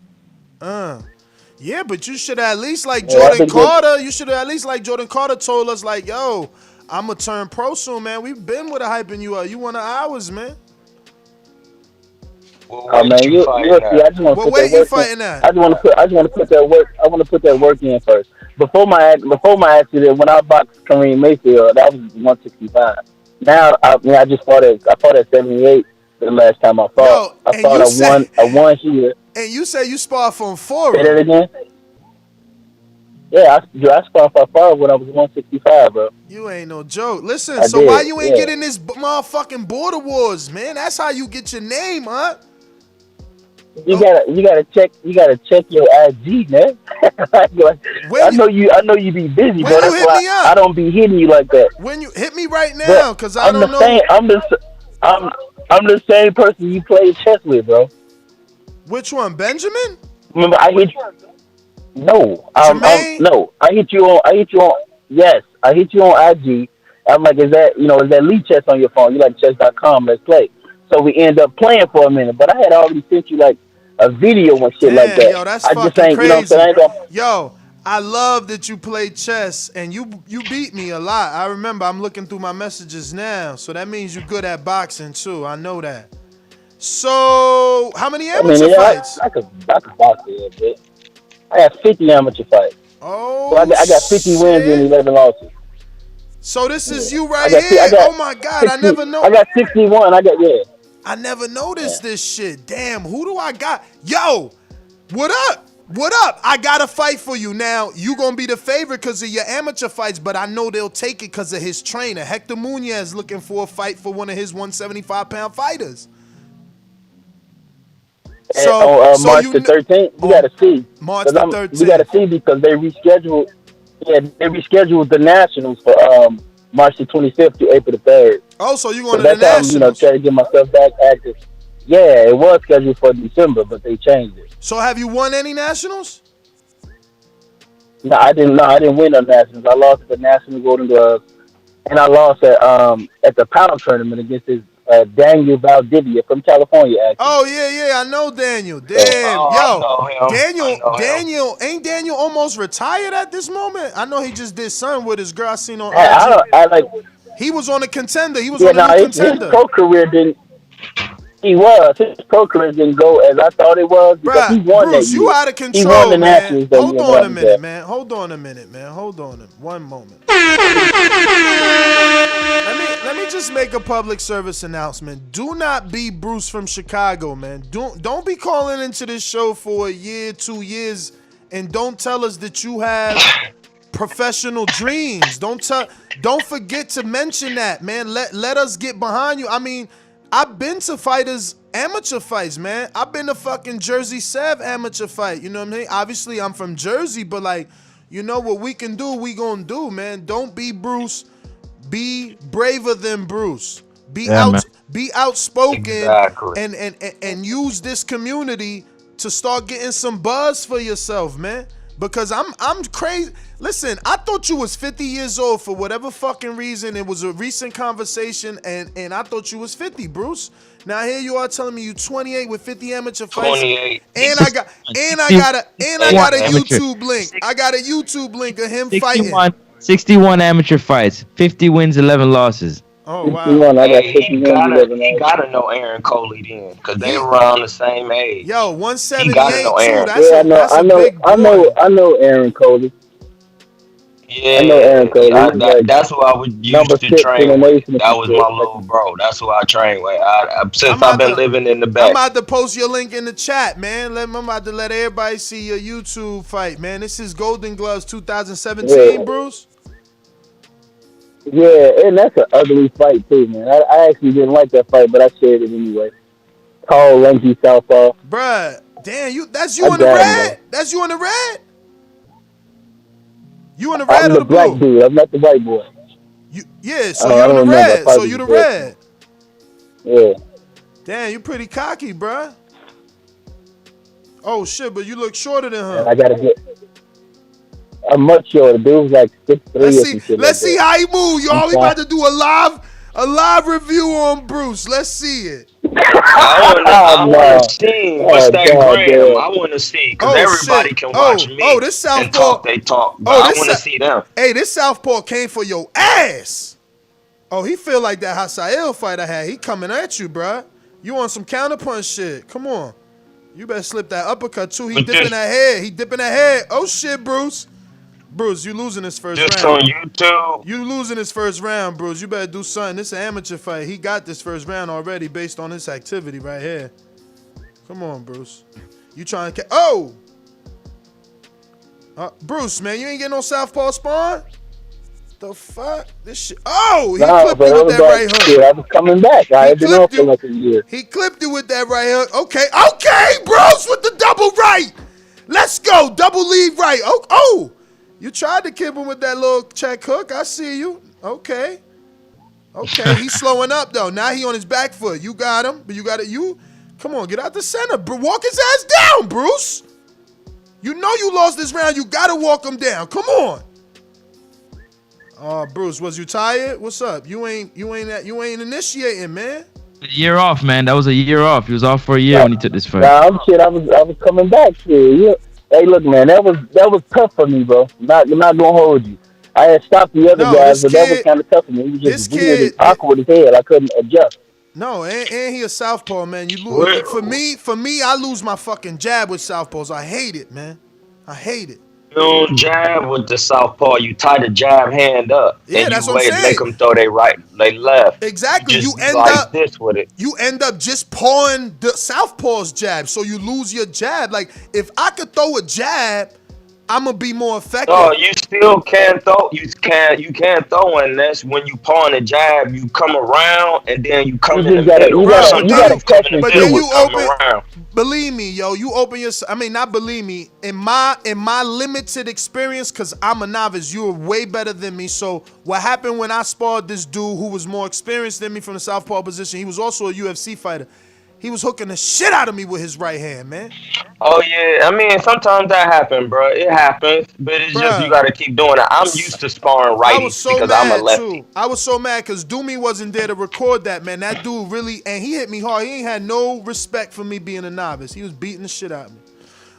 Yeah, but you should at least like Yeah, I've Jordan been good. Carter. You should at least like Jordan Carter told us like, yo, I'm gonna turn pro soon, man. We've been with a hyping you up. You one of ours, man. Oh man, you see, I just want to What put weight that you work fighting in. at? I just want to put that work. I want to put that work in first. Before my accident, when I boxed Kareem Mayfield, that was 165. Now, I just fought at 78 the last time I fought. Yo, I fought a one here. And you say you sparred from Say that Fora. again. Yeah, I sparred for far when I was 165, bro. You ain't no joke. Listen, I so did, why you ain't yeah. getting this motherfucking border wars, man? That's how you get your name, huh? You gotta check your IG, man. I know you be busy, bro. That's why I don't be hitting you like that. When you hit me right now, cause I I'm don't the know. same. I'm the same person you played chess with, bro. Which one, Benjamin? Remember, I hit you. No, no. I hit you on. Yes, I hit you on IG. I'm like, is that Lee Chess on your phone? You like chess.com? Let's play. So we end up playing for a minute, but I had already sent you like a video and shit like that. Yo, that's I fucking just ain't, crazy. I ain't gonna. Yo, I love that you play chess and you beat me a lot. I remember. I'm looking through my messages now, so that means you're good at boxing too. I know that. So, how many amateur fights? I could box a little bit. I have 50 amateur fights. Oh, so I got 50 wins and 11 losses. So this is you right here. Oh my God, 60, I never know. I got 61. I never noticed this shit. Damn, who do I got? Yo, what up? What up? I got a fight for you now. You gonna be the favorite because of your amateur fights, but I know they'll take it because of his trainer. Hector Munoz looking for a fight for one of his 175-pound fighters. So, March the 13th, we got to see. March the 13th. We got to see because they rescheduled. Yeah, they rescheduled the Nationals for March the 25th to April the 3rd. Oh, so you going to that's the Nationals? How I'm, trying to get myself back active. Yeah, it was scheduled for December, but they changed it. So have you won any Nationals? No, I didn't. No, I didn't win the Nationals. I lost at the National Golden Gloves, and I lost at the Pound tournament against this Daniel Valdivia from California. Actually. Oh yeah, I know Daniel. Damn, Daniel, ain't Daniel almost retired at this moment? I know he just did something with his girl. I seen on IG. He was on a contender. He was on a new contender. His pro career didn't. His pro career didn't go as I thought it was because he won Bruce, that year. you out of control, he won the man. Nationals Hold on a minute, man. Hold on a minute, man. Hold on one moment. Let me just make a public service announcement. Do not be Bruce from Chicago, man. Don't be calling into this show for a year, 2 years, and don't tell us that you have professional dreams. Don't forget to mention that, man. Let us get behind you. I mean, I've been to fighters, amateur fights, man. I've been to fucking Jersey Sav amateur fight. You know what I mean? Obviously, I'm from Jersey, but like, you know what we can do, we gonna do, man. Don't be Bruce. Be braver than Bruce. Be outspoken and use this community to start getting some buzz for yourself, man. Because I'm crazy. Listen, I thought you was 50 years old for whatever fucking reason. It was a recent conversation, and I thought you was 50, Bruce. Now here you are telling me you 28 with 50 amateur fights. 28. And I got a YouTube link. I got a YouTube link of him fighting. 61 amateur fights, 50 wins, 11 losses. Oh wow! He gotta know Aaron Coley then, because they were around the same age. Yo, 178 too. That's a big boy. I know Aaron Coley. I know Aaron Yeah, Cole. He's like that's who I would number used to 6 in the train with. nation. If That you was my could. little bro. That's who I trained with. I'm Since I've about been to living in the I'm back. about to post your link in the chat, man. I'm about to let everybody see your YouTube fight, man. This is Golden Gloves 2017, Yeah. Bruce. Yeah, and that's an ugly fight too, man. I actually didn't like that fight, but I shared it anyway. Tall, lanky southpaw. Bruh, damn, that's you I in the got him red? though. That's you in the red? You in the red I'm or the the black blue? dude. I'm not the white boy. Yeah, I so you in the don't remember. I red. So probably you the just watched red. it. Yeah. Damn, you pretty cocky, bruh. Oh shit, but you look shorter than And him. I gotta get. I'm much shorter. Dude was like 6'3" or some shit. Let's see how he move, y'all. We fat. about to do a live review on Bruce. Let's see it. I want to see what's that gram. damn. I want to see because Oh, everybody shit. can watch me This and southpaw. talk they talk, but I want to see them. Hey, this southpaw came for your ass. Oh, he feel like that Hasael fight I had. He coming at you, bruh. You on some counterpunch shit. Come on. You better slip that uppercut too. He dipping that head. Oh shit, Bruce. Bruce, you losing this first Just round. on YouTube. You losing this first round, Bruce. You better do something. This is an amateur fight. He got this first round already based on this activity right here. Come on, Bruce. You trying to Bruce, man, you ain't getting no southpaw spawn? The fuck? This shit. Oh, he clipped you with that right hook. Shit, I was coming back. I had been off for like a year. He clipped you with that right hook. Okay, Bruce with the double right. Let's go. Double lead right. Oh. You tried to kib him with that little check hook. I see you. Okay, he's slowing up, though. Now he on his back foot. You got him, but you got it. Come on, get out the center. Walk his ass down, Bruce. You know you lost this round. You got to walk him down. Come on. Bruce, was you tired? What's up? You ain't initiating, man. A year off, man. That was a year off. He was off for a year when he took this fight. Nah, I was coming back here. Yeah. Hey, look, man, that was tough for me, bro. Not gonna hold you. I had stopped the other guys, but that was kind of tough for me. He was just weird and awkward as hell. I couldn't adjust. No, and he a southpaw, man. You lose. For me, I lose my fucking jab with southpaws. I hate it, man. I hate it. You don't jab with the southpaw. You tie the jab hand up. Yeah, and that's you what I'm saying. Make them throw they left. Exactly. You end up this with it. You end up just pawing the southpaw's jab, so you lose your jab. Like if I could throw a jab, I'm gonna be more effective. No, you still can't throw. You can't throw unless when you pawn a jab, you come around and then you come in the middle. But then you open. Believe me, yo, you open your. I mean, not believe me. In my limited experience, cause I'm a novice, you were way better than me. So what happened when I sparred this dude who was more experienced than me from the southpaw position? He was also a UFC fighter. He was hooking the shit out of me with his right hand, man. Oh yeah, I mean sometimes that happens, bro. It happens, but it's just you gotta keep doing it. I'm used to sparring righties because I'm a lefty. Too. I was so mad because Doomy wasn't there to record that, man. That dude really, and he hit me hard. He ain't had no respect for me being a novice. He was beating the shit out of me.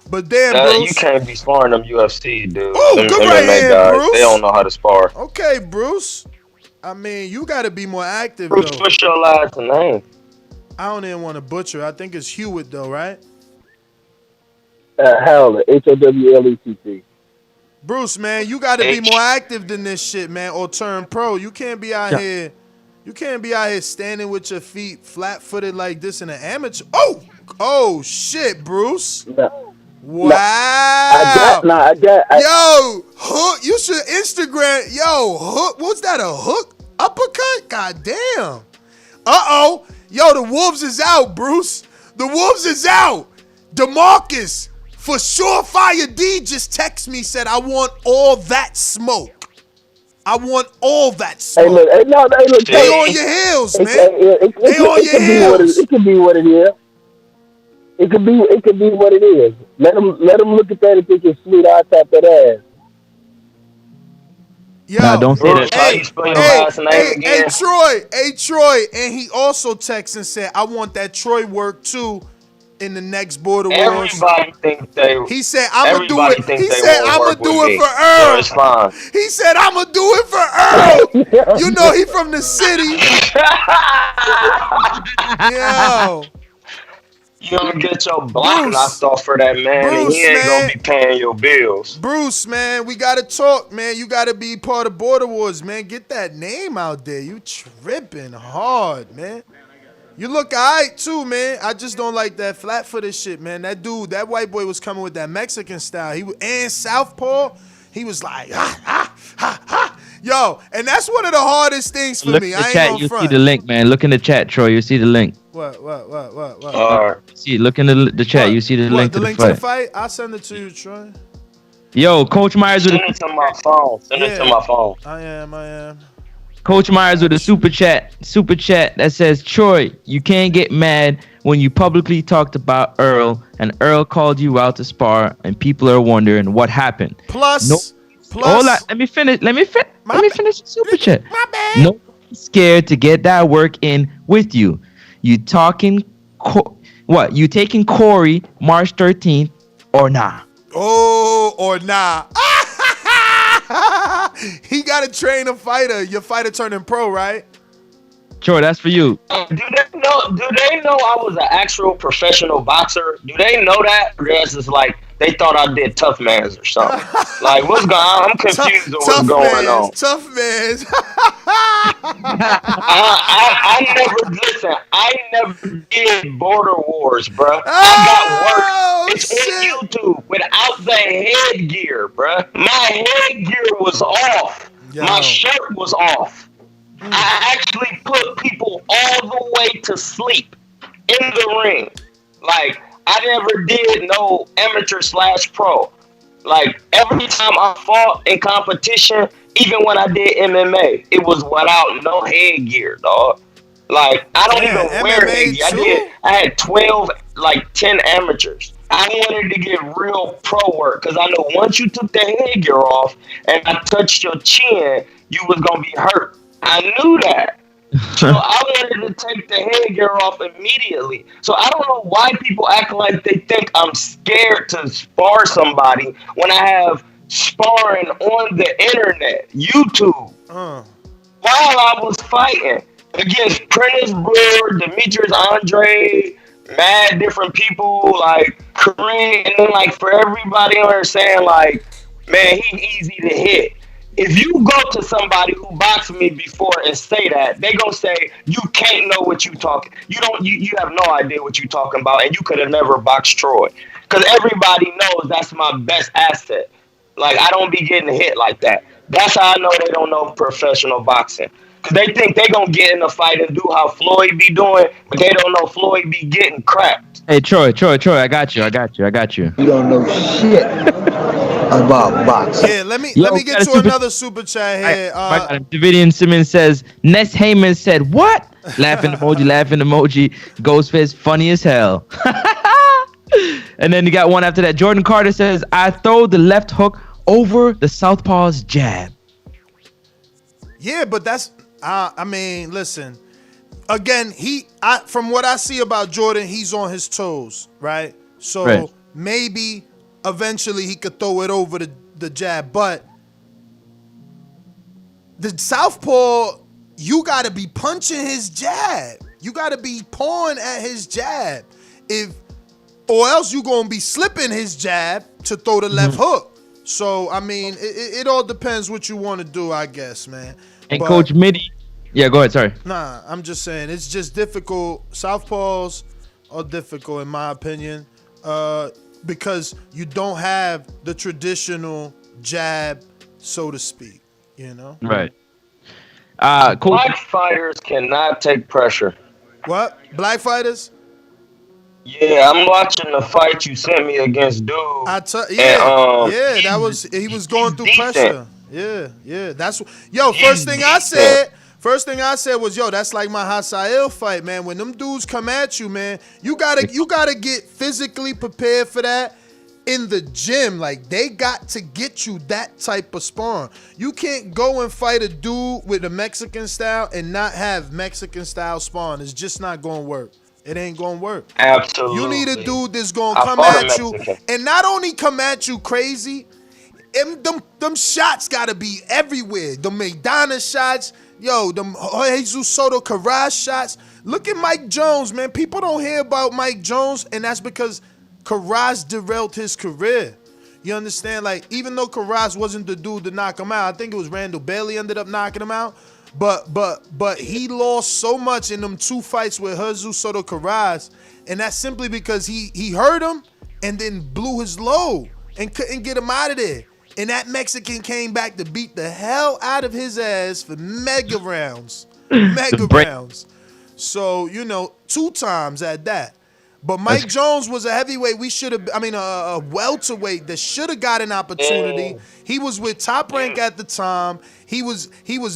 But damn, Bruce. You can't be sparring them UFC dudes. Oh, good right hand, Bruce. They don't know how to spar. Okay, Bruce. I mean, you gotta be more active, Bruce, though. what's your last name? I don't even want to butcher. I think it's Hewitt, though, right? Howlett, Howlett. Bruce, man, you got to be more active than this shit, man, or turn pro. You can't be out here. You can't be out here standing with your feet flat-footed like this in an amateur. Oh, shit, Bruce. No. Wow. I got. Yo, hook. You should Instagram. Yo, hook. What's that? A hook? Uppercut? God damn. Uh-oh. Yo, the Wolves is out, Bruce. The Wolves is out. DeMarcus, for sure Fire D just texted me, said, I want all that smoke. I want all that smoke. Hey, look. They on your heels, man. They on your heels. It could be what it is. It could be what it is. Let them look at that and think it's sweet. I'll tap that ass. Yo, nah, don't say that. Hey, Troy, and he also texted and said, I want that Troy work too in the next Border Wars. Everybody thinks they. He said, I'm gonna do it. He said, I'm gonna do it for Earl. Earl. It's fine. He said, I'm gonna do it for Earl. You know he from the city. Yo. You gonna get your block Bruce. knocked off for that, man, and Bruce, he ain't man. gonna be paying your bills. Bruce, man, we gotta talk, man. You gotta be part of Border Wars, man. Get that name out there. You tripping hard, man. You look alright too, man. I just don't like that flat-footed shit, man. That dude, that white boy was coming with that Mexican style. And Southpaw, he was like, ha, ha, ha, ha. Yo, and that's one of the hardest things for Look me. in the I ain't chat, gonna you front. see the link, man. Look in the chat, Troy. You see the link. What? See, look in the chat. You see the link to the link fight. to the fight? I'll send it to you, Troy. Yo, Coach Myers with Send it to my phone. Send it to my phone. I am. Coach Myers with a super chat that says, Troy, you can't get mad when you publicly talked about Earl and Earl called you out to spar and people are wondering what happened. Plus. Hold on, let me finish the super chat. My bad. No one's scared to get that work in with you. You taking Corey March 13th or nah? Oh, or nah. He got to train a fighter. Your fighter turning pro, right? Troy, that's for you. Do they know I was an actual professional boxer? Do they know that? Or is it like they thought I did tough mans or something? Like, what's going on? I'm confused on what's going on. Tough mans. I never did Border Wars, bro. I got work. It's on YouTube without the headgear, bro. My headgear was off. My shirt was off. I actually put people all the way to sleep in the ring. Like, I never did no amateur/pro. Like, every time I fought in competition, even when I did MMA, it was without no headgear, dog. Like, I don't even wear headgear. I had 10 amateurs. I wanted to get real pro work because I know once you took the headgear off and I touched your chin, you was going to be hurt. I knew that. So I wanted to take the headgear off immediately. So I don't know why people act like they think I'm scared to spar somebody when I have sparring on the internet, YouTube. While I was fighting against Prentice Brewer, Demetrius Andre, mad different people, like Kareem, and then like for everybody on there saying like, man, he's easy to hit. If you go to somebody who boxed me before and say that, they gonna say you can't know what you talking. You have no idea what you talking about, and you could have never boxed Troy. Because everybody knows that's my best asset. Like, I don't be getting hit like that. That's how I know they don't know professional boxing. Because they think they gonna get in a fight and do how Floyd be doing, but they don't know Floyd be getting cracked. Hey, Troy, I got you. You don't know shit about boxing. Yeah, let me get to another super chat here. Davidian Simmons says, Ness Heyman said, what? Laughing emoji. Ghostface, funny as hell. And then you got one after that. Jordan Carter says, I throw the left hook over the southpaw's jab. Yeah, but that's, I mean, listen. Again, from what I see about Jordan, he's on his toes, right? So maybe eventually he could throw it over the jab. But the southpaw, you got to be punching his jab. You got to be pawing at his jab. Or else you going to be slipping his jab to throw the left hook. So, I mean, it all depends what you want to do, I guess, man. And Coach Mitty. Yeah, go ahead, sorry. Nah, I'm just saying, it's just difficult. Southpaws are difficult, in my opinion, because you don't have the traditional jab, so to speak, you know? Right. Black fighters cannot take pressure. What? Black fighters? Yeah, I'm watching the fight you sent me against dude. He was going through pressure. Yeah. First thing I said was, that's like my Hasael fight, man. When them dudes come at you, man, you gotta get physically prepared for that in the gym. Like, they got to get you that type of sparring. You can't go and fight a dude with a Mexican style and not have Mexican style sparring. It's just not gonna work. It ain't gonna work. Absolutely. You need a dude that's gonna come at you, and not only come at you crazy, them shots gotta be everywhere. The McDonald's shots, Yo, them Jesus Soto Karaj shots. Look at Mike Jones, man. People don't hear about Mike Jones, and that's because Karaj derailed his career. You understand? Like, even though Karaj wasn't the dude to knock him out, I think it was Randall Bailey ended up knocking him out. But he lost so much in them 2 fights with Jesus Soto Karaj, and that's simply because he hurt him and then blew his load and couldn't get him out of there. And that Mexican came back to beat the hell out of his ass for mega rounds. Mega rounds. So, 2 times at that. But Mike Jones was a heavyweight. A welterweight that should have got an opportunity. He was with Top Rank at the time. He was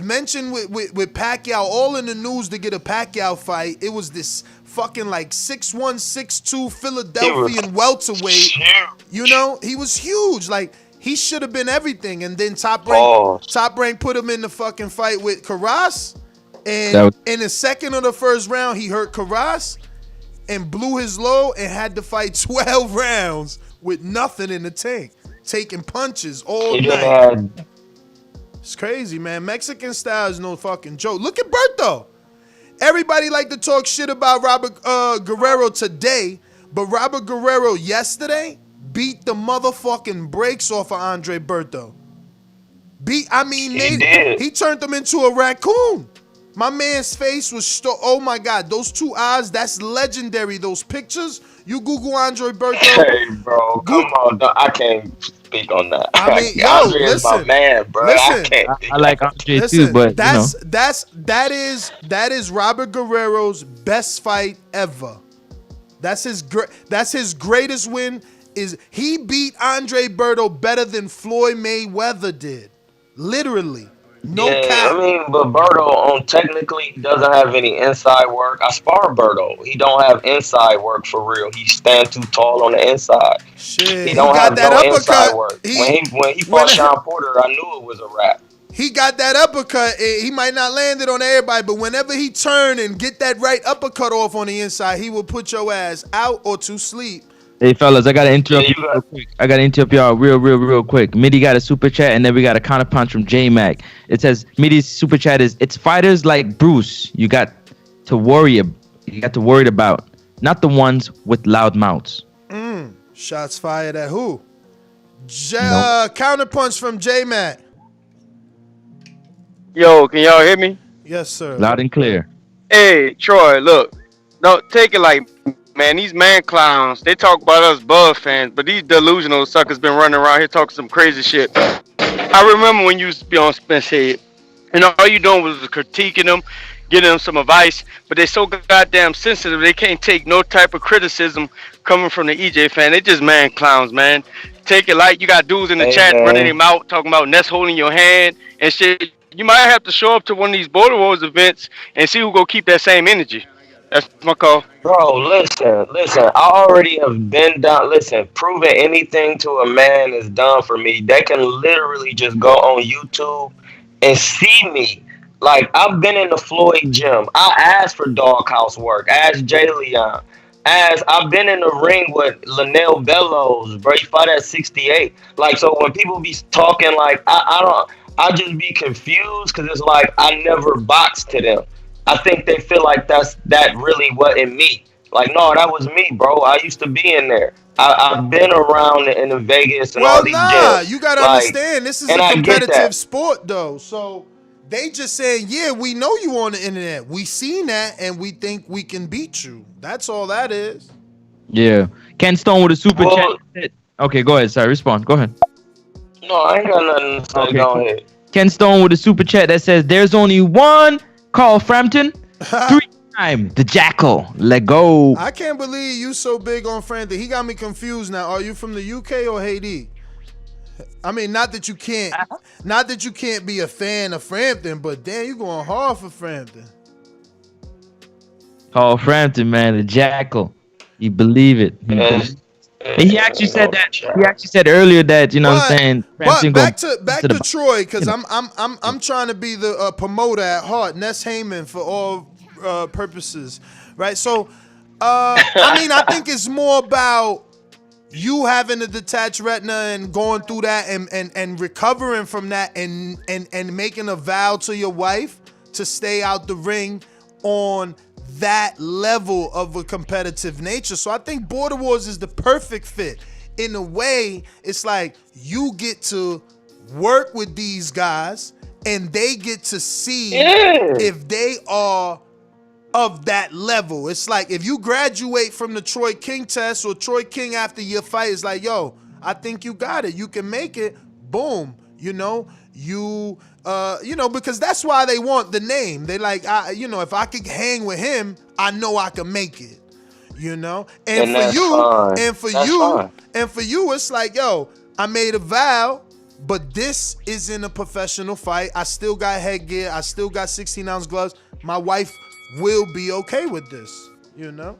mentioned with Pacquiao, all in the news to get a Pacquiao fight. It was this fucking like 6'1", 6'2" Philadelphian welterweight. He was huge. Like, he should have been everything. And then Top Rank put him in the fucking fight with Karras. And in the second or the first round, he hurt Karras and blew his low and had to fight 12 rounds with nothing in the tank, taking punches all night. It's crazy, man. Mexican style is no fucking joke. Look at Berto. Everybody like to talk shit about Robert Guerrero today, but Robert Guerrero yesterday beat the motherfucking brakes off of Andre Berto. He turned him into a raccoon. My man's face was oh my God, those 2 eyes, that's legendary. Those pictures, you Google Andre Berto. Hey, bro, come on. I can't speak on that. Andre is my man, bro. I like Andre too, but that is Robert Guerrero's best fight ever. That's his greatest win. Is he beat Andre Berto better than Floyd Mayweather did, literally. No cap. But Berto technically doesn't have any inside work. I spar Berto. He don't have inside work for real. He stand too tall on the inside. Shit, he don't have no inside work. When he fought Sean Porter, I knew it was a wrap. He got that uppercut. He might not land it on everybody, but whenever he turn and get that right uppercut off on the inside, he will put your ass out or to sleep. Hey fellas, I gotta interrupt you real quick. I gotta interrupt y'all real quick. Midi got a super chat, and then we got a counter punch from J Mac. It says Midi's super chat is, it's fighters like Bruce you got to worry about, not the ones with loud mouths. Shots fired at who? Counter punch from J Mac. Yo, can y'all hear me? Yes, sir. Loud and clear. Hey, Troy, look. Don't take it like, man, these man clowns, they talk about us Bud fans, but these delusional suckers been running around here talking some crazy shit. I remember when you used to be on Spence Head, and all you doing was critiquing them, giving them some advice, but they so goddamn sensitive, they can't take no type of criticism coming from the EJ fan. They just man clowns, man. Take it like you got dudes in the chat running him out, talking about Ness holding your hand and shit. You might have to show up to one of these Border Wars events and see who go keep that same energy. That's my call. Bro, listen. I already have been done. Listen, proving anything to a man is done for me. They can literally just go on YouTube and see me. Like, I've been in the Floyd gym. I asked for doghouse work. Asked Jay Leon. I've been in the ring with Linnell Bellows, bro. He fought at 68. Like, so when people be talking, like, I just be confused because it's like I never boxed to them. I think they feel like that really wasn't me. Like, no, that was me, bro. I used to be in there. I've been around in Vegas and all these gyms. You gotta understand, this is a competitive sport, though. So they just saying, yeah, we know you on the internet. We seen that, and we think we can beat you. That's all that is. Yeah. Ken Stone with a super chat. Okay, go ahead. Sorry, respond. Go ahead. No, I ain't got nothing to say. Okay, go ahead. Ken Stone with a super chat that says, there's only one Frampton, 3-time the Jackal. Let go. I can't believe you so big on Frampton. He got me confused now. Are you from the UK or Haiti? I mean, not that you can't be a fan of Frampton, but damn, you going hard for Frampton. Frampton, man, the Jackal. You believe it. And he actually said that. He actually said earlier that, you know what I'm saying. But back to Troy, because I'm trying to be the promoter at heart, Ness Heyman for all purposes, right? So, I think it's more about you having a detached retina and going through that and recovering from that and making a vow to your wife to stay out the ring on that level of a competitive nature. So I think Border Wars is the perfect fit. In a way, it's like you get to work with these guys and they get to see if they are of that level. It's like if you graduate from the Troy King test, or Troy King after your fight is like, yo, I think you got it, you can make it, boom, because that's why they want the name. They like, if I could hang with him, I know I can make it, And for you, it's like, yo, I made a vow, but this isn't a professional fight. I still got headgear. I still got 16-ounce gloves. My wife will be okay with this, Yeah,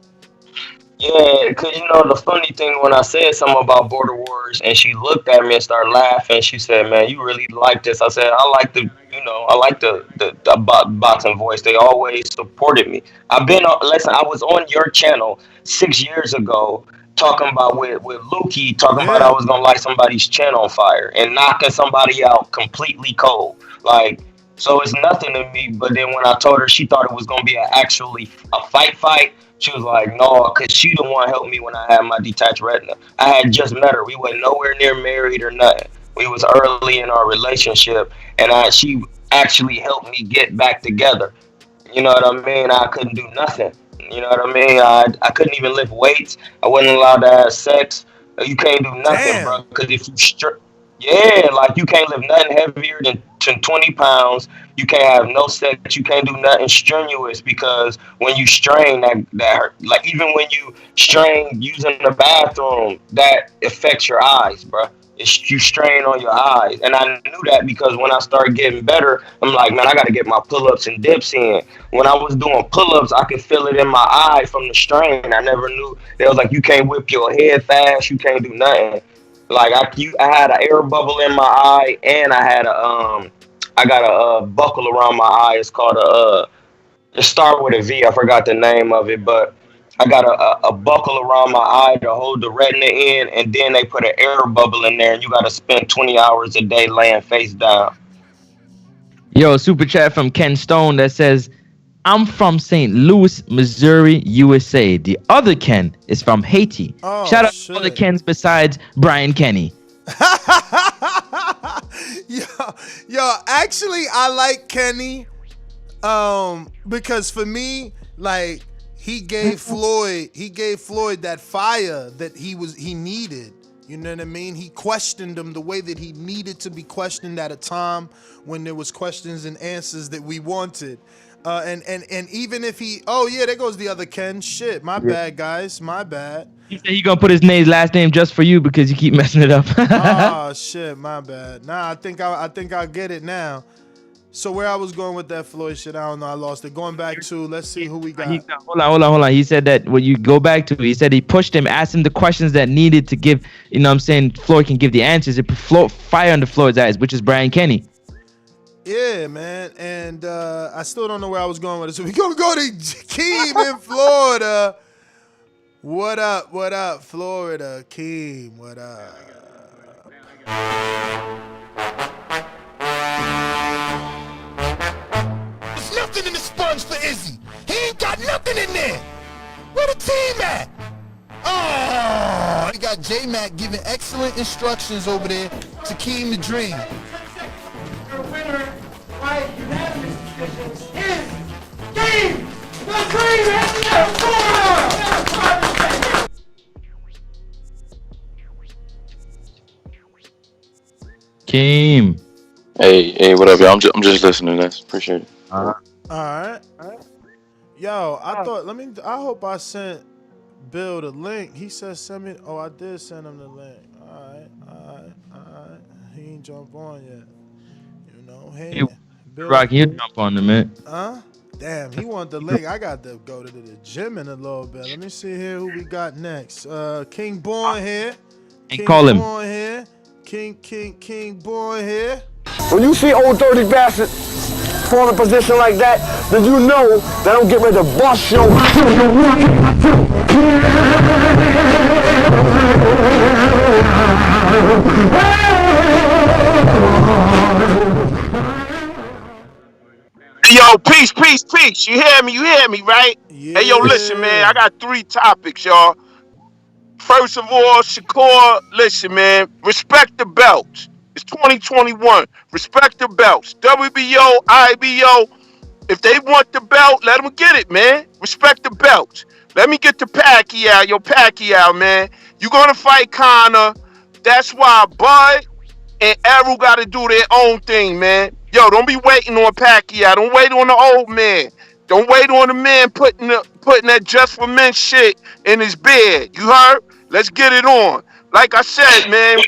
because the funny thing, when I said something about Border Wars and she looked at me and started laughing, she said, "Man, you really like this?" I said, "I like the boxing voice. They always supported me. I was on your channel 6 years ago talking about with Lukey, talking about I was gonna light somebody's chin on fire and knocking somebody out completely cold, like." So it's nothing to me. But then when I told her, she thought it was gonna be a fight. She was like, no, because she the one helped me when I had my detached retina. I had just met her. We wasn't nowhere near married or nothing. We was early in our relationship, and she actually helped me get back together. You know what I mean? I couldn't do nothing. You know what I mean? I couldn't even lift weights. I wasn't allowed to have sex. You can't do nothing, bro. Because if you you can't lift nothing heavier than 20 pounds. You can't have no sex. You can't do nothing strenuous, because when you strain, that hurt. Like, even when you strain using the bathroom, that affects your eyes, bro. You strain on your eyes. And I knew that because when I started getting better, I'm like, man, I got to get my pull-ups and dips in. When I was doing pull-ups, I could feel it in my eye from the strain. I never knew. They was like, you can't whip your head fast. You can't do nothing. Like, I had an air bubble in my eye, and I got a buckle around my eye. It's called it started with a V. I forgot the name of it, but I got a buckle around my eye to hold the retina in, and then they put an air bubble in there, and you got to spend 20 hours a day laying face down. Yo, super chat from Ken Stone that says, I'm from St. Louis, Missouri, USA. The other Ken is from Haiti. Shout out to other Kens besides Brian Kenny. Yo, actually, I like Kenny, because for me, like, he gave Floyd that fire that he needed. You know what I mean? He questioned him the way that he needed to be questioned at a time when there was questions and answers that we wanted. And even if there goes the other Ken. Shit, my bad, guys. My bad. He said he gonna put his last name just for you because you keep messing it up. Oh shit, my bad. Nah, I think I'll get it now. So where I was going with that Floyd shit, I don't know. I lost it. Going back to, let's see who we got. Hold on. He said that when you go back to, he said he pushed him, asked him the questions that needed to give. You know what I'm saying? Floyd can give the answers. It put fire under Floyd's eyes, which is Brian Kenny. Yeah, man, and I still don't know where I was going with it. So we're going to go to Keem in Florida. What up, Florida? Keem, what up? There's nothing in the sponge for Izzy. He ain't got nothing in there. Where the team at? Oh, we got J-Mac giving excellent instructions over there to Keem the Dream. Your winner by unanimous decisions is Keem the Dream. Keem. Hey, what up, y'all? I'm just listening, guys. Appreciate it. All right. Yo, I hope I sent Bill the link. He said send me. Oh, I did send him the link. All right. He ain't jump on yet. You know, hey, Bill. Rock, you jump on the man. Huh? Damn, he want the link. I got to go to the gym in a little bit. Let me see here who we got next. King Born here. And call him. Born here. King Born here. When you see old dirty bastard form a position like that, then you know that I'm getting ready to bust your Yo, Yo, peace, peace, peace. You hear me? You hear me, right? Yeah. Hey, yo, listen, man. I got 3 topics, y'all. First of all, Shakur, listen, man. Respect the belts. It's 2021. Respect the belts. WBO, IBO. If they want the belt, let them get it, man. Respect the belts. Let me get to Pacquiao. Yo, Pacquiao, man. You gonna fight Conor. That's why Bud and Errol got to do their own thing, man. Yo, don't be waiting on Pacquiao. Don't wait on the old man. Don't wait on the man putting that just for men shit in his bed. You heard? Let's get it on. Like I said, man,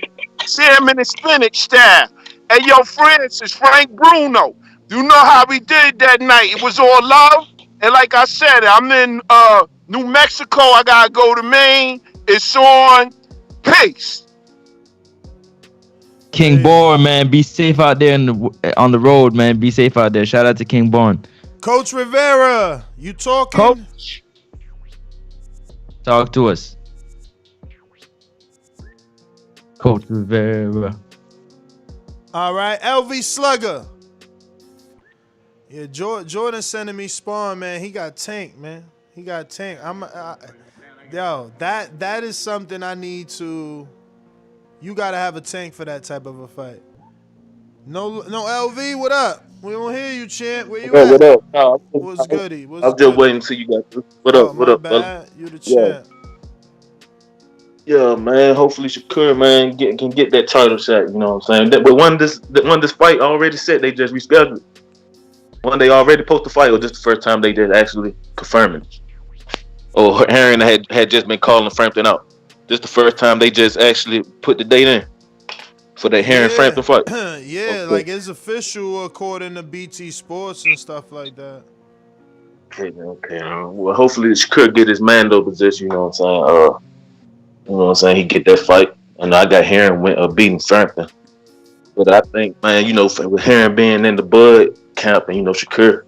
salmon and spinach style. Hey, yo, Francis, Frank Bruno. You know how we did that night. It was all love. And like I said, I'm in New Mexico. I got to go to Maine. It's on. Peace. King Born, man, be safe out there on the road, man. Be safe out there. Shout out to King Born. Coach Rivera, you talking? Coach, talk to us. Coach Rivera. All right, LV Slugger. Yeah, Jordan sending me Spawn, man. He got Tank, man. He got Tank. Yo, that is something I need to. You gotta have a Tank for that type of a fight. No, LV, what up? We don't hear you, champ. Where you at? What up? No, What's goody? I'm just waiting till you guys. What up? What up, brother? You the champ. Yeah, man. Hopefully Shakur, man, can get that title shot. You know what I'm saying? But when this fight already set, they just rescheduled. When they already posted the fight, or just the first time they did actually confirm it. Or Herring had just been calling Frampton out. This the first time they just actually put the date in for that Herring-Frampton fight. Yeah, like it's official according to BT Sports and stuff like that. Okay. Well, hopefully Shakur get his Mando position. You know what I'm saying? You know what I'm saying? He get that fight, and I got Herring beating Frampton. But I think, man, you know, with Herring being in the Bud camp, and you know Shakur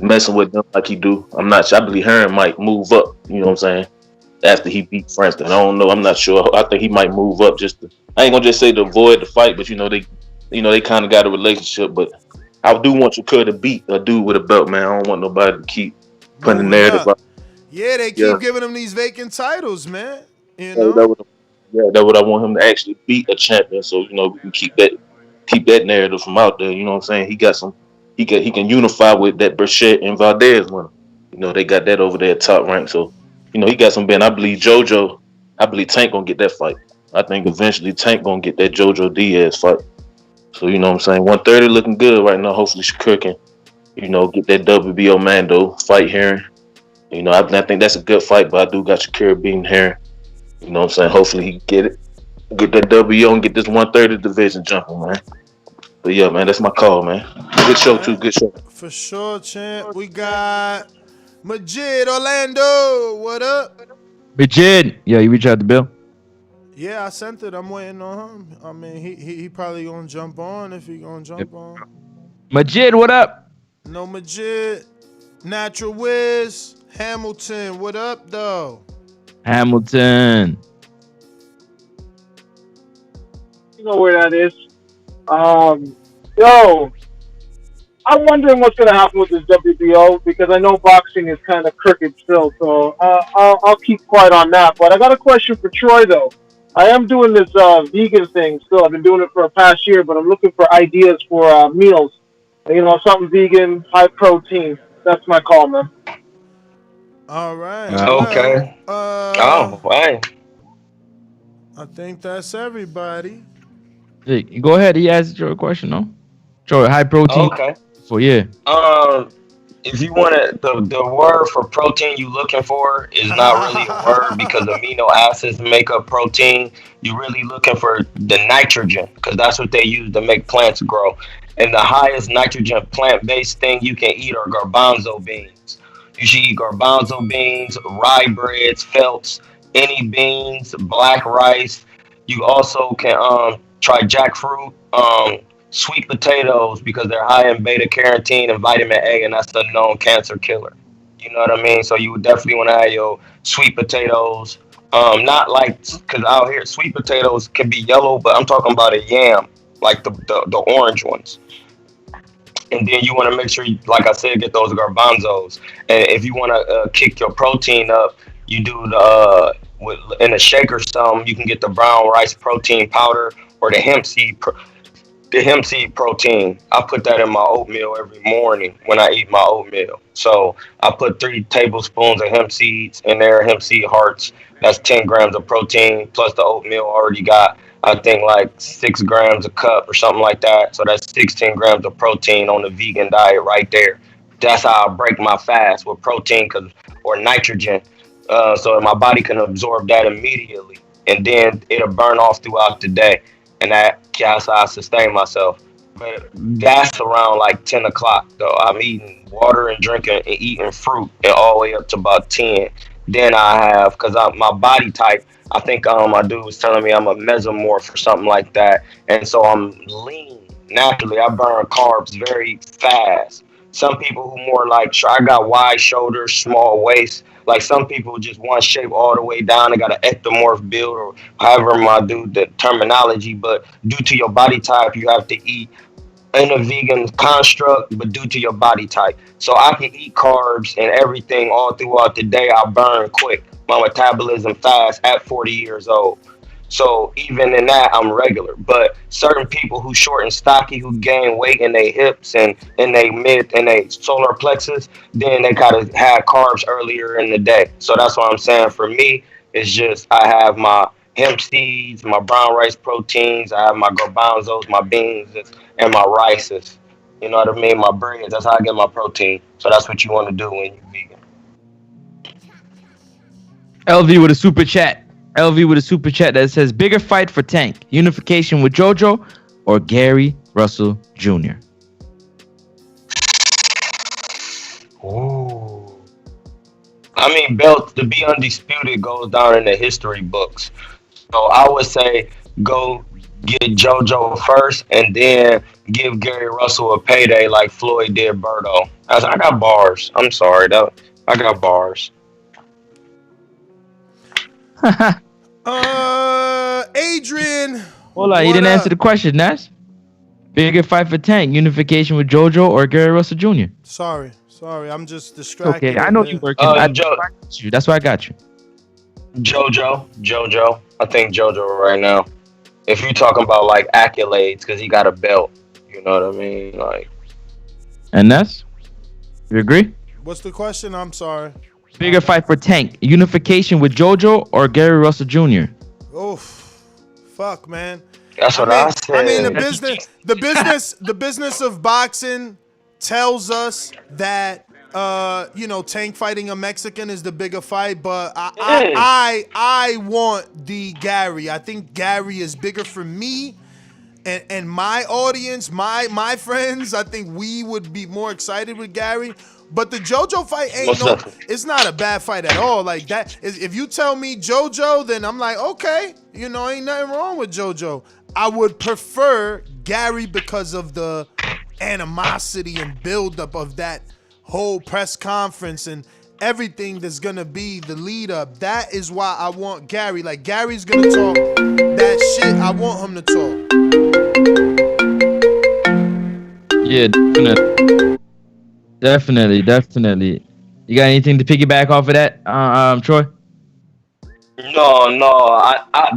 messing with them like he do, I'm not sure. I believe Herring might move up. You know what I'm saying? After he beat Frampton, I don't know. I'm not sure. I think he might move up just to. I ain't gonna just say to avoid the fight, but they kind of got a relationship. But I do want Shakur to beat a dude with a belt, man. I don't want nobody to keep putting the narrative up. Yeah, they keep giving him these vacant titles, man. You know. That's what I want him to actually beat a champion, so you know we can keep that narrative from out there. You know what I'm saying? He can unify with that Burchett and Valdez winner. You know they got that over there at top rank, so. You know, he got some bend. I believe Tank gonna get that fight. I think eventually Tank gonna get that Jojo Diaz fight. So, you know what I'm saying? 130 looking good right now. Hopefully Shakur can, you know, get that WBO Mando fight Herring. You know, I think that's a good fight, but I do got Shakur beating Herring. You know what I'm saying? Hopefully he can get it. Get that WBO and get this 130 division jumping, man. But yeah, man, that's my call, man. Good show, too. Good show. For sure, champ. We got Majid Orlando, what up? Majid, yeah, you reach out to Bill? Yeah, I sent it. I'm waiting on him. I mean, he probably gonna jump on if he gonna jump on. Majid, what up? No Majid, Natural Wiz, Hamilton, what up though? Hamilton. You know where that is. Yo, I'm wondering what's going to happen with this WBO because I know boxing is kind of crooked still, so I'll keep quiet on that. But I got a question for Troy, though. I am doing this vegan thing still. I've been doing it for a past year, but I'm looking for ideas for meals. You know, something vegan, high protein. That's my call, man. All right. Okay. Right. I think that's everybody. Hey, go ahead. He asked your question, no? Troy, high protein. Okay. So yeah. If you want the word for protein you looking for is not really a word because amino acids make up protein. You're really looking for the nitrogen because that's what they use to make plants grow. And the highest nitrogen plant-based thing you can eat are garbanzo beans. You should eat garbanzo beans, rye breads, felts, any beans, black rice. You also can try jackfruit, sweet potatoes because they're high in beta carotene and vitamin A, and that's the known cancer killer. You know what I mean? So you would definitely want to have your sweet potatoes. Not like, because out here sweet potatoes can be yellow, but I'm talking about a yam, like the orange ones. And then you want to make sure, like I said, get those garbanzos. And if you want to kick your protein up, you do the in a shake or something. You can get the brown rice protein powder or the hemp seed protein. I put that in my oatmeal every morning when I eat my oatmeal. So I put 3 tablespoons of hemp seeds in there, hemp seed hearts. That's 10 grams of protein plus the oatmeal already got, I think, like 6 grams a cup or something like that. So that's 16 grams of protein on the vegan diet right there. That's how I break my fast with protein or nitrogen. So my body can absorb that immediately. And then it'll burn off throughout the day. And that's how I sustain myself. But that's around like 10 o'clock, though. I'm eating water and drinking and eating fruit and all the way up to about 10. Then I have, because my body type, I think my dude was telling me I'm a mesomorph or something like that. And so I'm lean. Naturally, I burn carbs very fast. Some people who more like, I got wide shoulders, small waist. Like some people just one shape all the way down. They got an ectomorph build or however my dude the terminology. But due to your body type, you have to eat in a vegan construct, but due to your body type. So I can eat carbs and everything all throughout the day. I burn quick. My metabolism fast at 40 years old. So even in that, I'm regular. But certain people who short and stocky, who gain weight in their hips and in their mid and their solar plexus, then they gotta have carbs earlier in the day. So that's what I'm saying. For me, it's just I have my hemp seeds, my brown rice proteins, I have my garbanzos, my beans, and my rices. You know what I mean? My breads. That's how I get my protein. So that's what you want to do when you're vegan. LV with a super chat. LV with a super chat that says, bigger fight for Tank, unification with JoJo or Gary Russell Jr.? Ooh. I mean, belts to be undisputed goes down in the history books. So I would say go get JoJo first and then give Gary Russell a payday like Floyd did Berto. I got bars. I'm sorry. I got bars. Adrian. Hold on, you didn't answer the question, Nas. Bigger fight for Tank, unification with JoJo or Gary Russell Jr.? Sorry. I'm just distracted. Okay, I know you working. That's why I got you. JoJo. I think JoJo right now. If you're talking about like accolades, because he got a belt, you know what I mean? Like. And Nas, you agree? What's the question? I'm sorry. Bigger fight for Tank, unification with JoJo or Gary Russell Jr.? Oh, fuck, man. That's what I said. I mean, the business of boxing tells us that Tank fighting a Mexican is the bigger fight, but I want the Gary. I think Gary is bigger for me and my audience, my friends. I think we would be more excited with Gary. But the JoJo fight it's not a bad fight at all. Like that, if you tell me JoJo, then I'm like, okay, ain't nothing wrong with JoJo. I would prefer Gary because of the animosity and buildup of that whole press conference and everything that's gonna be the lead up. That is why I want Gary. Like Gary's gonna talk that shit. I want him to talk. Yeah, definitely. You got anything to piggyback off of that, Troy? No.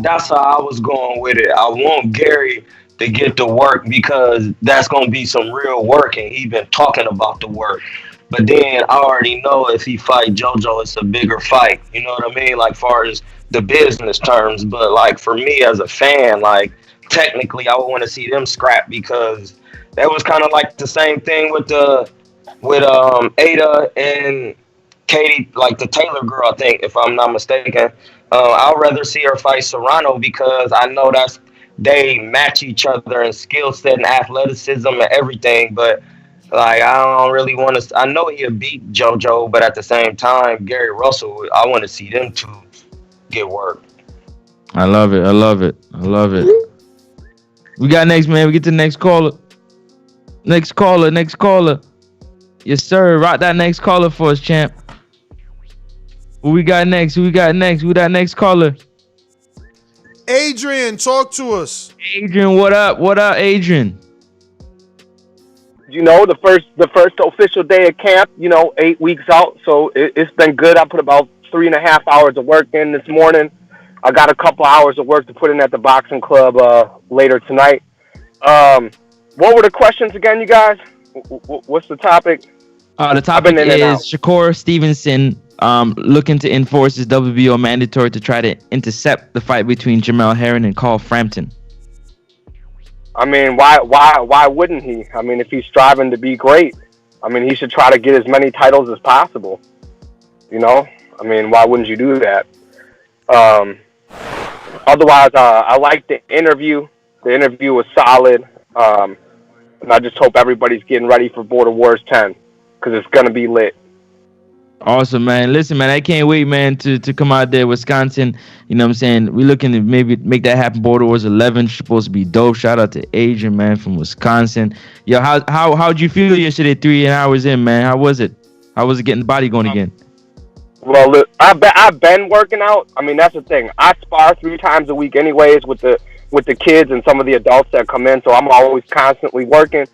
That's how I was going with it. I want Gary to get to work because that's gonna be some real work, and he's been talking about the work. But then I already know if he fight JoJo, it's a bigger fight. You know what I mean? Like far as the business terms. But like for me as a fan, like technically I would want to see them scrap because that was kind of like the same thing with Aida and Katie, like the Taylor girl, I think, if I'm not mistaken. I'd rather see her fight Serrano because I know they match each other in skill set and athleticism and everything. But like I don't really want to. I know he'll beat JoJo, but at the same time, Gary Russell, I want to see them two get work. I love it. We got next, man. We get to the next caller. Next caller. Yes, sir. Rock that next caller for us, champ. Who we got next? Who that next caller? Adrian, talk to us. Adrian, what up? Adrian? you know, the first official day of camp, you know, 8 weeks out. So it's been good. I put about 3.5 hours of work in this morning. I got a couple hours of work to put in at the boxing club later tonight. What were the questions again, you guys? What's the topic? The topic is Shakur Stevenson looking to enforce his WBO mandatory to try to intercept the fight between Jamel Herring and Herring-Frampton. I mean, why wouldn't he? I mean, if he's striving to be great, I mean, he should try to get as many titles as possible. You know, I mean, why wouldn't you do that? Otherwise, I liked the interview. The interview was solid, and I just hope everybody's getting ready for Border Wars 10 because it's gonna be lit. Awesome, man. Listen, man, I can't wait, man, to come out there, Wisconsin. You know what I'm saying? We're looking to maybe make that happen. Border Wars 11 supposed to be dope. Shout out to Adrian, man, from Wisconsin. Yo, how'd you feel yesterday, 3 hours in, man? How was it? How was it getting the body going again? Well, look, I've been working out. I mean, that's the thing. I spar 3 times a week anyways with the kids and some of the adults that come in, so I'm always constantly working.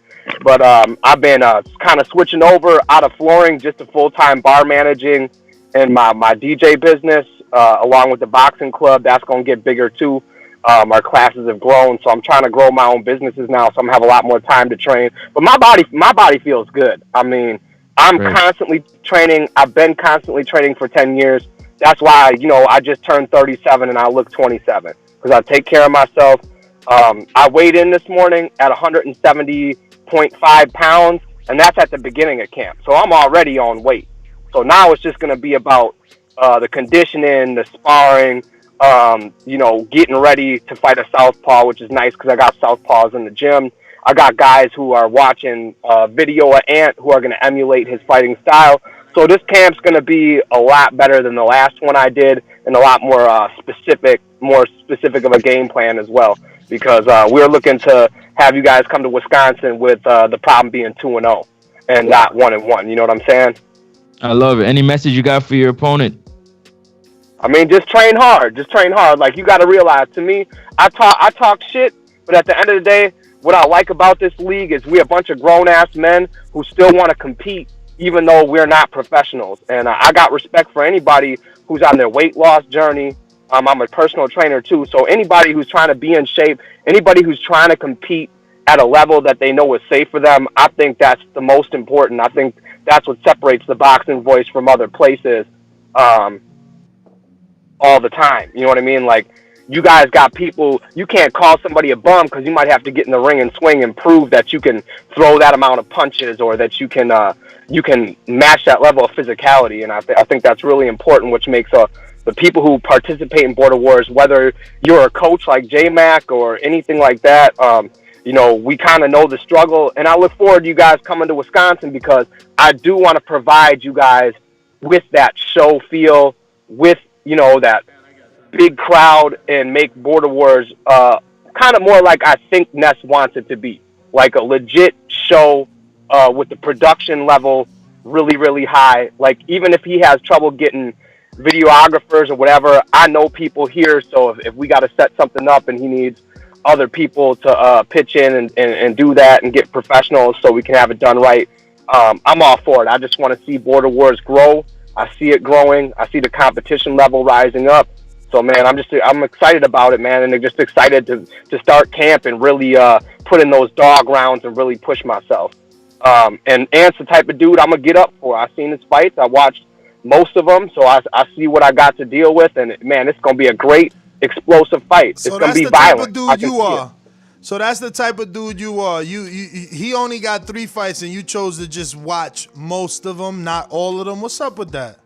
But I've been kind of switching over out of flooring just to full-time bar managing and my DJ business, along with the boxing club. That's going to get bigger too. Our classes have grown, so I'm trying to grow my own businesses now, so I'm going to have a lot more time to train. But my body feels good. I mean, I'm constantly training. I've been constantly training for 10 years. That's why, you know, I just turned 37 and I look 27 because I take care of myself. I weighed in this morning at 170.5 pounds, and that's at the beginning of camp. So I'm already on weight. So now it's just going to be about the conditioning, the sparring, you know, getting ready to fight a southpaw, which is nice because I got southpaws in the gym. I got guys who are watching video of Ant who are going to emulate his fighting style. So this camp's going to be a lot better than the last one I did, and a lot more specific of a game plan as well. Because we're looking to have you guys come to Wisconsin with the problem being 2-0 and not 1-1. You know what I'm saying? I love it. Any message you got for your opponent? I mean, just train hard. Just train hard. Like, you got to realize, to me, I talk shit, but at the end of the day, what I like about this league is we're a bunch of grown-ass men who still want to compete, even though we're not professionals. And I got respect for anybody who's on their weight loss journey. I'm a personal trainer too, so anybody who's trying to be in shape, anybody who's trying to compete at a level that they know is safe for them, I think that's the most important. I think that's what separates the boxing voice from other places all the time. You know what I mean? Like, you guys got people, you can't call somebody a bum because you might have to get in the ring and swing and prove that you can throw that amount of punches or that you can match that level of physicality. And I think that's really important, which makes the people who participate in Border Wars, whether you're a coach like J-Mac or anything like that, you know, we kind of know the struggle. And I look forward to you guys coming to Wisconsin because I do want to provide you guys with that show feel, with, you know, that big crowd, and make Border Wars kind of more like I think Ness wants it to be. Like a legit show with the production level really, really high. Like, even if he has trouble getting videographers or whatever, I know people here, so if we got to set something up and he needs other people to pitch in and do that and get professionals so we can have it done right, I'm all for it. I just want to see Border Wars grow. I see it growing. I see the competition level rising up. So, man, I'm excited about it, man, and I'm just excited to start camp and really put in those dog rounds and really push myself. And Ant's the type of dude I'm going to get up for. I've seen his fights. I watched most of them, so I see what I got to deal with, and man, it's gonna be a great explosive fight. So it's gonna be Type violent. of dude you are. So that's the type of dude you are. He only got 3 fights, and you chose to just watch most of them, not all of them. What's up with that?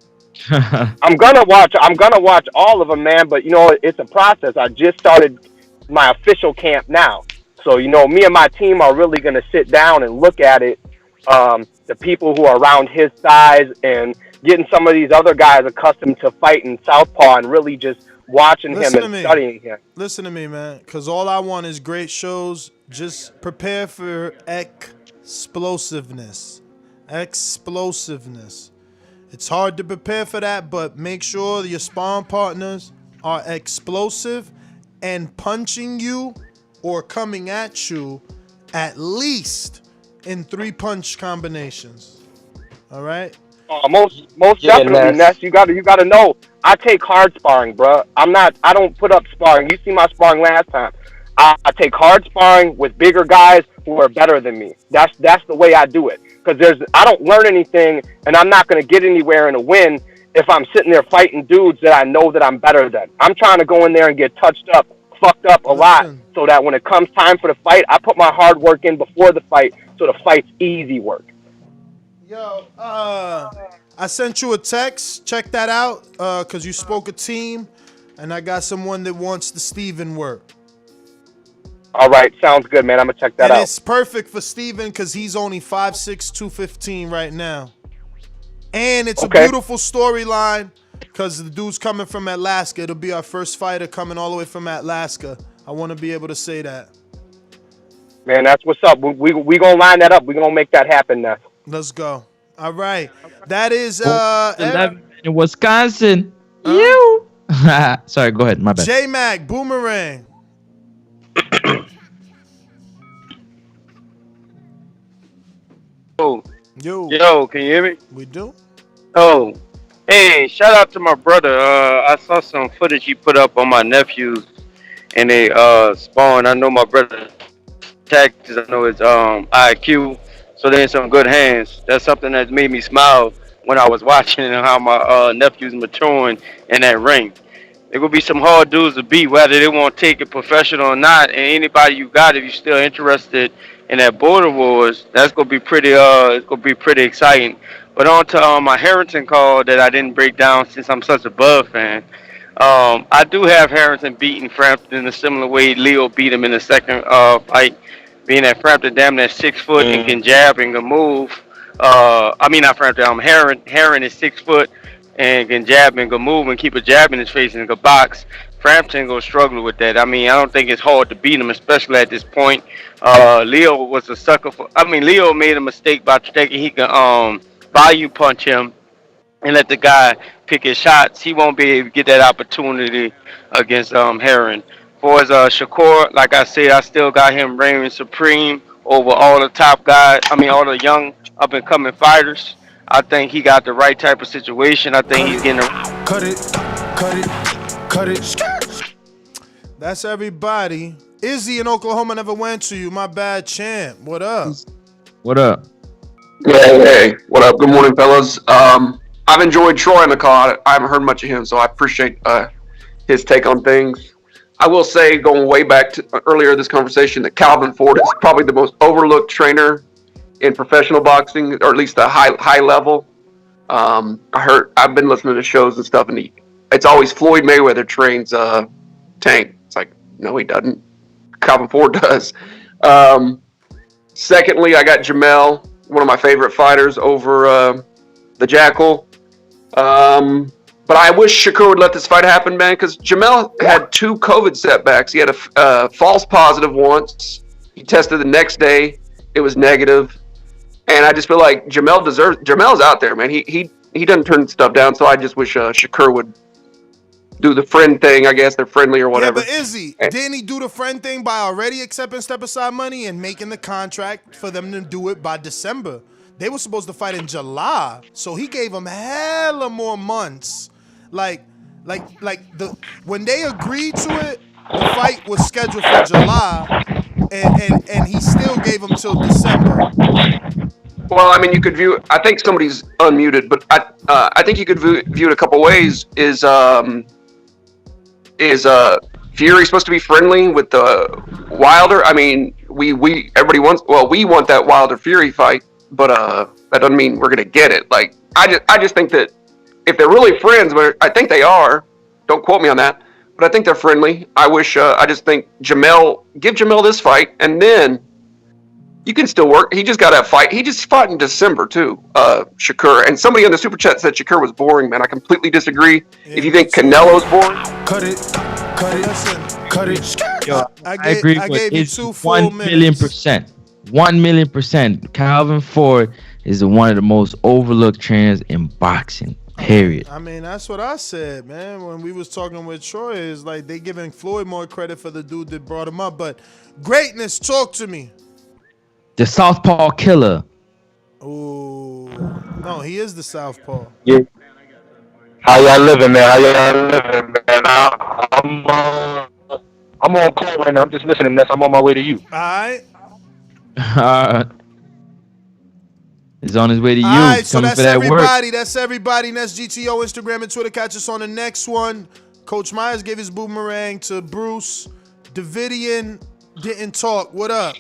I'm gonna watch all of them, man. But you know, it's a process. I just started my official camp now, so you know, me and my team are really gonna sit down and look at it. The people who are around his size and getting some of these other guys accustomed to fighting southpaw and really just watching him and studying him. Listen to me, man, because all I want is great shows. Just prepare for explosiveness. Explosiveness. It's hard to prepare for that, but make sure your sparring partners are explosive and punching you or coming at you at least in 3-punch combinations. All right. Most Yeah, definitely, Ness. Ness. You gotta know. I take hard sparring, bro. I don't put up sparring. You see my sparring last time. I take hard sparring with bigger guys who are better than me. That's the way I do it. Because I don't learn anything, and I'm not gonna get anywhere in a win if I'm sitting there fighting dudes that I know that I'm better than. I'm trying to go in there and get touched up, fucked up a lot, so that when it comes time for the fight, I put my hard work in before the fight, so the fight's easy work. Yo, I sent you a text. Check that out, cause you spoke a team, and I got someone that wants the Steven work. All right, sounds good, man. I'm gonna check that And out. it's perfect for Steven cause he's only 5'6", 215 right now, and it's a beautiful storyline, cause the dude's coming from Alaska. It'll be our first fighter coming all the way from Alaska. I want to be able to say that. Man, that's what's up. We gonna line that up. We gonna make that happen, Ness. Let's go. All right. That is 11 in Wisconsin. You. Sorry, go ahead. My bad. J-Mac, Boomerang. Yo, can you hear me? We do. Oh, hey, shout out to my brother. I saw some footage he put up on my nephews, and they spawned. I know my brother tactics. I know his IQ, so they're in some good hands. That's something that made me smile when I was watching and how my nephew's maturing in that ring. There will be some hard dudes to beat, whether they want to take it professional or not. And anybody you got, if you're still interested in that border wars, that's gonna be pretty. It's gonna be pretty exciting. But on to my Harrington call that I didn't break down since I'm such a Bud fan. I do have Harrington beating Frampton in a similar way Leo beat him in the second fight, being that Frampton damn near 6 foot and can jab and can move. I mean not Frampton. Herring is 6 foot and can jab and can move and keep a jab in his face and can box. Frampton gonna struggle with that. I mean, I don't think it's hard to beat him, especially at this point. Leo was a sucker for. I mean, Leo made a mistake by thinking he can value punch him and let the guy pick his shots. He won't be able to get that opportunity against Herring. For as Shakur, like I said, I still got him reigning supreme over all the top guys. I mean, all the young up and coming fighters. I think he got the right type of situation. I think he's getting cut it. That's everybody. Izzy in Oklahoma never went to you. My bad, champ. What up? What up? Hey, what up? Good morning, fellas. I've enjoyed Troy on the call. I haven't heard much of him, so I appreciate his take on things. I will say, going way back to earlier this conversation, that Calvin Ford is probably the most overlooked trainer in professional boxing, or at least the high level. I've been listening to shows and stuff, and it's always Floyd Mayweather trains Tank. It's like, no, he doesn't. Calvin Ford does. Secondly, I got Jamel, one of my favorite fighters, over the Jackal. But I wish Shakur would let this fight happen, man, because Jamel had 2 COVID setbacks. He had a false positive once. He tested the next day. It was negative. And I just feel like Jamel's out there, man. He doesn't turn stuff down, so I just wish Shakur would do the friend thing. I guess they're friendly or whatever. Yeah, but Izzy, didn't he do the friend thing by already accepting step-aside money and making the contract for them to do it by December? They were supposed to fight in July, so he gave them hella more months. When they agreed to it, the fight was scheduled for July, and he still gave them till December. Well, I mean, you could view it. I think somebody's unmuted, but I think you could view it a couple ways. Is Fury supposed to be friendly with Wilder? I mean, everybody wants. Well, we want that Wilder Fury fight, but that doesn't mean we're gonna get it. Like, I just think that if they're really friends, but I think they are. Don't quote me on that, but I think they're friendly. I just think give Jamel this fight, and then you can still work. He just got to fight. He just fought in December too, Shakur. And somebody in the super chat said Shakur was boring, man. I completely disagree. Yeah, if you think Canelo's boring, cut it. Yo, I agree with it. 1,000,000%. 1,000,000%. Calvin Ford is one of the most overlooked trainers in boxing. Period. I mean, that's what I said, man. When we was talking with Troy, is like they giving Floyd more credit for the dude that brought him up. But greatness, talk to me. The Southpaw Killer. Ooh. No, he is the Southpaw. Yeah. How y'all living, man? How y'all living, man? I'm on call right now. I'm just listening. Ness. I'm on my way to you. All right. He's on his way to All you. right, He's so coming for that's that work. everybody. That's everybody. That's GTO, Instagram, and Twitter. Catch us on the next one. Coach Myers gave his boomerang to Bruce. Davidian didn't talk. What up?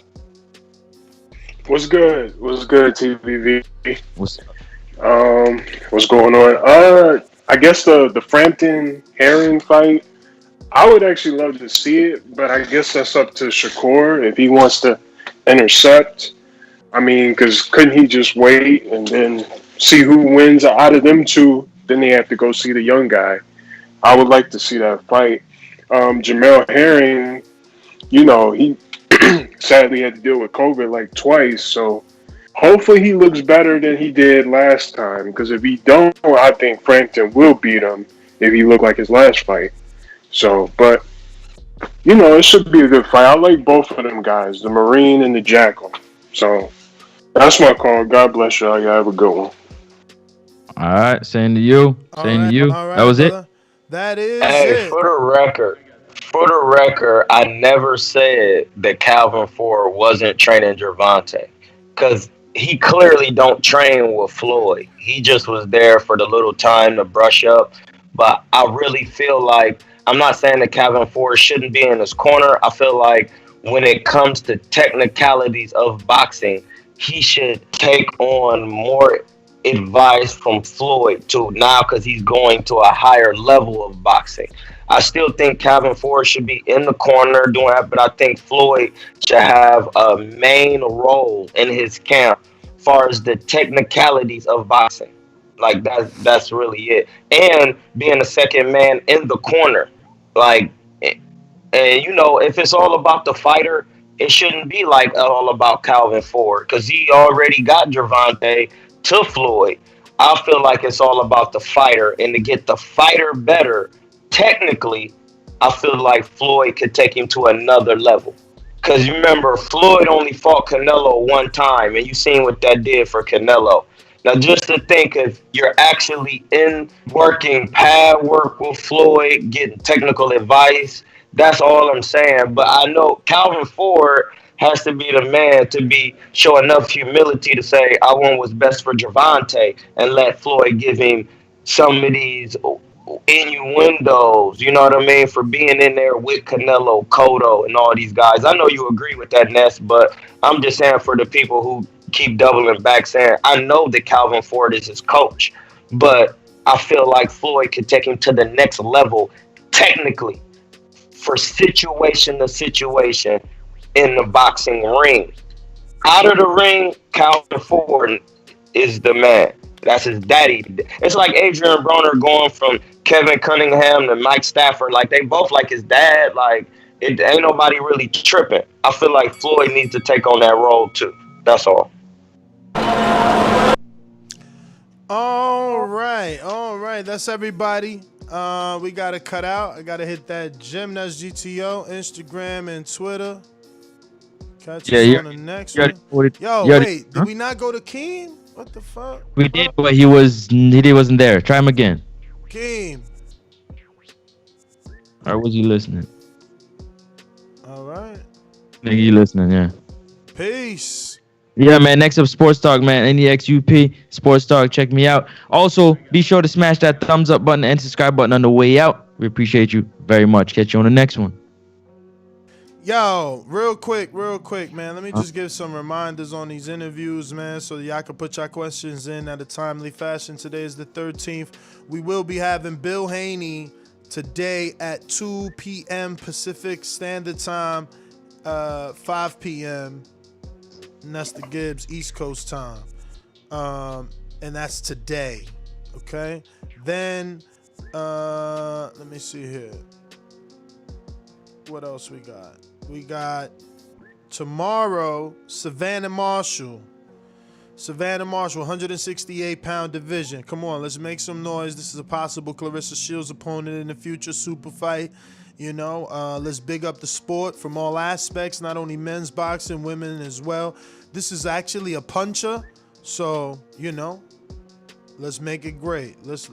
What's good? What's good, TVV? What's going on? I guess the Frampton Herring fight. I would actually love to see it, but I guess that's up to Shakur if he wants to intercept. I mean, because couldn't he just wait and then see who wins out of them two? Then they have to go see the young guy. I would like to see that fight. Jamel Herring, he sadly had to deal with COVID like twice, so hopefully he looks better than he did last time. Because if he don't, I think Frampton will beat him if he looked like his last fight. So, but it should be a good fight. I like both of them guys, the Marine and the Jackal. So that's my call. God bless y'all. Y'all have a good one. All right, same to you. Same to you. All right, That was brother. it. That is Hey, it. for the record, I never said that Calvin Ford wasn't training Gervonta, because he clearly don't train with Floyd. He just was there for the little time to brush up. But I really feel like, I'm not saying that Calvin Ford shouldn't be in his corner. I feel like when it comes to technicalities of boxing, he should take on more advice from Floyd too now, because he's going to a higher level of boxing. I still think Calvin Ford should be in the corner doing that, but I think Floyd should have a main role in his camp as far as the technicalities of boxing. Like that's really it. And being the second man in the corner. Like, and if it's all about the fighter, it shouldn't be like all about Calvin Ford, because he already got Gervonta to Floyd. I feel like it's all about the fighter, and to get the fighter better, technically, I feel like Floyd could take him to another level. Because you remember, Floyd only fought Canelo one time, and you seen what that did for Canelo. Now, just to think, if you're actually in working pad work with Floyd, getting technical advice, that's all I'm saying. But I know Calvin Ford has to be the man to show enough humility to say, I want what's best for Gervonta, and let Floyd give him some of these innuendos, you know what I mean, for being in there with Canelo, Cotto, and all these guys. I know you agree with that, Ness, but I'm just saying for the people who keep doubling back saying, I know that Calvin Ford is his coach, but I feel like Floyd could take him to the next level technically for situation to situation in the boxing ring. Out of the ring, Calvin Ford is the man. That's his daddy. It's like Adrian Broner going from Kevin Cunningham to Mike Stafford. Like, they both like his dad. Like, it ain't nobody really tripping. I feel like Floyd needs to take on that role too. That's all. All right. That's everybody. We gotta cut out. I gotta hit that gym. That's GTO, Instagram, and Twitter. Catch us on the next one. Wait, did we not go to Keem? What the fuck? We did, but he wasn't there. Try him again. Keem. Or was he listening? All right. I think he listening, yeah. Peace. Yeah, man. Next up, Sports Talk, man. NEXUP, Sports Talk. Check me out. Also, be sure to smash that thumbs up button and subscribe button on the way out. We appreciate you very much. Catch you on the next one. Yo, real quick, man. Let me just give some reminders on these interviews, man, so y'all can put your questions in at a timely fashion. Today is the 13th. We will be having Bill Haney today at 2 p.m. Pacific Standard Time, 5 p.m. And that's the Gibbs East Coast time. And that's today. Okay? Then, let me see here. What else we got? We got tomorrow, Savannah Marshall, 168-pound division. Come on, let's make some noise. This is a possible Clarissa Shields opponent in the future super fight. You know, let's big up the sport from all aspects, not only men's boxing, women as well. This is actually a puncher, so you know, let's make it great. Let's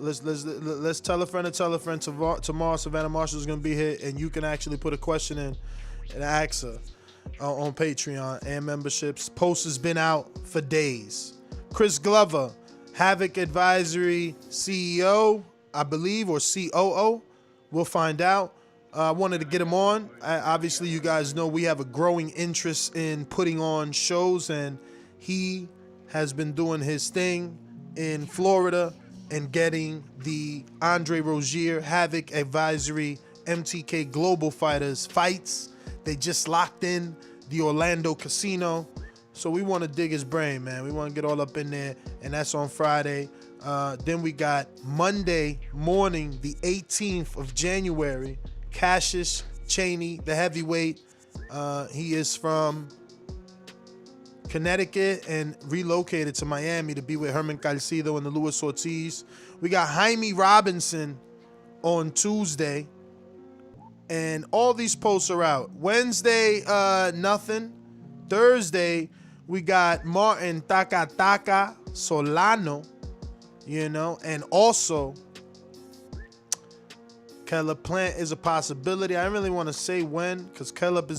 tell a friend to tell a friend. Tomorrow, Savannah Marshall is gonna be here, and you can actually put a question in and ask her on Patreon and memberships. Post has been out for days. Chris Glover, Havoc Advisory CEO, I believe, or COO. We'll find out. I wanted to get him on. Obviously, you guys know we have a growing interest in putting on shows, and he has been doing his thing in Florida and getting the Andre Rozier Havoc Advisory MTK Global Fighters fights. They just locked in the Orlando Casino. So we want to dig his brain, man. We want to get all up in there, and that's on Friday. Then we got Monday morning, the 18th of January, Cassius Chaney, the heavyweight. He is from Connecticut and relocated to Miami to be with Herman Calcido and the Luis Ortiz. We got Jaime Robinson on Tuesday. And all these posts are out. Wednesday, nothing. Thursday, we got Martin Taka Solano, you know, and also Caleb Plant is a possibility. I don't really want to say when, because Caleb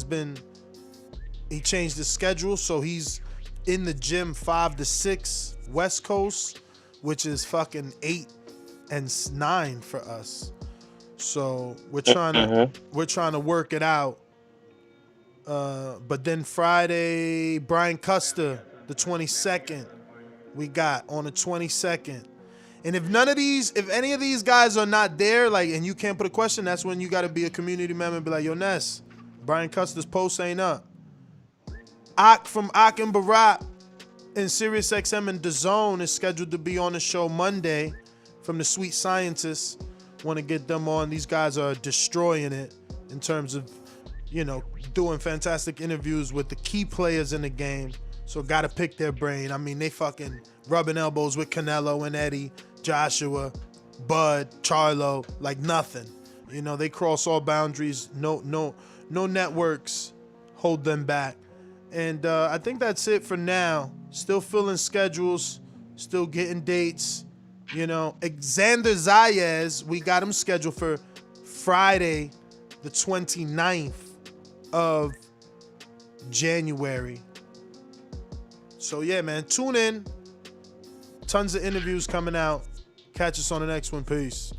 he changed his schedule, so he's in the gym 5 to 6 West Coast, which is fucking 8 and 9 for us. So we're trying to work it out. But then Friday, Brian Custer, the 22nd, we got on the 22nd. And if any of these guys are not there, like, and you can't put a question, that's when you got to be a community member and be like, yo, Ness, Brian Custer's post ain't up. Ak from Ak and Barat and Sirius XM and Dazn is scheduled to be on the show Monday from the Sweet Scientists. Want to get them on. These guys are destroying it in terms of, you know, doing fantastic interviews with the key players in the game. So got to pick their brain. I mean, they fucking rubbing elbows with Canelo and Eddie, Joshua, Bud, Charlo, like nothing. You know, they cross all boundaries. No networks hold them back. And I think that's it for now. Still filling schedules, still getting dates. You know, Xander Zayas, we got him scheduled for Friday, the 29th of January. So yeah, man, tune in. Tons of interviews coming out. Catch us on the next one. Peace.